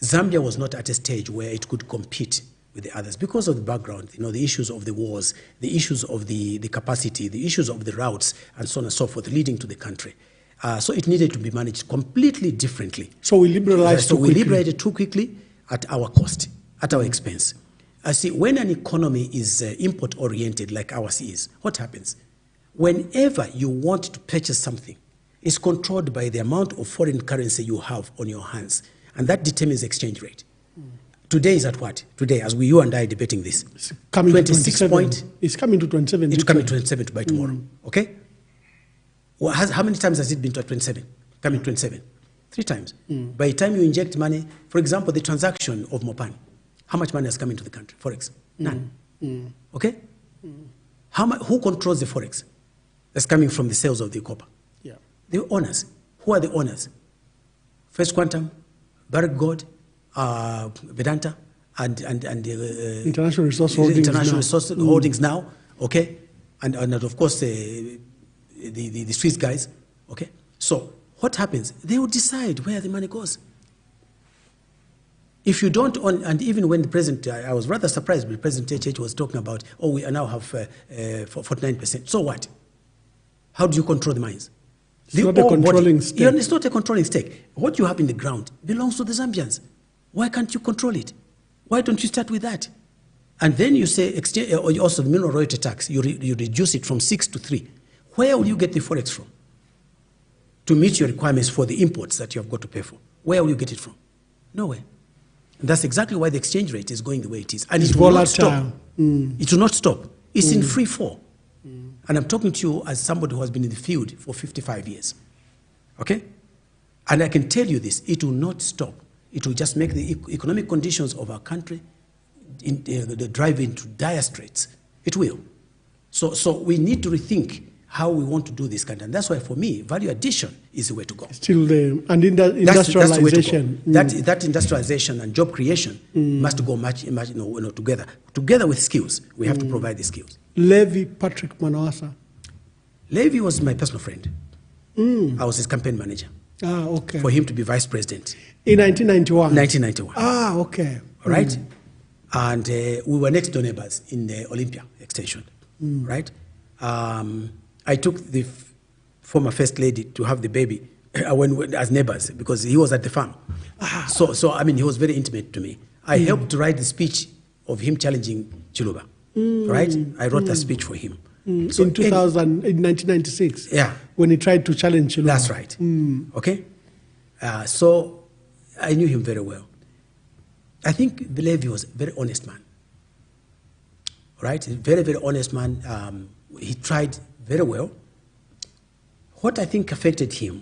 Zambia was not at a stage where it could compete with the others because of the background, the issues of the wars, the issues of the capacity, the issues of the routes, and so on and so forth, leading to the country. So it needed to be managed completely differently. So we liberalized too quickly. We liberated too quickly at our cost, at our expense. See, when an economy is import-oriented like ours is, what happens? Whenever you want to purchase something, it's controlled by the amount of foreign currency you have on your hands. And that determines the exchange rate. Today is at what? Today, as you and I are debating this. It's coming 26 point. It's coming to 27. It's coming to 27 by tomorrow. Okay? Well, how many times has it been to 27? Coming 27? 3 times. By the time you inject money, for example, the transaction of Mopani, how much money has come into the country? Forex? None. Okay? Who controls the Forex? That's coming from the sales of the copper. Yeah. The owners. Who are the owners? First Quantum, Barrick Gold, Vedanta, and International Resource Holdings Holdings now, okay, and of course the Swiss guys, okay? So what happens? They will decide where the money goes. If you don't own, and even when the president, I was rather surprised when President HH was talking about, oh, we now have 49%. So what? How do you control the mines? It's not a controlling stake. It's not a controlling stake. What you have in the ground belongs to the Zambians. Why can't you control it? Why don't you start with that? And then you say, also the mineral royalty tax, you reduce it from 6 to 3. Where will you get the forex from? To meet your requirements for the imports that you have got to pay for. Where will you get it from? Nowhere. And that's exactly why the exchange rate is going the way it is. And it will not stop. It will not stop. It's in free fall. And I'm talking to you as somebody who has been in the field for 55 years. Okay? And I can tell you this, it will not stop. It will just make the economic conditions of our country drive into dire straits. It will. So we need to rethink how we want to do this country. And that's why, for me, value addition is the way to go. Still the industrialization. That industrialization and job creation must go much together. Together with skills, we have to provide the skills. Levi Patrick Manawasa. Levi was my personal friend. I was his campaign manager. Ah, okay. For him to be vice president. In 1991? 1991. Ah, okay. All right? And we were next door neighbors in the Olympia extension, right? I took the former first lady to have the baby as neighbors because he was at the farm. So I mean, he was very intimate to me. I helped to write the speech of him challenging Chiluba, right? I wrote that speech for him. So in 1996? Yeah. When he tried to challenge Chiluba. That's right. Okay? So I knew him very well. I think Levi was a very honest man, right? A very, very honest man. He tried very well. What I think affected him,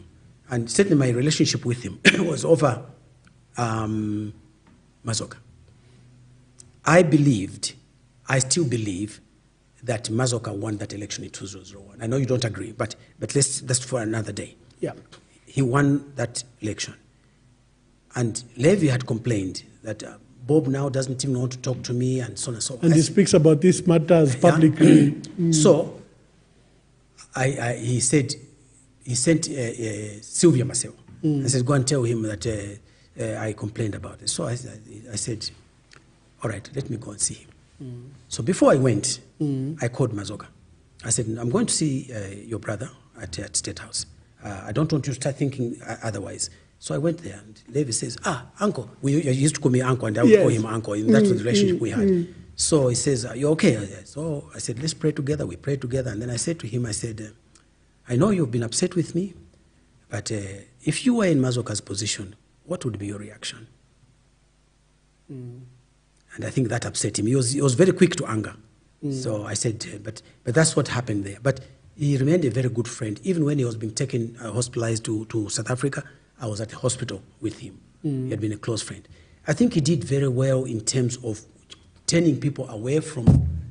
and certainly my relationship with him, was over Mazoka. I still believe that Mazoka won that election in 2001. I know you don't agree, but that's for another day. Yeah. He won that election. And Levi had complained that Bob now doesn't even want to talk to me and so on and so forth. And he speaks about these matters publicly. So he said, he sent Sylvia Maseo. I said, go and tell him that I complained about it. So I said, all right, let me go and see him. So before I went, I called Mazoka. I said, I'm going to see your brother at State House. I don't want you to start thinking otherwise. So I went there, and Levi says, uncle. You used to call me uncle, and I would call him uncle. And that's the relationship we had. So he says, you're okay? So I said, let's pray together. We prayed together. And then I said to him, I said, I know you've been upset with me, but if you were in Mazoka's position, what would be your reaction? And I think that upset him. He was very quick to anger. So I said, but that's what happened there. But he remained a very good friend. Even when he was being taken, hospitalized to South Africa, I was at the hospital with him. He had been a close friend. I think he did very well in terms of turning people away from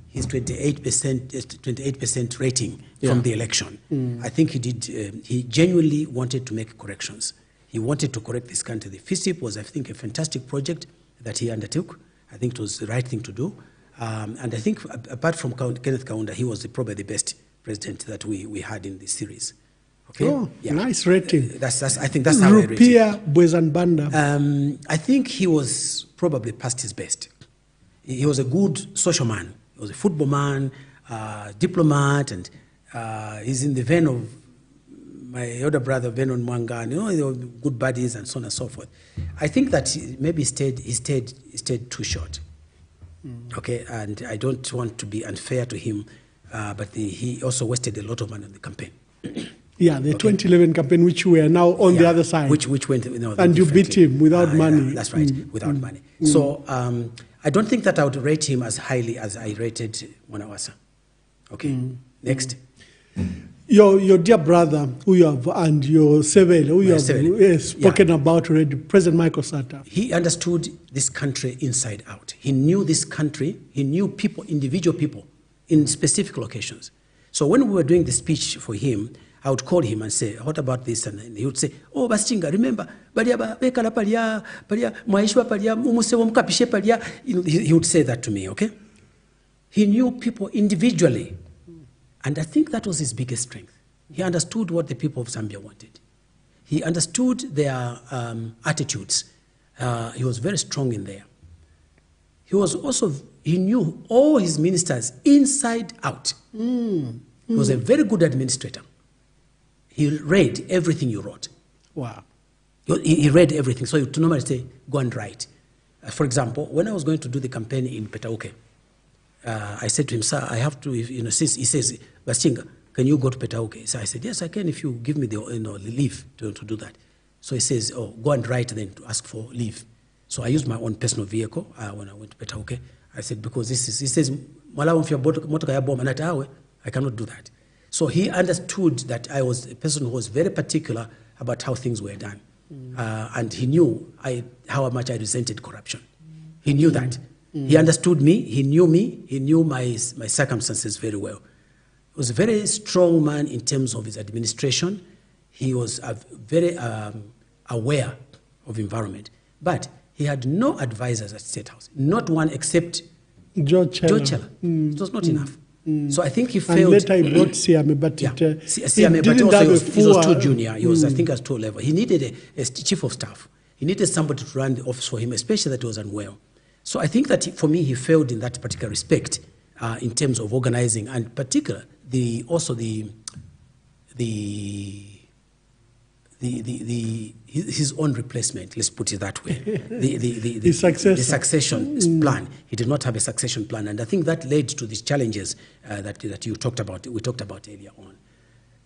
his 28% rating from the election. I think he did. He genuinely wanted to make corrections. He wanted to correct this country. The FISIP was, I think, a fantastic project that he undertook. I think it was the right thing to do. And I think, apart from Kenneth Kaponda, he was probably the best president that we had in this series. Okay? Oh, yeah. Nice rating. I think that's how I rate it. Rupia Bwezanbanda. I think he was probably past his best. He was a good social man. He was a football man, diplomat, and he's in the vein of my older brother, Emmanuel Mwamba, and they were good buddies and so on and so forth. I think that maybe he stayed too short. Okay, and I don't want to be unfair to him, but he also wasted a lot of money on the campaign. Yeah, the 2011 campaign, which we are now on the other side. Which went, and you beat him without money. That's right, without money. So I don't think that I would rate him as highly as I rated Mwanawasa. Okay, next. Your dear brother, who you have, and your Sevele, who you have spoken about already, President Michael Sata. He understood this country inside out. He knew this country. He knew people, individual people, in specific locations. So when we were doing the speech for him, I would call him and say, what about this? And he would say, oh, Basichinga, remember, he would say that to me, okay? He knew people individually. And I think that was his biggest strength. He understood what the people of Zambia wanted. He understood their attitudes. He was very strong in there. He knew all his ministers inside out. He was a very good administrator. He read everything you wrote. Wow. He read everything. So he would normally say, go and write. For example, when I was going to do the campaign in Petauke, I said to him, sir, I have to, since he says, Sichinga, can you go to Petauke? So I said, yes, I can if you give me the leave to do that. So he says, oh, go and write then to ask for leave. So I used my own personal vehicle when I went to Petauke. I said, because he says, I cannot do that. So he understood that I was a person who was very particular about how things were done. And he knew how much I resented corruption. He knew that. He understood me, he knew my circumstances very well. He was a very strong man in terms of his administration. He was very aware of environment. But he had no advisors at State House, not one except George Chela. It was not enough. So I think he failed. And later he brought Siame, but Siame, but also he was too junior. He was, I think, at 2 level. He needed a chief of staff. He needed somebody to run the office for him, especially that he was unwell. So I think that for me, he failed in that particular respect in terms of organizing, and particularly his own replacement. Let's put it that way. The succession plan. He did not have a succession plan, and I think that led to these challenges that you talked about. We talked about earlier on.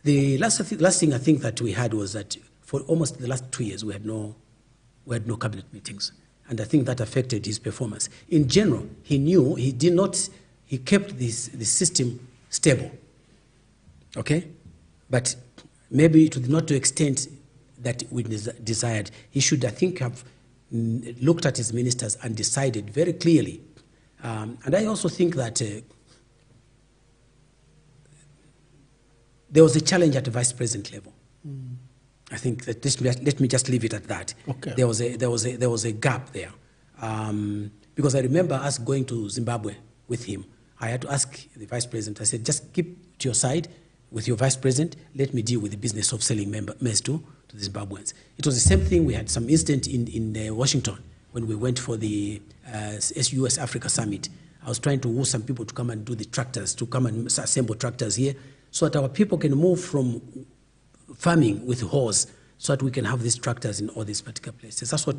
The last thing I think that we had was that for almost the last 2 years we had no cabinet meetings. And I think that affected his performance. In general, he kept this system stable, okay? But maybe not to the extent that we desired. He should, I think, have looked at his ministers and decided very clearly. And I also think that there was a challenge at the vice-president level. I think that let me just leave it at that. Okay. There was a gap there, because I remember us going to Zimbabwe with him. I had to ask the vice president. I said, just keep to your side with your vice president. Let me deal with the business of selling maize to the Zimbabweans. It was the same thing. We had some incident in Washington when we went for the US Africa Summit. I was trying to woo some people to come and do the tractors, to come and assemble tractors here, so that our people can move from farming with horse, so that we can have these tractors in all these particular places. That's what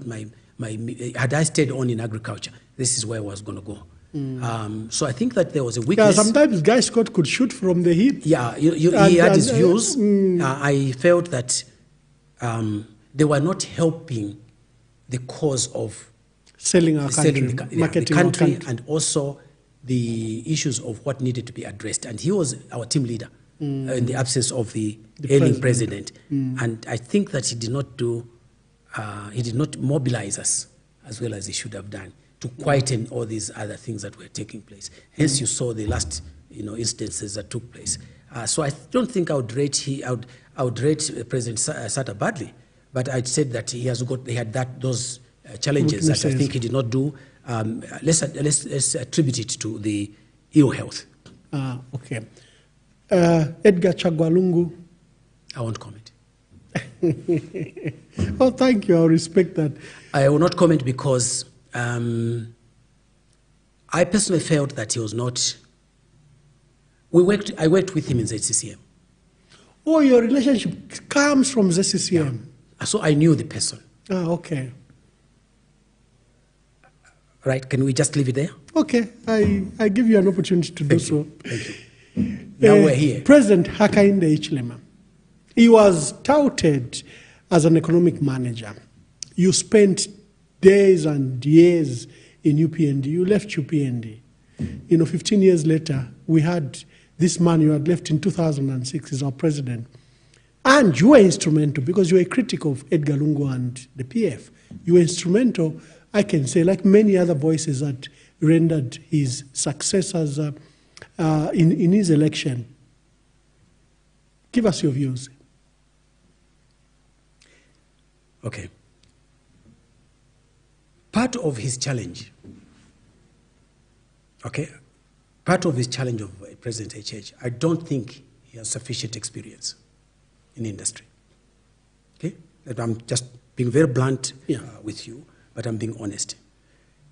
had I stayed on in agriculture, this is where I was going to go. So I think that there was a weakness. Yeah, sometimes Guy Scott could shoot from the hip. Yeah, he had his views. I felt that they were not helping the cause of selling our country, marketing the country, and also the issues of what needed to be addressed. And he was our team leader. In the absence of the ailing president. And I think that he did not mobilize us as well as he should have done to quieten all these other things that were taking place. Hence you saw the last instances that took place. So I don't think I would rate President Sata badly, but I'd said that he had those challenges that I think he did not do. Let's attribute it to the ill health. Okay. Edgar Chagwalungu. I won't comment. Oh, thank you. I'll respect that. I will not comment because I personally felt that he was not. I worked with him in ZCCM. Oh, your relationship comes from ZCCM. Yeah. So I knew the person. Okay. Right? Can we just leave it there? Okay. I give you an opportunity to do so. Thank you. Now we're here. President Hakainde Hichilema, he was touted as an economic manager. You spent days and years in UPND. You left UPND. 15 years later, we had this man you had left in 2006 as our president. And you were instrumental, because you were a critic of Edgar Lungu and the PF. You were instrumental, I can say, like many other voices that rendered his success as in his election. Give us your views. Okay. Part of his challenge, of President HH, I don't think he has sufficient experience. in industry. Okay? I'm just being very blunt with you, but I'm being honest.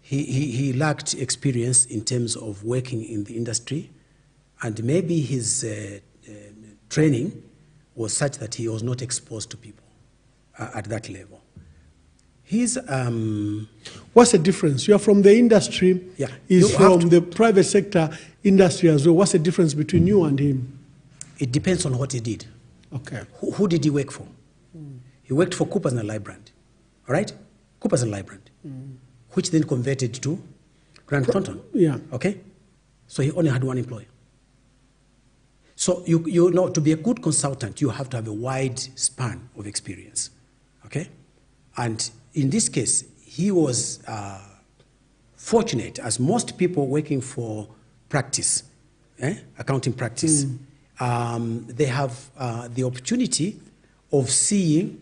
He lacked experience in terms of working in the industry, and maybe his training was such that he was not exposed to people at that level. What's the difference? You are from the industry, he's from the private sector industry as well. What's the difference between you and him? It depends on what he did. Okay. Who did he work for? He worked for Coopers and Lybrand, all right? Coopers and Lybrand, which then converted to Grant Thornton. Yeah. Okay? So he only had one employer. So you know, to be a good consultant, you have to have a wide span of experience. Okay? And in this case, he was fortunate, as most people working for practice, accounting practice, they have the opportunity of seeing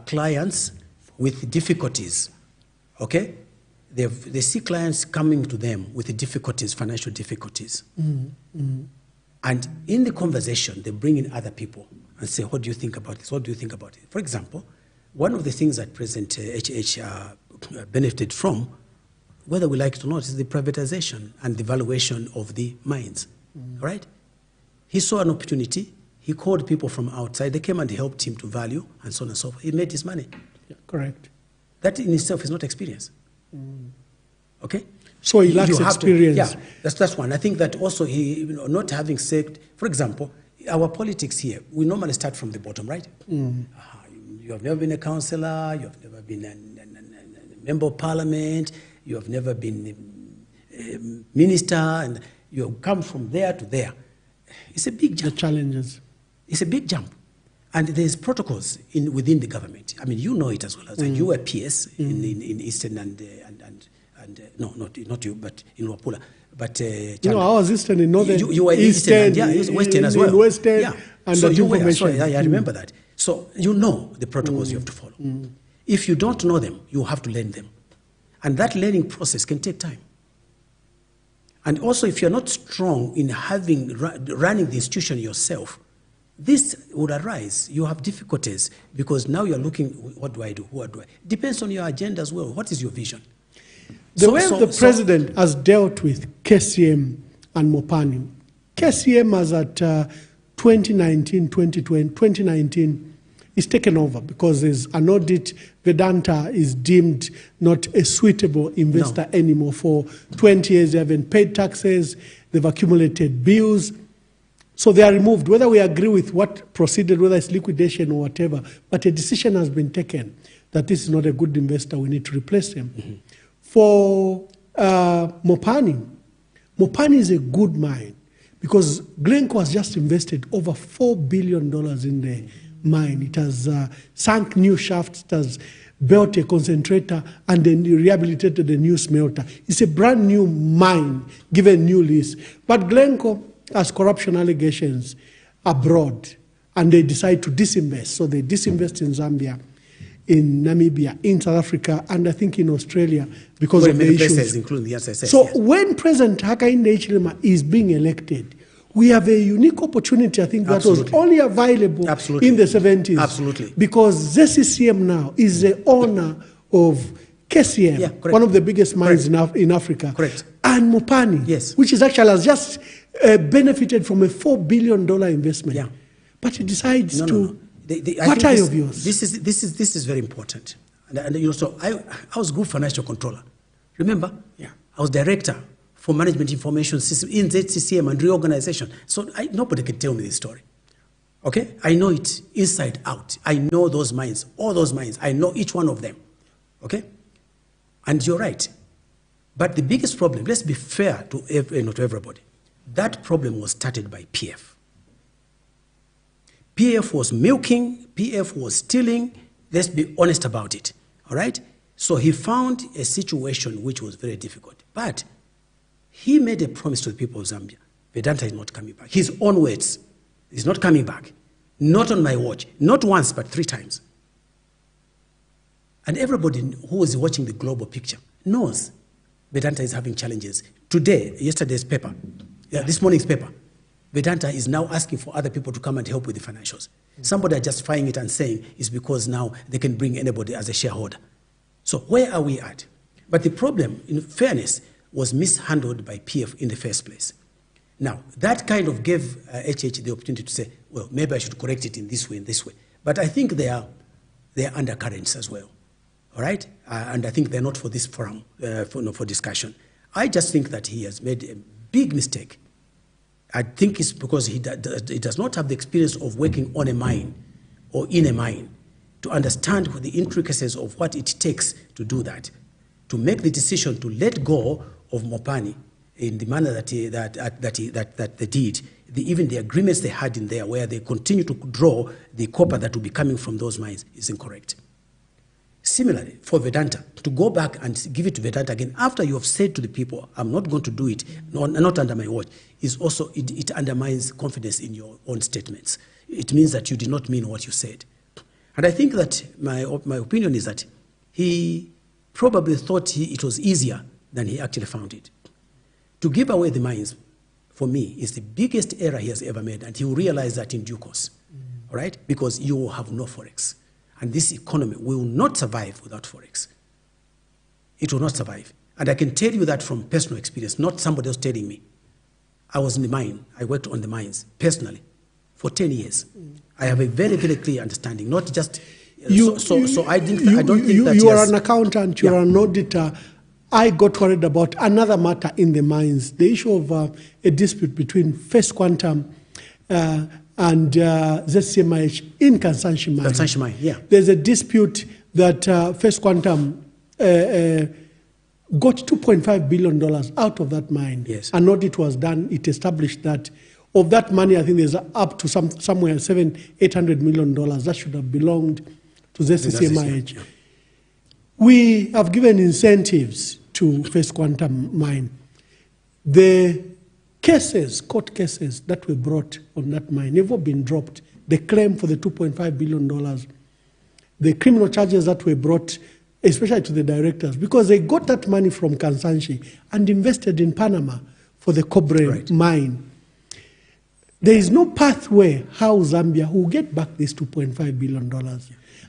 clients with difficulties. Okay? They see clients coming to them with difficulties, financial difficulties. And in the conversation, they bring in other people and say, what do you think about this? What do you think about it? For example, one of the things that President HH benefited from, whether we like it or not, is the privatization and the valuation of the mines. Right? He saw an opportunity. He called people from outside. They came and helped him to value and so on and so forth. He made his money. Yeah, correct. That in itself is not experience. Okay? So he lacks experience. That's one. I think that also not having said, for example, our politics here, we normally start from the bottom, right? You have never been a councillor, you have never been a member of parliament, you have never been a minister, and you have come from there to there. It's a big jump. The challenges. It's a big jump. And there's protocols within the government. I mean, you know it as well. You were PS in Eastern and no, not you, but in Wapula. But no, I was Eastern in Northern. You were Eastern, and Western as well. In Western, and so you were. Sorry, I remember that. So you know the protocols you have to follow. If you don't know them, you have to learn them, and that learning process can take time. And also, if you're not strong in running the institution yourself, this would arise. You have difficulties because now you're looking, what do I do? What do I? Depends on your agenda as well. What is your vision? The way the president has dealt with KCM and Mopani, KCM as at 2019 is taken over because there's an audit. Vedanta is deemed not a suitable investor anymore. For 20 years, they haven't paid taxes, they've accumulated bills. So they are removed, whether we agree with what proceeded, whether it's liquidation or whatever, but a decision has been taken that this is not a good investor, we need to replace him. For Mopani is a good mine because Glencore has just invested over $4 billion in the mine. It has sunk new shafts, it has built a concentrator, and then rehabilitated a new smelter. It's a brand new mine, given new lease. But Glencore has corruption allegations abroad, and they decide to disinvest. So they disinvest in Zambia, in Namibia, in South Africa, and I think in Australia because of the issues. Including the SSS, so when President Hakainde Hichilema is being elected, we have a unique opportunity, I think, that was only available in the 70s. Absolutely. Because ZCCM now is the owner of KCM, one of the biggest mines in Africa. Correct. And Mopani, which is actually has just benefited from a $4 billion investment. Yeah. But he decides to... What are your views? This is very important. And you know, so I was group financial controller. Remember? Yeah. I was director for management information system in ZCCM and reorganization. So nobody can tell me this story. Okay? I know it inside out. I know those mines, all those mines. I know each one of them. Okay? And you're right. But the biggest problem, let's be fair to everybody, that problem was started by PF. PF was milking, PF was stealing. Let's be honest about it, all right? So he found a situation which was very difficult. But he made a promise to the people of Zambia. Vedanta is not coming back. His own words, he's not coming back. Not on my watch. Not once, but 3 times. And everybody who is watching the global picture knows Vedanta is having challenges. Today, yesterday's paper, this morning's paper, Vedanta is now asking for other people to come and help with the financials. Somebody are justifying it and saying it's because now they can bring anybody as a shareholder. So where are we at? But the problem, in fairness, was mishandled by PF in the first place. Now, that kind of gave HH the opportunity to say, well, maybe I should correct it in this way, in this way. But I think there are undercurrents as well, all right? And I think they're not for this forum, for discussion. I just think that he has made a big mistake. I think it's because he does not have the experience of working on a mine or in a mine to understand the intricacies of what it takes to do that, to make the decision to let go of Mopani in the manner that they did, even the agreements they had in there where they continue to draw the copper that will be coming from those mines is incorrect. Similarly, for Vedanta, to go back and give it to Vedanta again, after you have said to the people, I'm not going to do it, not under my watch, is also, it undermines confidence in your own statements. It means that you did not mean what you said. And I think that my opinion is that he probably thought it was easier than he actually found it. To give away the mines, for me, is the biggest error he has ever made, and he will realize that in due course, all right? Because you will have no forex. And this economy will not survive without forex. It will not survive. And I can tell you that from personal experience, not somebody else telling me. I was in the mine. I worked on the mines personally for 10 years. I have a very, very clear understanding, not just... I don't think that... You are an accountant, you are an auditor. I got worried about another matter in the mines, the issue of a dispute between First Quantum and ZCCM in Kansanshi Mine. Kansanshi Mine, yeah. There's a dispute that First Quantum got $2.5 billion out of that mine. Yes. An audit was done. It established that of that money, I think there's up to somewhere $800 million that should have belonged to ZCCM. Yeah. We have given incentives to First Quantum Mine. The cases, court cases that were brought on that mine have all been dropped. The claim for the $2.5 billion, the criminal charges that were brought, especially to the directors, because they got that money from Kansanshi and invested in Panama for the Cobre mine. There is no pathway how Zambia will get back this $2.5 billion.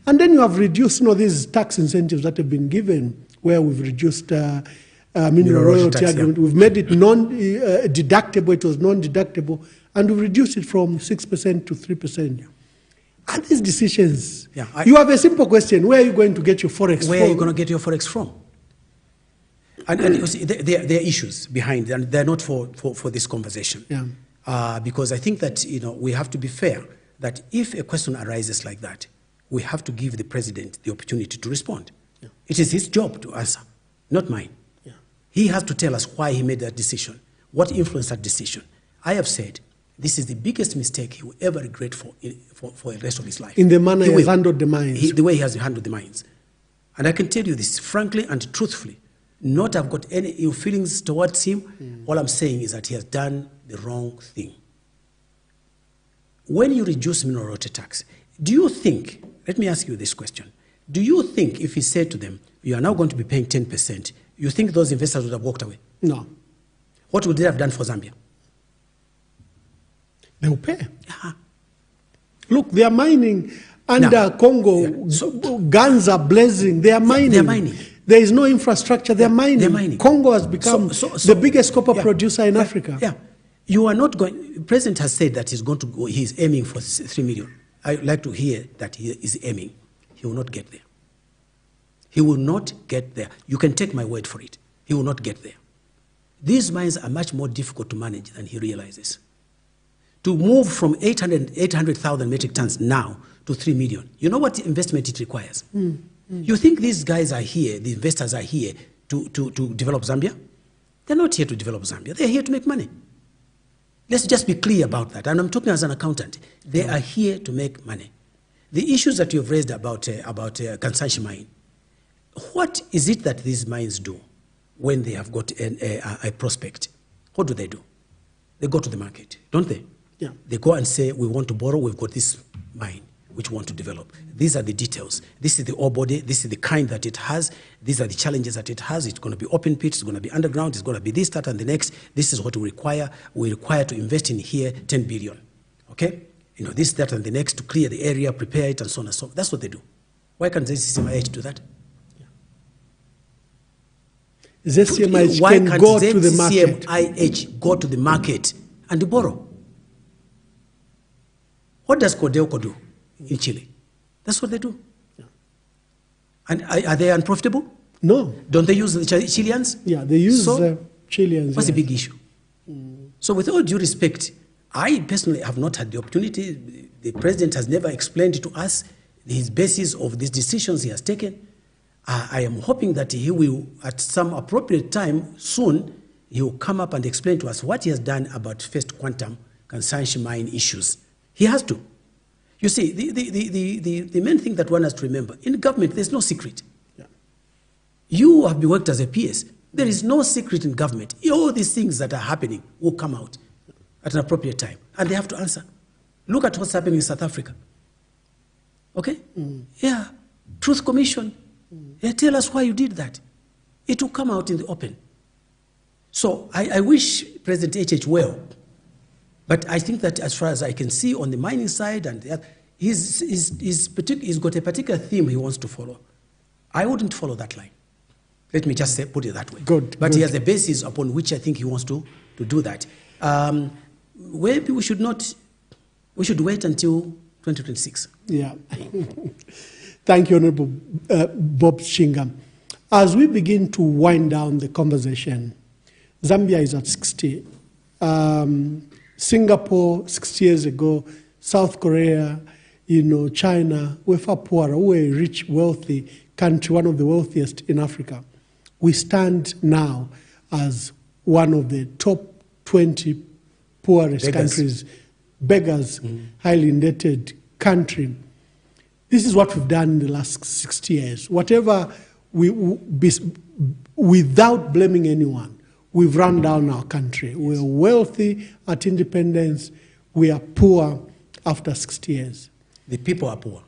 And then you have reduced, these tax incentives that have been given, where we've reduced mineral royalty agreement. We've made it non-deductible. It was non-deductible, and we reduced it from 6% to 3%. Are these decisions? You have a simple question: where are you going to get your forex from? Where are you going to get your forex from? And you see, there are issues behind, and they're not for this conversation. Because I think that we have to be fair. That if a question arises like that, we have to give the president the opportunity to respond. It is his job to answer, not mine. He has to tell us why he made that decision, what influenced that decision. I have said this is the biggest mistake he will ever regret for the rest of his life. In the manner he has handled the mines. The way he has handled the mines. And I can tell you this frankly and truthfully, not I've got any ill feelings towards him. All I'm saying is that he has done the wrong thing. When you reduce mineral royalty tax, do you think, let me ask you this question, do you think if he said to them, you are now going to be paying 10%, you think those investors would have walked away? No. What would they have done for Zambia? They will pay. Look, they are mining under Congo. Guns are blazing. They are mining. They are mining. There is no infrastructure. They are mining. They're mining. Congo has become the biggest copper producer in Africa. You are not going. The president has said that he's going to go. He's aiming for 3 million. I'd like to hear that he is aiming. He will not get there. He will not get there. You can take my word for it. He will not get there. These mines are much more difficult to manage than he realizes. To move from 800,000 metric tons now to 3 million, you know what investment it requires? You think these guys are here, the investors are here to develop Zambia? They're not here to develop Zambia. They're here to make money. Let's just be clear about that. And I'm talking as an accountant. They are here to make money. The issues that you've raised about Kansanshi mine, what is it that these mines do when they have got a prospect? What do? They go to the market, don't they? They go and say, we want to borrow, we've got this mine. which we want to develop. These are the details. This is the ore body. This is the kind that it has. These are the challenges that it has. It's going to be open pit. It's going to be underground. It's going to be this, that, and the next. This is what we require. We require to invest in here 10 billion. Okay? This, that, and the next to clear the area, prepare it, and so on and so on. That's what they do. Why can't ZCCM do that? ZCCM Why can can't go to the market? ZCCM go to the market and borrow? What does Codelco do in Chile? That's what they do. Yeah. And are they unprofitable? No. Don't they use the Chileans? Yeah, they use Chileans. What's the big issue? So with all due respect, I personally have not had the opportunity. The president has never explained to us his basis of these decisions he has taken. I am hoping that he will, at some appropriate time soon, he will come up and explain to us what he has done about First Quantum Kansanshi mine issues. He has to. You see, the main thing that one has to remember, in government, there's no secret. Yeah. You have worked as a PS. There is no secret in government. All these things that are happening will come out at an appropriate time, and they have to answer. Look at what's happening in South Africa. Okay? Yeah. Truth Commission. Yeah, tell us why you did that. It will come out in the open. So I wish President HH well, but I think that as far as I can see on the mining side, and he's got a particular theme he wants to follow. I wouldn't follow that line. Let me just put it that way. Good. But he has a basis upon which I think he wants to do that. Maybe we should wait until 2026. Yeah. Thank you, Honorable Bob Sichinga. As we begin to wind down the conversation, Zambia is at 60. Singapore, 6 years ago, South Korea, China, we're far poorer. We're a rich, wealthy country, one of the wealthiest in Africa. We stand now as one of the top 20 poorest countries, beggars, highly indebted country. This is what we've done in the last 60 years. Whatever without blaming anyone, we've run down our country. We're wealthy at independence. We are poor after 60 years. The people are poor.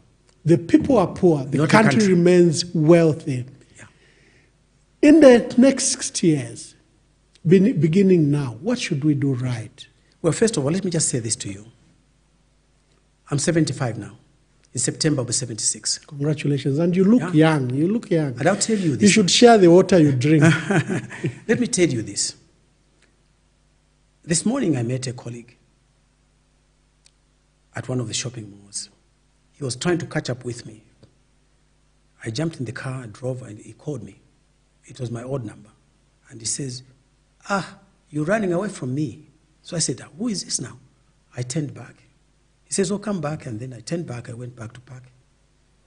The people are poor. The country remains wealthy. Yeah. In the next 60 years, beginning now, what should we do right? Well, first of all, let me just say this to you. I'm 75 now. In September, I'll be 76. Congratulations. And you look young. You look young. And I'll tell you this. You should share the water you drink. Let me tell you this. This morning, I met a colleague at one of the shopping malls. He was trying to catch up with me. I jumped in the car, I drove, and he called me. It was my odd number. And he says, you're running away from me. So I said, who is this now? I turned back. He says, come back. And then I turned back. I went back to park.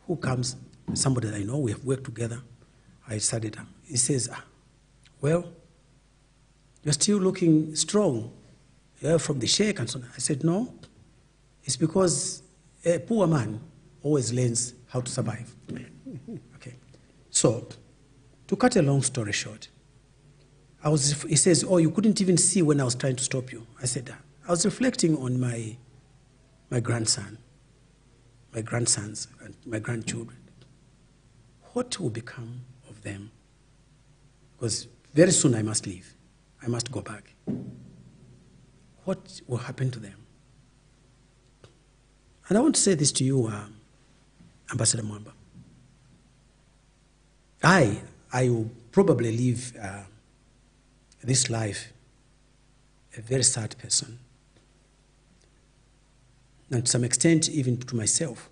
Who comes? Somebody that I know. We have worked together. I started. He says, well, you're still looking strong. You're from the sheikh and so on. I said, no. It's because a poor man always learns how to survive. Okay. So, to cut a long story short, he says, you couldn't even see when I was trying to stop you. I said, I was reflecting on my grandson, my grandsons, and my grandchildren. What will become of them? Because very soon I must leave. I must go back. What will happen to them? And I want to say this to you, Ambassador Mwamba. I will probably leave this life a very sad person. And to some extent, even to myself,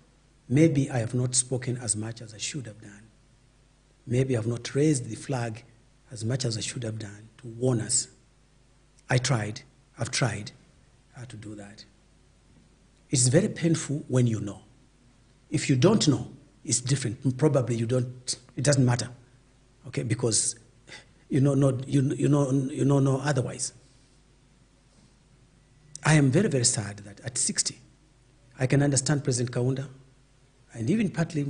maybe I have not spoken as much as I should have done. Maybe I have not raised the flag as much as I should have done to warn us. I've tried to do that. It's very painful when you know. If you don't know, it's different. Probably you don't, it doesn't matter. Okay, because you know no otherwise. I am very, very sad that at 60, I can understand President Kaunda, and even partly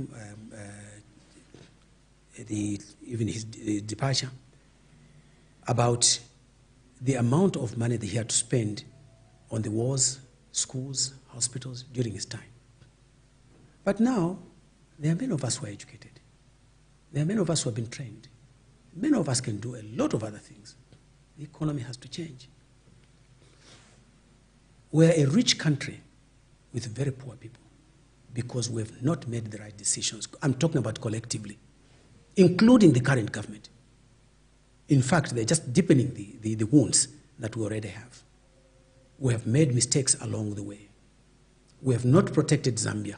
even his departure, about the amount of money that he had to spend on the wars, schools, hospitals during his time. But now, there are many of us who are educated. There are many of us who have been trained. Many of us can do a lot of other things. The economy has to change. We're a rich country with very poor people because we have not made the right decisions. I'm talking about collectively, including the current government. In fact, they're just deepening the wounds that we already have. We have made mistakes along the way. We have not protected Zambia.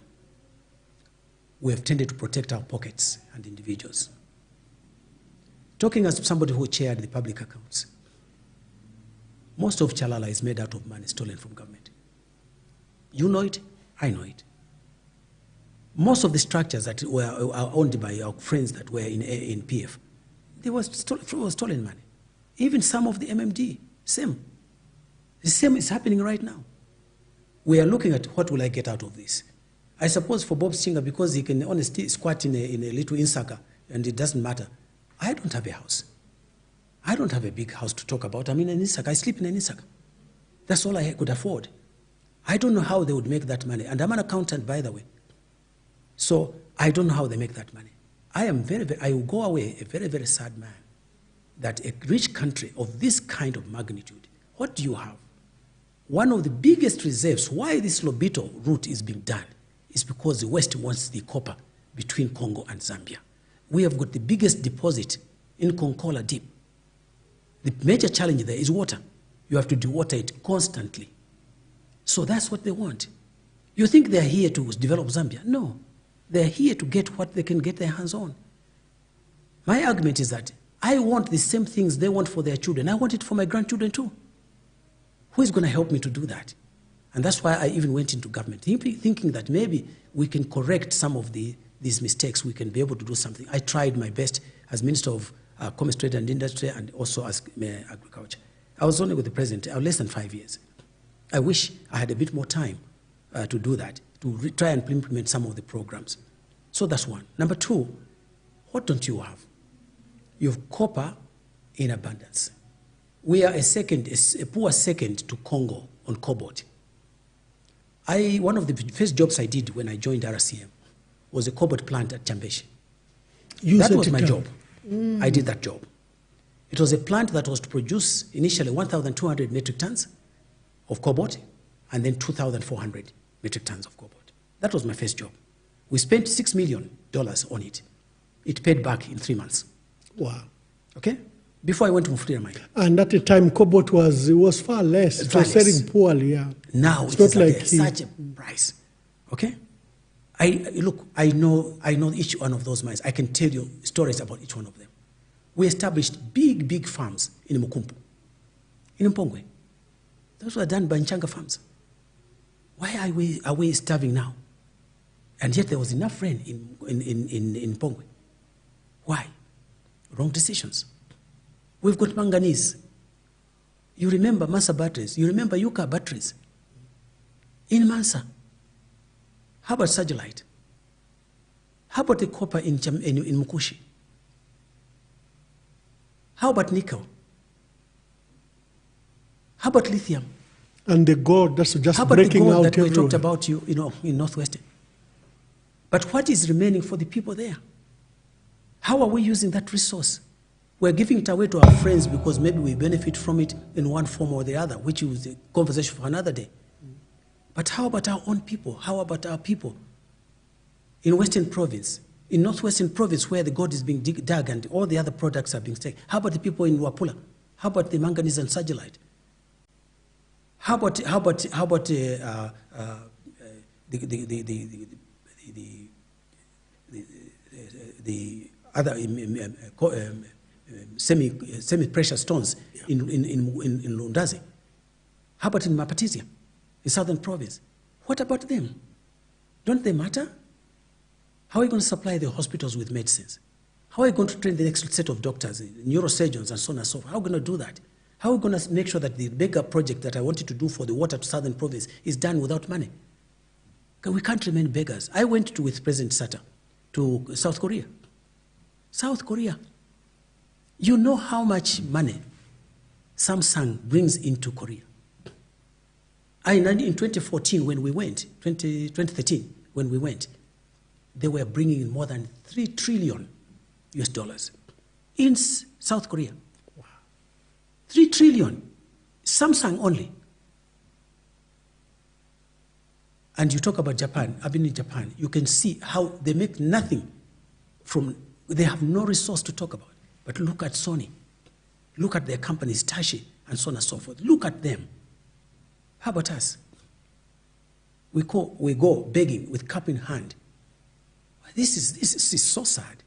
We have tended to protect our pockets and individuals. Talking as somebody who chaired the public accounts, most of Chalala is made out of money stolen from government. You know it, I know it. Most of the structures that were owned by our friends that were in PF, they were stolen money. Even some of the MMD, same. The same is happening right now. We are looking at what will I get out of this. I suppose for Bob Sichinga, because he can only squat in a little insaka and it doesn't matter. I don't have a house. I don't have a big house to talk about. I'm in an insaka. I sleep in an insaka. That's all I could afford. I don't know how they would make that money. And I'm an accountant, by the way. So I don't know how they make that money. I will go away a very, very sad man that a rich country of this kind of magnitude, what do you have? One of the biggest reserves, why this Lobito route is being done, is because the West wants the copper between Congo and Zambia. We have got the biggest deposit in Konkola Deep. The major challenge there is water. You have to dewater it constantly. So that's what they want. You think they're here to develop Zambia? No. They're here to get what they can get their hands on. My argument is that I want the same things they want for their children. I want it for my grandchildren too. Who is going to help me to do that? And that's why I even went into government, thinking that maybe we can correct some of these mistakes. We can be able to do something. I tried my best as Minister of Commerce, Trade and Industry and also as Mayor Agriculture. I was only with the President less than 5 years. I wish I had a bit more time to do that, to try and implement some of the programs. So that's one. Number two, what don't you have? You have copper in abundance. We are a poor second to Congo on cobalt. One of the first jobs I did when I joined RCM was a cobalt plant at Chambeshi. That was my job. I did that job. It was a plant that was to produce initially 1,200 metric tons of cobalt and then 2,400 metric tons of cobalt. That was my first job. We spent $6 million on it. It paid back in 3 months. Wow. Okay? Before I went to Mufulira Mine. And at the time, cobalt was far less. It was selling poorly, yeah. Now it's not like such a price. Okay? I know each one of those mines. I can tell you stories about each one of them. We established big farms in Mukumpu, in Mpongwe. Those were done by Nchanga farms. Why are we starving now? And yet there was enough rain in Mpongwe. Why? Wrong decisions. We've got manganese. You remember Mansa batteries. You remember Yuka batteries. In Mansa. How about Sajolite? How about the copper in Mukushi? How about nickel? How about lithium? And the gold that's just how about breaking the gold out that we everywhere? talked about in Northwestern? But what is remaining for the people there? How are we using that resource? We're giving it away to our friends because maybe we benefit from it in one form or the other, which is a conversation for another day. But how about our own people? How about our people in Western Province, in Northwestern Province where the gold is being dug and all the other products are being taken? How about the people in Wapula? How about the manganese and Sajolite? How about the other semi-precious stones in Lundazi? How about in Mapatisia, in Southern Province? What about them? Don't they matter? How are you going to supply the hospitals with medicines? How are you going to train the next set of doctors, neurosurgeons, and so on and so forth? How are we going to do that? How are we going to make sure that the bigger project that I wanted to do for the water to Southern Province is done without money? We can't remain beggars. I went with President Sata to South Korea. South Korea. You know how much money Samsung brings into Korea. In 2014 when we went, 2013 when we went, they were bringing in more than 3 trillion US dollars in South Korea. Wow. 3 trillion, Samsung only. And you talk about Japan. I've been in Japan. You can see how they make nothing from, they have no resource to talk about. But look at Sony. Look at their companies, Tashi, and so on and so forth. Look at them. How about us? We go begging with cup in hand. This is so sad.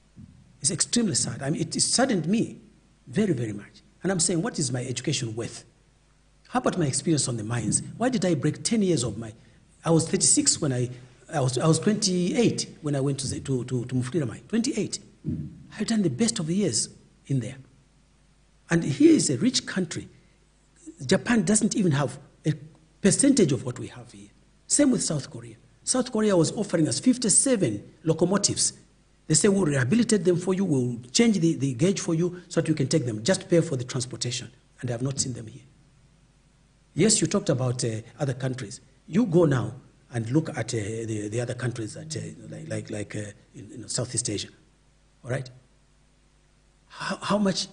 It's extremely sad. I mean, it saddened me very, very much. And I'm saying, what is my education worth? How about my experience on the mines? Why did I break 10 years of my... I was 36 when I was 28 when I went to Mufulira mine. 28. I've done the best of the years in there. And here is a rich country. Japan doesn't even have a percentage of what we have here. Same with South Korea. South Korea was offering us 57 locomotives. They say, we'll rehabilitate them for you, we'll change the gauge for you so that you can take them. Just pay for the transportation. And I have not seen them here. Yes, you talked about other countries. You go now and look at the other countries that, in Southeast Asia. All right? How much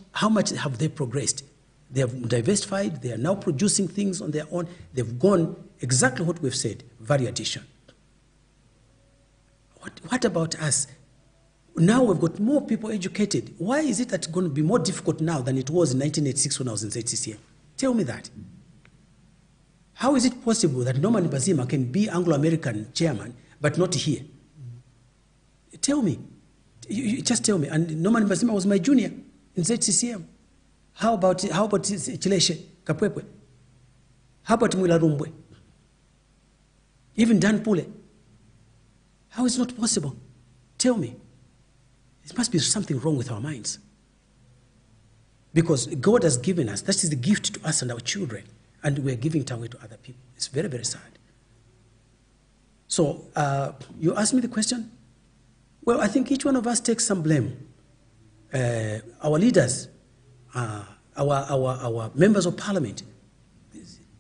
have they progressed? They have diversified. They are now producing things on their own. They've gone exactly what we've said, value addition. What about us? Now we've got more people educated. Why is it that it's going to be more difficult now than it was in 1986 when I was in ZCCM? Tell me that. How is it possible that Norman Bazima can be Anglo-American chairman, but not here? Tell me. You just tell me. And Norman Bazima was my junior in ZCCM. How about Chileshe Kapwepwe? How about Mwilarumbwe? Even Dan Pule? How is it not possible? Tell me. There must be something wrong with our minds. Because God has given us, that is the gift to us and our children, and we're giving it away to other people. It's very, very sad. So, you asked me the question? Well, I think each one of us takes some blame. Our leaders, our members of parliament,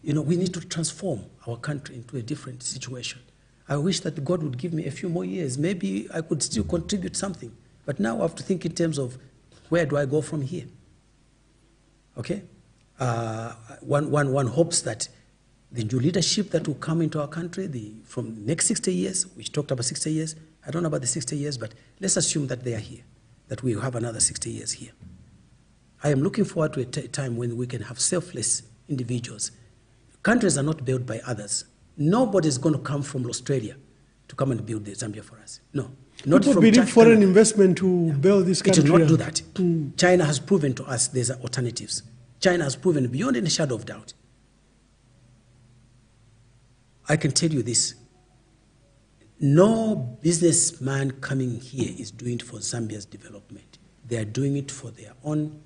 we need to transform our country into a different situation. I wish that God would give me a few more years. Maybe I could still contribute something. But now I have to think in terms of where do I go from here? Okay? One hopes that the new leadership that will come into our country from the next 60 years, we talked about 60 years, I don't know about the 60 years, but let's assume that they are here, that we will have another 60 years here. I am looking forward to a time when we can have selfless individuals. Countries are not built by others. Nobody is going to come from Australia to come and build the Zambia for us. No. Not people from foreign investment to build this country. It will not do that. China has proven to us there's alternatives. China has proven beyond any shadow of doubt. I can tell you this. No businessman coming here is doing it for Zambia's development. They are doing it for their own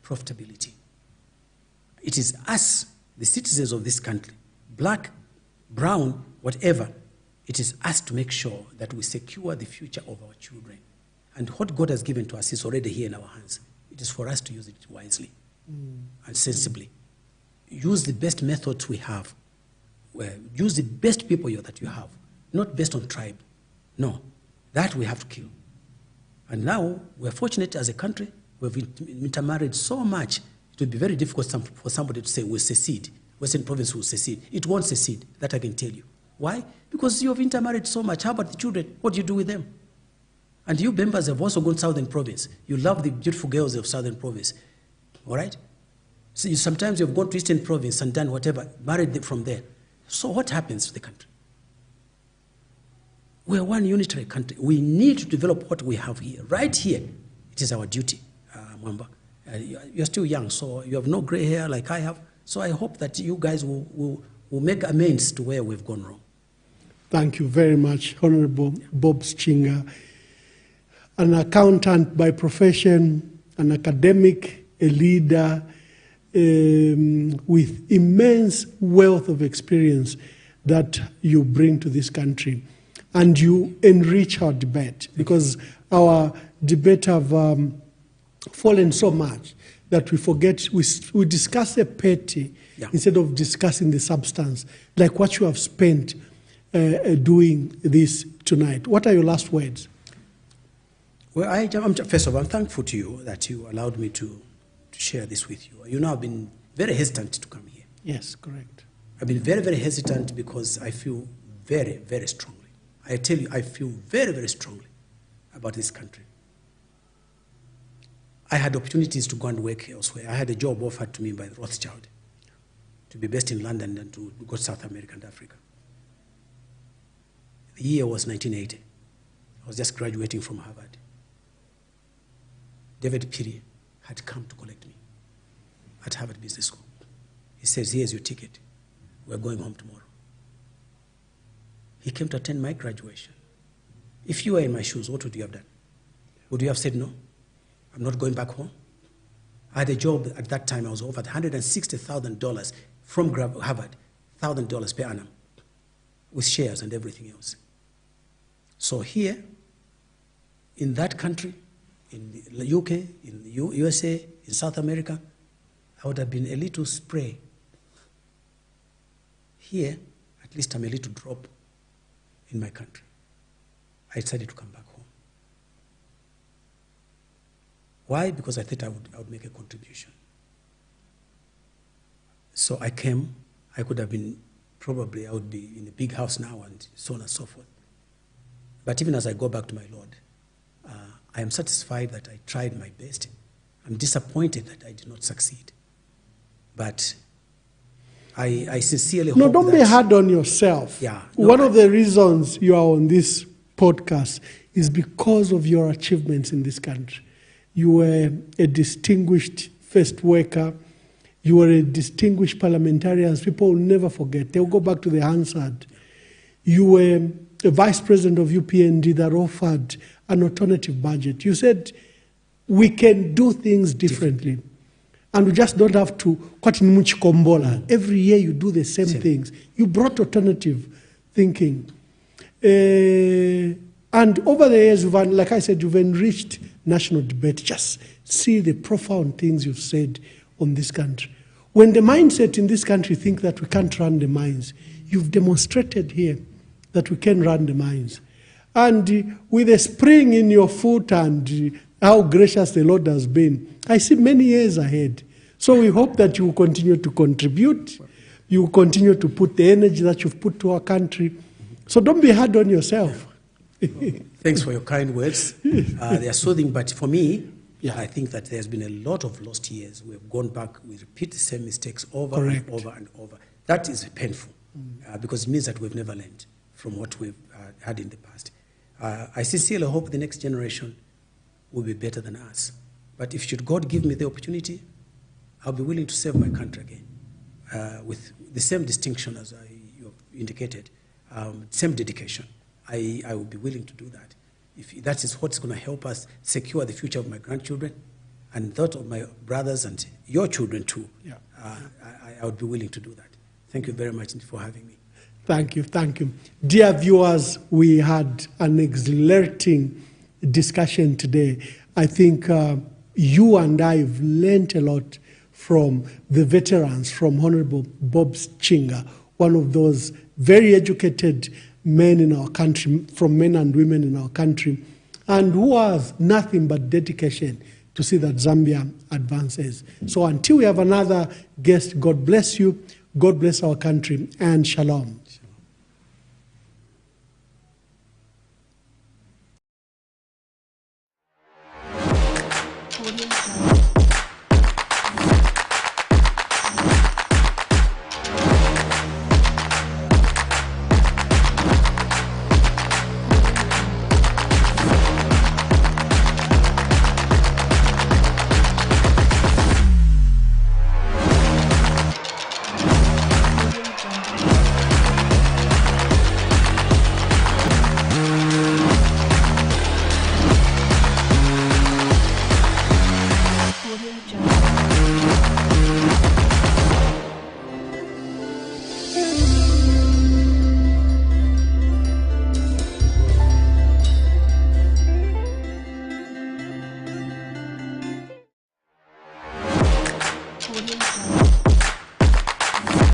profitability. It is us, the citizens of this country, black, brown, whatever, it is us to make sure that we secure the future of our children. And what God has given to us is already here in our hands. It is for us to use it wisely and sensibly. Use the best methods we have. Use the best people that you have, not based on tribe. No, that we have to kill. And now, we're fortunate as a country, we've intermarried so much, it would be very difficult for somebody to say, we'll secede. Western province will secede. It won't secede, that I can tell you. Why? Because you have intermarried so much. How about the children? What do you do with them? And you members have also gone Southern Province. You love the beautiful girls of Southern Province. All right? So sometimes you've gone to Eastern Province and done whatever, married them from there. So what happens to the country? We're one unitary country. We need to develop what we have here. Right here, it is our duty, Mwamba. You're still young, so you have no gray hair like I have. So I hope that you guys will make amends to where we've gone wrong. Thank you very much, Honorable Bob Sichinga, an accountant by profession, an academic, a leader, with immense wealth of experience that you bring to this country. And you enrich our debate, because our debate have fallen so much that we forget, we discuss the petty instead of discussing the substance, like what you have spent doing this tonight. What are your last words? Well, first of all, I'm thankful to you that you allowed me to share this with you. You know, I've been very hesitant to come here. Yes, correct. I've been very, very hesitant because I feel very, very strongly. I tell you, I feel very, very strongly about this country. I had opportunities to go and work elsewhere. I had a job offered to me by Rothschild to be based in London and to go to South America and Africa. The year was 1980. I was just graduating from Harvard. David Piri had come to collect me at Harvard Business School. He says, here's your ticket. We're going home tomorrow. He came to attend my graduation. If you were in my shoes, what would you have done? Would you have said, no, I'm not going back home? I had a job at that time. I was offered $160,000 from Harvard, $1,000 per annum, with shares and everything else. So here, in that country, in the UK, in the USA, in South America, I would have been a little spray. Here, at least I'm a little drop in my country. I decided to come back home. Why? Because I thought I would make a contribution. So I came. I could have been, probably I would be in a big house now and so on and so forth. But even as I go back to my Lord, I am satisfied that I tried my best. I'm disappointed that I did not succeed. But I sincerely hope No, don't be hard on yourself. Yeah. One of the reasons you are on this podcast is because of your achievements in this country. You were a distinguished first worker. You were a distinguished parliamentarian. People will never forget. They'll go back to the Hansard. You were a vice-president of UPND that offered an alternative budget. You said, we can do things differently. And we just don't have to, every year you do the same things. You brought alternative thinking. And over the years, like I said, you've enriched national debate. Just see the profound things you've said on this country. When the mindset in this country think that we can't run the mines, you've demonstrated here that we can run the mines. And with a spring in your foot and how gracious the Lord has been, I see many years ahead. So we hope that you will continue to contribute. You will continue to put the energy that you've put to our country. So don't be hard on yourself. Thanks for your kind words. They are soothing, but for me, I think that there's been a lot of lost years. We've gone back, we repeat the same mistakes over and over and over. That is painful because it means that we've never learned from what we've had in the past. I sincerely hope the next generation will be better than us. But if should God give me the opportunity, I'll be willing to serve my country again with the same distinction as you have indicated, same dedication. I will be willing to do that. If that is what's going to help us secure the future of my grandchildren and that of my brothers and your children too, I would be willing to do that. Thank you very much for having me. Thank you, thank you. Dear viewers, we had an exhilarating discussion today. I think you and I have learned a lot from the veterans, from Honorable Bob Sichinga, one of those very educated men in our country, from men and women in our country, and who has nothing but dedication to see that Zambia advances. So until we have another guest, God bless you, God bless our country, and shalom. Audio Jungle.